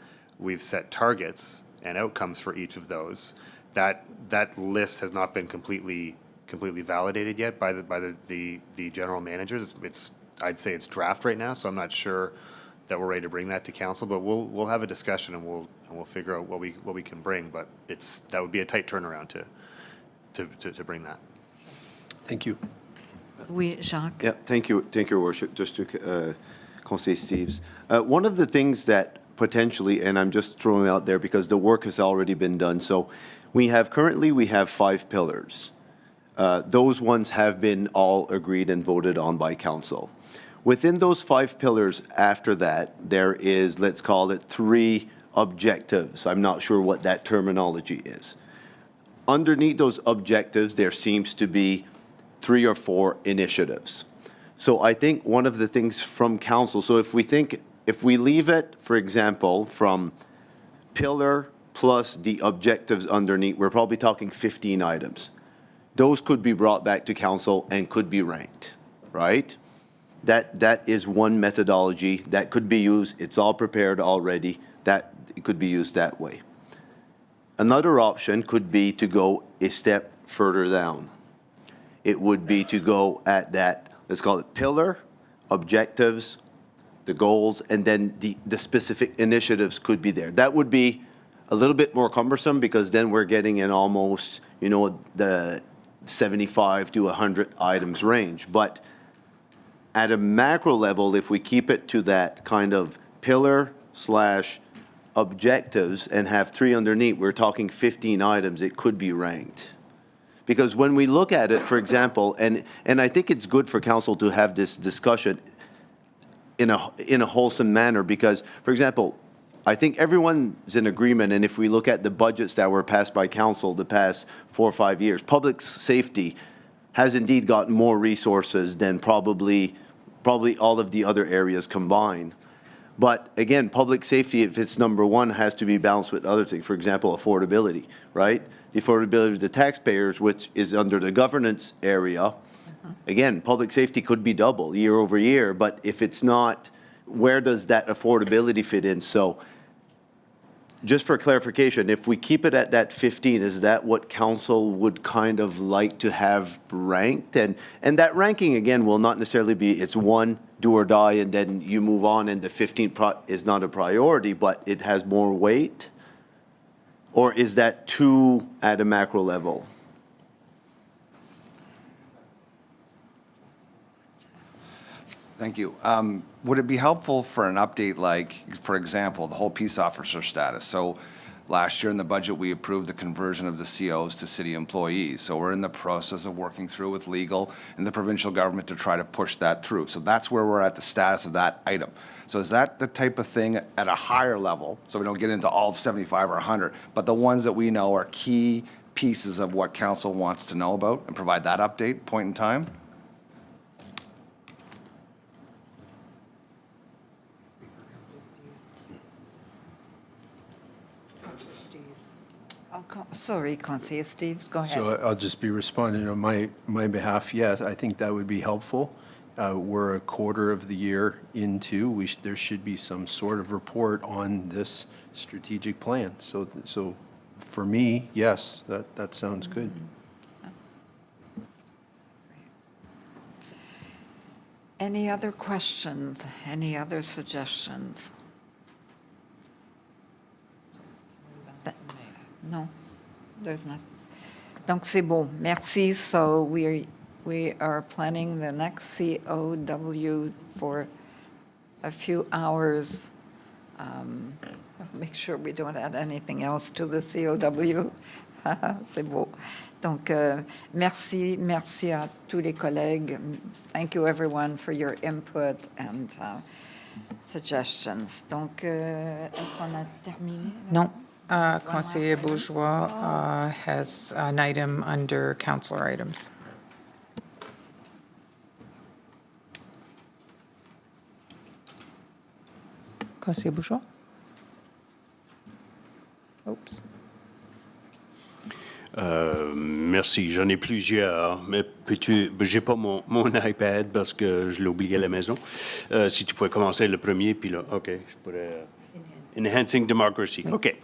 targets and outcomes for each of those. That list has not been completely validated yet by the general managers. I'd say it's draft right now, so I'm not sure that we're ready to bring that to council. But we'll have a discussion, and we'll figure out what we can bring. But that would be a tight turnaround to bring that. Thank you. Oui, Jacques. Yeah, thank you, Your Worship. Just to Conseiller Steves, one of the things that potentially, and I'm just throwing out there because the work has already been done. So we have 5 pillars. Those ones have been all agreed and voted on by council. Within those 5 pillars, after that, there is, let's call it 3 objectives. I'm not sure what that terminology is. Underneath those objectives, there seems to be 3 or 4 initiatives. So I think one of the things from council, so if we leave it, for example, from pillar plus the objectives underneath, we're probably talking 15 items. Those could be brought back to council and could be ranked, right? That is one methodology that could be used. It's all prepared already. That it could be used that way. Another option could be to go a step further down. It would be to go at that, let's call it pillar, objectives, the goals, and then the specific initiatives could be there. That would be a little bit more cumbersome because then we're getting in almost, the 75 to 100 items range. But at a macro level, if we keep it to that kind of pillar/objectives and have 3 underneath, we're talking 15 items, it could be ranked. Because when we look at it, for example, and I think it's good for council to have this discussion in a wholesome manner, because, for example, I think everyone's in agreement, and if we look at the budgets that were passed by council the past 4 or 5 years, public safety has indeed got more resources than probably all of the other areas combined. But again, public safety, if it's number one, has to be balanced with other things. For example, affordability, right? The affordability of the taxpayers, which is under the governance area. Again, public safety could be double year over year, but if it's not where does that affordability fit in? So just for clarification, if we keep it at that 15, is that what council would kind of like to have ranked? And that ranking, again, will not necessarily be, it's one, do or die, and then you move on, and the 15 is not a priority, but it has more weight? Or is that too at a macro level? Thank you. Would it be helpful for an update like, for example, the whole peace officer status? So last year in the budget, we approved the conversion of the COs to city employees. So we're in the process of working through with legal and the provincial government to try to push that through. So that's where we're at, the status of that item. So is that the type of thing at a higher level, so we don't get into all of 75 or 100, but the ones that we know are key pieces of what council wants to know about and provide that update, point in time? Sorry, Conseiller Steves, go ahead. So I'll just be responding on my behalf. Yes, I think that would be helpful. We're a quarter of the year into, there should be some sort of report on this strategic plan. So for me, yes, that sounds good. Any other questions? Any other suggestions? No, there's not. Donc c'est bon. Merci. So we are planning the next COW for a few hours. Make sure we don't add anything else to the COW. C'est beau. Donc, merci à tous les collègues. Thank you, everyone, for your input and suggestions. Donc, est-ce qu'on a terminé? Non. Conseiller Bourgeois has an item under councillor items. Conseiller Bourgeois? Oops. Merci. J'en ai plusieurs, mais j'ai pas mon iPad parce que je l'ai oublié à la maison. Si tu pouvais commencer le premier, puis là, OK, je pourrais... Enhancing Democracy. OK.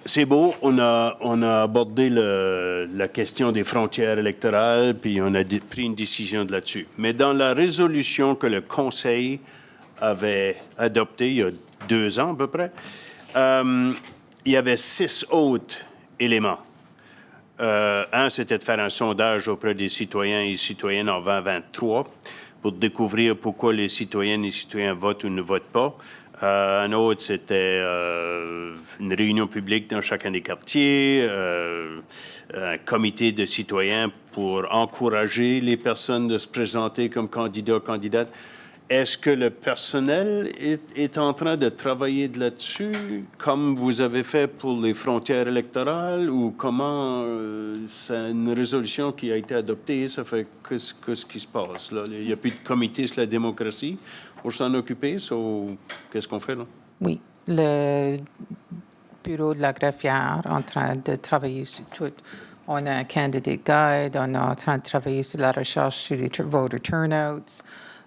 C'est beau, on a abordé la question des frontières électorales, puis on a pris une décision de là-dessus. Mais dans la résolution que le Conseil avait adoptée il y a 2 ans à peu près, il y avait 6 autres éléments. Un, c'était de faire un sondage auprès des citoyens et citoyennes en 2023 pour découvrir pourquoi les citoyennes et citoyens votent ou ne votent pas. Un autre, c'était une réunion publique dans chacun des quartiers, un comité de citoyens pour encourager les personnes de se présenter comme candidats ou candidates. Est-ce que le personnel est en train de travailler là-dessus, comme vous avez fait pour les frontières électorales, ou comment c'est une résolution qui a été adoptée, ça fait qu'est-ce qui se passe là? Il n'y a plus de comité sur la démocratie pour s'en occuper, qu'est-ce qu'on fait là? Oui, le bureau de la greffière est en train de travailler sur tout. On a un candidate guide, on est en train de travailler sur la recherche sur les voter turnouts.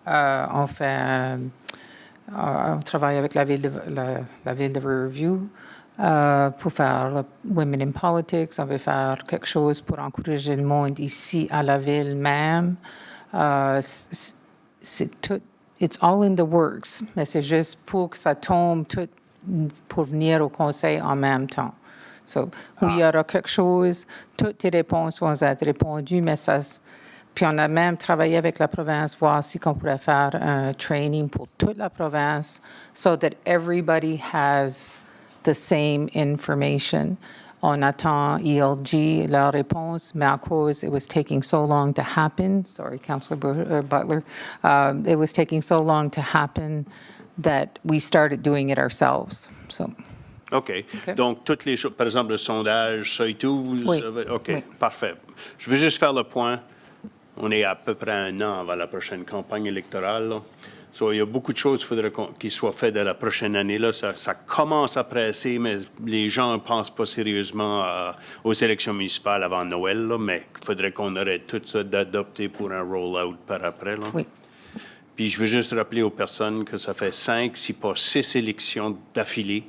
On travaille avec la ville de Riverview pour faire le Women in Politics. On veut faire quelque chose pour encourager le monde ici à la ville même. C'est tout, it's all in the works, mais c'est juste pour que ça tombe tout pour venir au conseil en même temps. So, il y aura quelque chose, toutes les réponses vont être répondues, mais ça... Puis on a même travaillé avec la province, voir si on pourrait faire un training pour toute la province, so that everybody has the same information. On attend ELG, leur réponse, mais à cause it was taking so long to happen, sorry, Councillor Butler, it was taking so long to happen that we started doing it ourselves, so. OK. Donc, toutes les choses, par exemple, le sondage, ça et tout, vous savez, OK, oui. Parfait. Je veux juste faire le point. On est à peu près 1 an avant la prochaine campagne électorale. So, il y a beaucoup de choses qu'il faudrait qui soient faites dans la prochaine année. Là. Ça commence à presser, mais les gens ne pensent pas sérieusement aux élections municipales avant Noël. Là, mais il faudrait qu'on arrête tout ça d'adopter pour un roll-out par après. Là. Oui. Puis je veux juste rappeler aux personnes que ça fait 5, si pas 6 élections d'affilée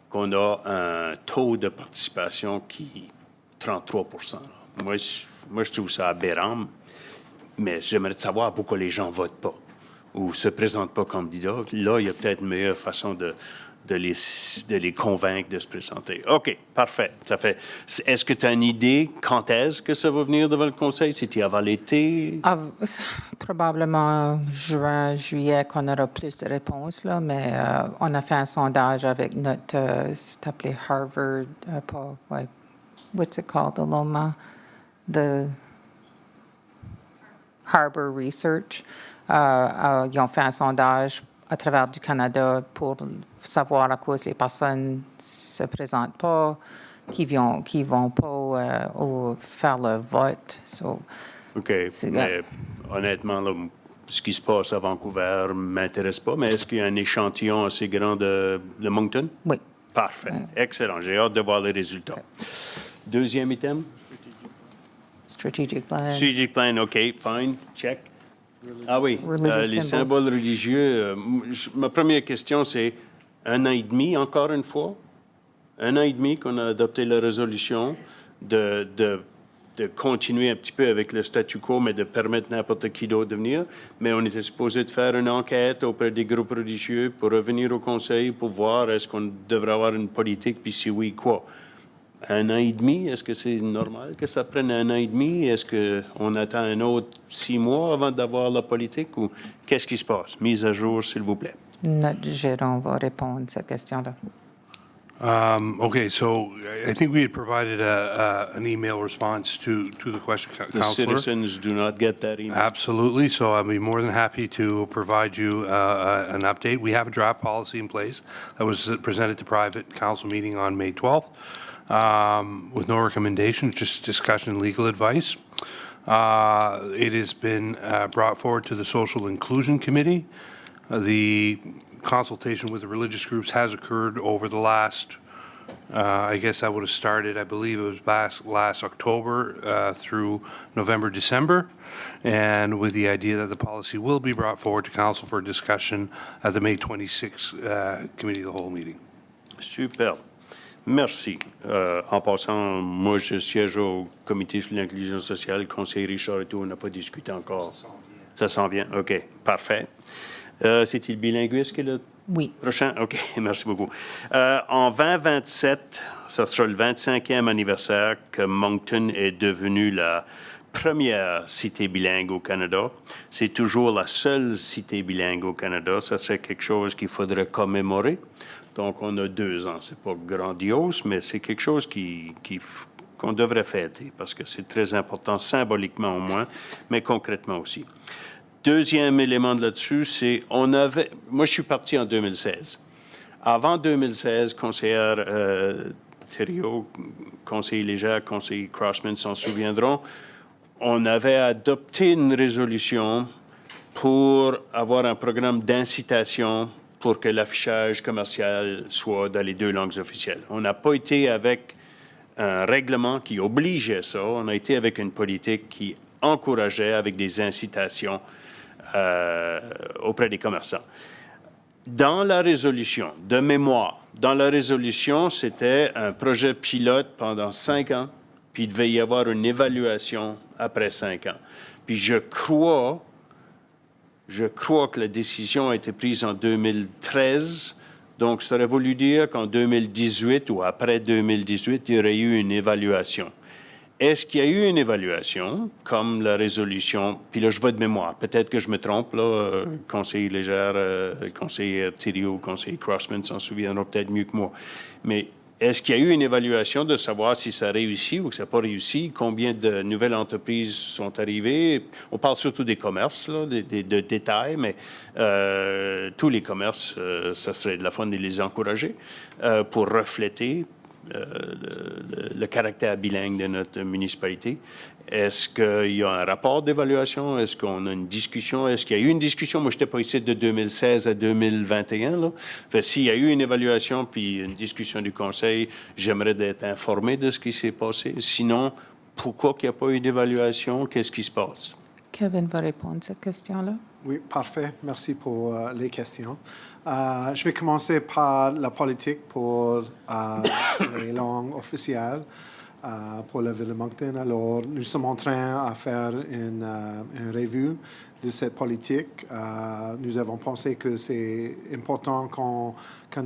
qu'on a un taux de participation qui est 33 là. Moi, je trouve ça aberrant, mais j'aimerais savoir pourquoi les gens votent pas ou se présentent pas candidats. Là, il y a peut-être une meilleure façon de les convaincre de se présenter. OK, parfait. Est-ce que tu as une idée quand est-ce que ça va venir devant le Conseil? C'est-il avant l'été? Probablement juin, juillet qu'on aura plus de réponses, là, mais on a fait un sondage avec notre, c'est appelé Harvard, pas, ouais, what's it called, Aloma? The Harbor Research. Ils ont fait un sondage à travers du Canada pour savoir à cause les personnes ne se présentent pas, qui vont pas faire le vote. So, OK. Mais honnêtement, là, ce qui se passe à Vancouver ne m'intéresse pas, mais est-ce qu'il y a un échantillon assez grand de Moncton? Oui. Parfait. Excellent. J'ai hâte de voir les résultats. Deuxième item? Strategic plan. Strategic plan, OK, fine, check. Ah oui, Religious les symbols. symboles religieux. Ma première question, c'est 1 an et demi, encore une fois. 1 an et demi qu'on a adopté la résolution de continuer un petit peu avec le statu quo, mais de permettre n'importe qui d'autre de venir. Mais on était supposé de faire une enquête auprès des groupes religieux pour revenir au Conseil pour voir est-ce qu'on devrait avoir une politique, puis si oui, quoi. 1 an et demi, est-ce que c'est normal que ça prenne 1 an et demi? Est-ce qu'on attend un autre 6 mois avant d'avoir la politique ou qu'est-ce qui se passe? Mise à jour, s'il vous plaît. Notre gérant va répondre à cette question-là. Okay, so I think we had provided an email response to the question, The Councillor. citizens do not get that email. Absolutely. So I'll be more than happy to provide you an update. We have a draft policy in place that was presented to private council meeting on May 12th with no recommendation, just discussion and legal advice. It has been brought forward to the Social Inclusion Committee. The consultation with the religious groups has occurred over the last, I guess I would have started, I believe it was last October through November, December, and with the idea that the policy will be brought forward to council for discussion at the May 26 Committee of the Whole meeting. Super. Merci. En passant, moi, je siège au comité sur l'inclusion sociale. Conseiller Richard et tout, on n'a pas discuté encore. Ça s'en vient. OK. Parfait. C'est-il bilinguiste qui est le prochain? OK. Merci beaucoup. En 2027, ça sera le 25e anniversaire que Moncton est devenu la première cité bilingue au Canada. C'est toujours la seule cité bilingue au Canada. Ça serait quelque chose qu'il faudrait commémorer. Donc, on a 2 ans. C'est pas grandiose, mais c'est quelque chose qu'on devrait fêter parce que c'est très important, symboliquement au moins, mais concrètement aussi. Deuxième élément de là-dessus, c'est moi, je suis parti en 2016. Avant 2016, conseillère Thériault, conseiller Légère, conseiller Crossman s'en souviendront, on avait adopté une résolution pour avoir un programme d'incitation pour que l'affichage commercial soit dans les 2 langues officielles. On n'a pas été avec un règlement qui obligeait ça, on a été avec une politique qui encourageait avec des incitations auprès des commerçants. Dans la résolution, de mémoire, dans la résolution, c'était un projet pilote pendant 5 ans, puis il devait y avoir une évaluation après 5 ans. Puis je crois que la décision a été prise en 2013, donc ça aurait voulu dire qu'en 2018 ou après 2018, il y aurait eu une évaluation. Est-ce qu'il y a eu une évaluation, comme la résolution, puis là, je vais de mémoire, peut-être que je me trompe, là, conseiller Légère, conseiller Thériault, conseiller Crossman s'en souviendront peut-être mieux que moi, mais est-ce qu'il y a eu une évaluation de savoir si ça a réussi ou que ça n'a pas réussi? Combien de nouvelles entreprises sont arrivées? On parle surtout des commerces, là, de détails, mais tous les commerces, ça serait de la fun de les encourager pour refléter le caractère bilingue de notre municipalité. Est-ce qu'il y a un rapport d'évaluation? Est-ce qu'on a une discussion? Est-ce qu'il y a eu une discussion? Moi, je n'étais pas ici de 2016 à 2021. Là. Fait, s'il y a eu une évaluation puis une discussion du Conseil, j'aimerais être informé de ce qui s'est passé. Sinon, pourquoi il n'y a pas eu d'évaluation? Qu'est-ce qui se passe? Kevin va répondre à cette question-là. Oui, parfait. Merci pour les questions. Je vais commencer par la politique pour les langues officielles pour la ville de Moncton. Alors, nous sommes en train de faire une revue de cette politique. Nous avons pensé que c'est important qu'on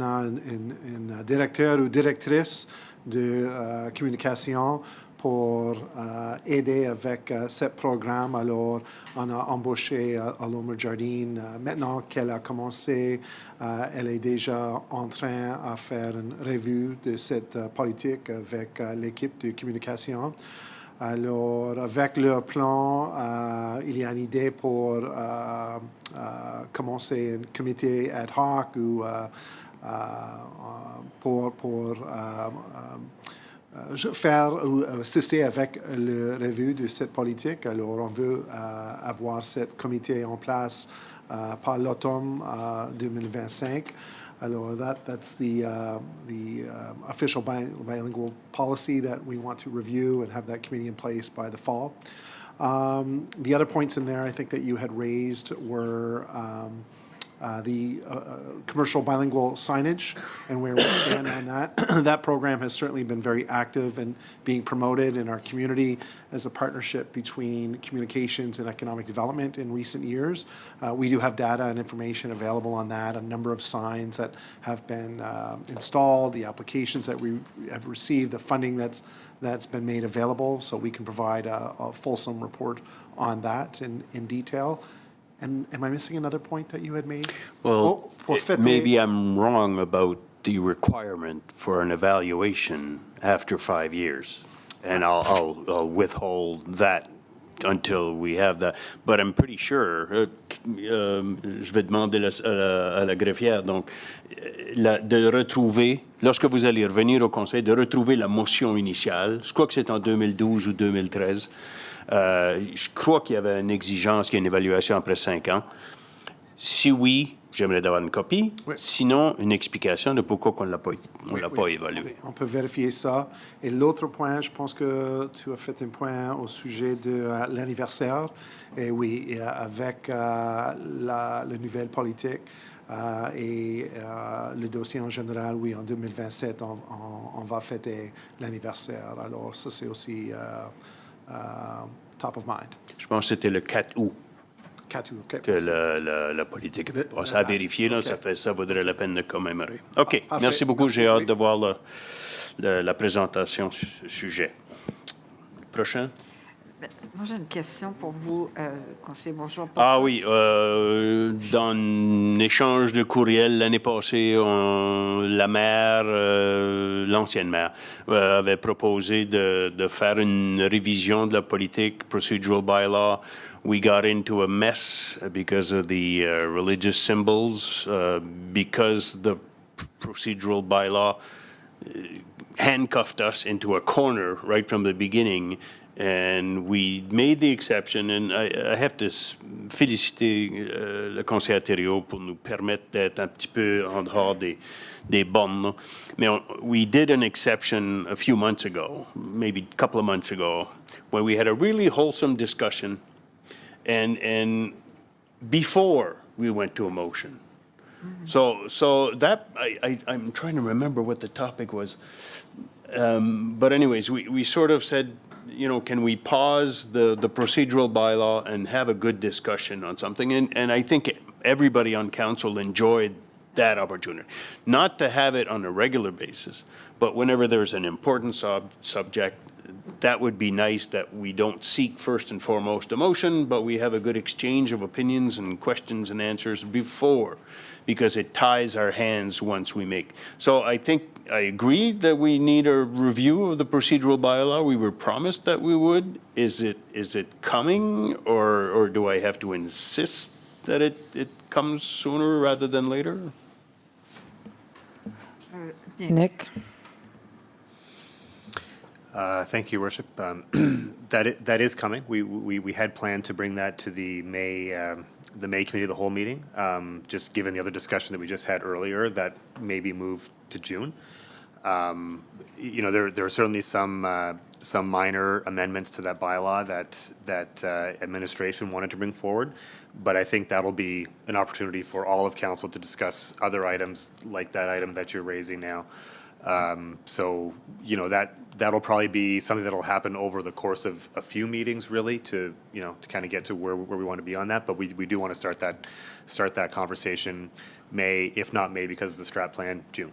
a un directeur ou directrice de communication pour aider avec ce programme. Alors, on a embauché Aloma Jardine. Maintenant qu'elle a commencé, elle est déjà en train de faire une revue de cette politique avec l'équipe de communication. Alors, avec leur plan, il y a une idée pour commencer un comité ad hoc ou pour faire ou assister avec la revue de cette politique. Alors, on veut avoir ce comité en place par l'automne 2025. Alors, that's the official bilingual policy that we want to review and have that committee in place by the fall. The other points in there I think that you had raised were the commercial bilingual signage and where we stand on that. That program has certainly been very active and being promoted in our community as a partnership between communications and economic development in recent years. We do have data and information available on that, a number of signs that have been installed, the applications that we have received, the funding that's been made available, so we can provide a fulsome report on that in detail. And am I missing another point that you had made? Well, pour fêter- maybe I'm wrong about the requirement for an evaluation after 5 years. And I'll withhold that until we have that. But I'm pretty sure, je vais demander à la greffière, donc, de retrouver, lorsque vous allez revenir au Conseil, de retrouver la motion initiale. Je crois que c'est en 2012 ou 2013. Je crois qu'il y avait une exigence, qu'il y a une évaluation après 5 ans. Si oui, j'aimerais d'avoir une copie. Oui. Sinon, une explication de pourquoi on ne l'a pas évalué. On peut vérifier ça. Et l'autre point, je pense que tu as fait un point au sujet de l'anniversaire. Et oui, et avec la nouvelle politique et le dossier en général, oui, en 2027, on va fêter l'anniversaire. Alors, ça, c'est aussi top of mind. Je pense que c'était le 4 août 4 août, OK. que la politique avait passé. À vérifier, là, OK. ça vaudrait la peine de commémorer. OK, Parfait. merci beaucoup. Merci, J'ai hâte oui. de voir la présentation sujet. Prochain. Moi, j'ai une question pour vous, conseiller Bourgeois. Ah oui, dans un échange de courriel l'année passée, la maire, l'ancienne maire, avait proposé de faire une révision de la politique procedural bylaw. We got into a mess because of the religious symbols, because the procedural bylaw handcuffed us into a corner right from the beginning. And we made the exception, and I have to féliciter le conseil Thériault pour nous permettre d'être un petit peu en dehors des bornes. Mais we did an exception a few months ago, maybe a couple of months ago, where we had a really wholesome discussion, and before we went to a motion. So that, I'm trying to remember what the topic was. But anyways, we sort of said, you know, can we pause the procedural bylaw and have a good discussion on something? And I think everybody on council enjoyed that opportunity. Not to have it on a regular basis, but whenever there's an important subject, that would be nice that we don't seek first and foremost a motion, but we have a good exchange of opinions and questions and answers before, because it ties our hands once we make. So I think I agree that we need a review of the procedural bylaw. We were promised that we would. Is it coming, or do I have to insist that it comes sooner rather than later? Nick? Thank you, Worship. That is coming. We had planned to bring that to the May Committee of the Whole meeting. Just given the other discussion that we just had earlier, that may be moved to June. There are certainly some minor amendments to that bylaw that administration wanted to bring forward, but I think that'll be an opportunity for all of council to discuss other items like that item that you're raising now. So, that'll probably be something that'll happen over the course of a few meetings, really, to kind of get to where we want to be on that. But we do want to start that conversation May, if not May, because of the strat plan, June.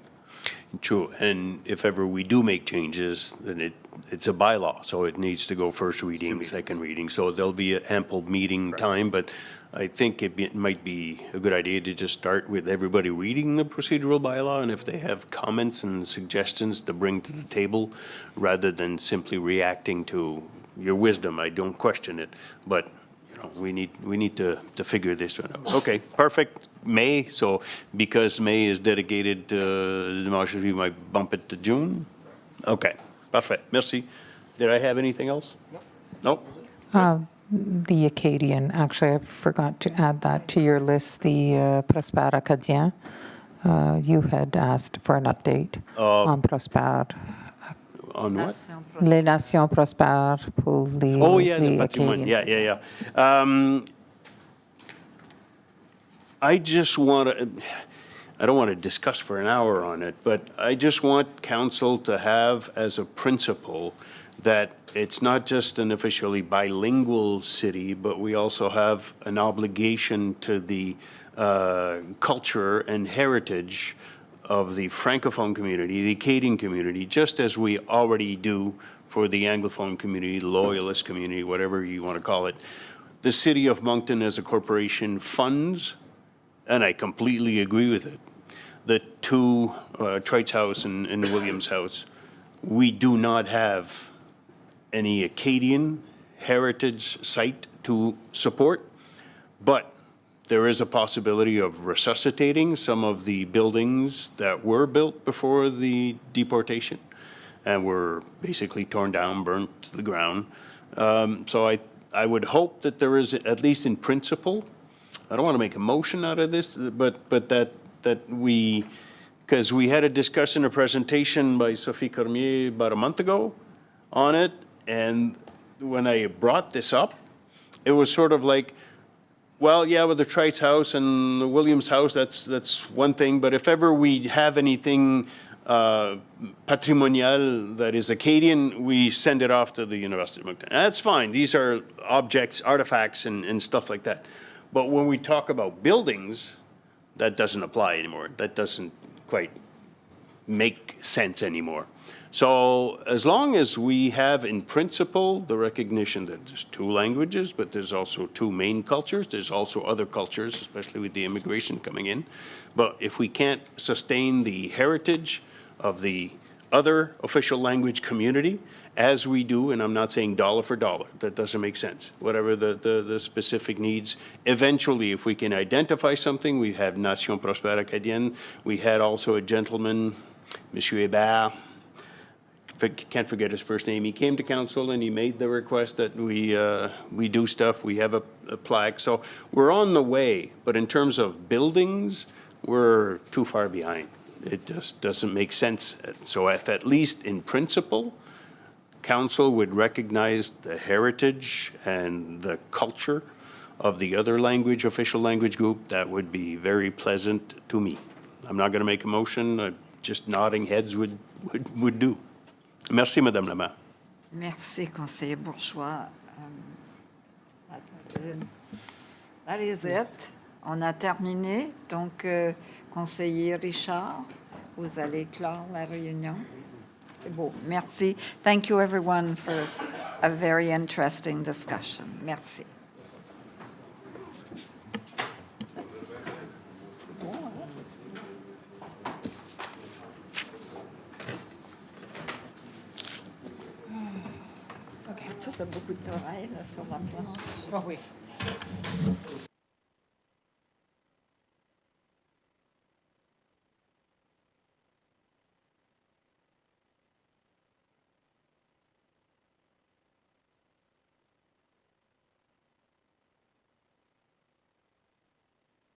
True, and if ever we do make changes, then it's a bylaw, so it needs to go first reading, second reading. So there'll be ample meeting time, but I think it might be a good idea to just start with everybody reading the procedural bylaw, and if they have comments and suggestions to bring to the table, rather than simply reacting to your wisdom. I don't question it, but we need to figure this one out. Okay, perfect. May, so because May is dedicated to the marches, we might bump it to June? Okay, perfect. Merci. Did I have anything else? No. The Acadian, actually, I forgot to add that to your list, the Prosper Acadien. You had asked for an update on Prosper. On what? Les Nations Prospères pour les Oh, yeah, the les patrimoine. Acadians. Yeah. I just want to, I don't want to discuss for an hour on it, but I just want council to have as a principle that it's not just an officially bilingual city, but we also have an obligation to the culture and heritage of the Francophone community, the Acadian community, just as we already do for the Anglophone community, the Loyalist community, whatever you want to call it. The City of Moncton as a corporation funds, and I completely agree with it, the two, Trites House and Williams House, we do not have any Acadian heritage site to support, but there is a possibility of resuscitating some of the buildings that were built before the deportation and were basically torn down, burnt to the ground. So I would hope that there is, at least in principle, I don't want to make a motion out of this, but that we, because we had a discussion, a presentation by Sophie Cormier about a month ago on it, and when I brought this up, it was sort of like, well, yeah, with the Trites House and the Williams House, that's one thing. But if ever we have anything patrimonial that is Acadian, we send it off to the University of Moncton. And that's fine. These are objects, artifacts, and stuff like that. But when we talk about buildings, that doesn't apply anymore. That doesn't quite make sense anymore. So as long as we have in principle the recognition that there's two languages, but there's also two main cultures, there's also other cultures, especially with the immigration coming in. But if we can't sustain the heritage of the other official language community, as we do, and I'm not saying dollar for dollar, that doesn't make sense. Whatever the specific needs, eventually, if we can identify something, we have Nation Prospère Acadienne. We had also a gentleman, Monsieur Hébert, can't forget his first name. He came to council and he made the request that we do stuff. We have a plaque. So we're on the way. But in terms of buildings, we're too far behind. It just doesn't make sense. So if at least in principle, council would recognize the heritage and the culture of the other language, official language group, that would be very pleasant to me. I'm not going to make a motion. Just nodding heads would do. Merci, Madame la Maire. Merci, conseiller Bourgeois. That is it. On a terminé. Donc, conseiller Richard, vous allez clore la réunion. C'est beau. Merci. Thank you, everyone, for a very interesting discussion. Merci. Tout a beaucoup de travail là, sur la planche. Oh oui.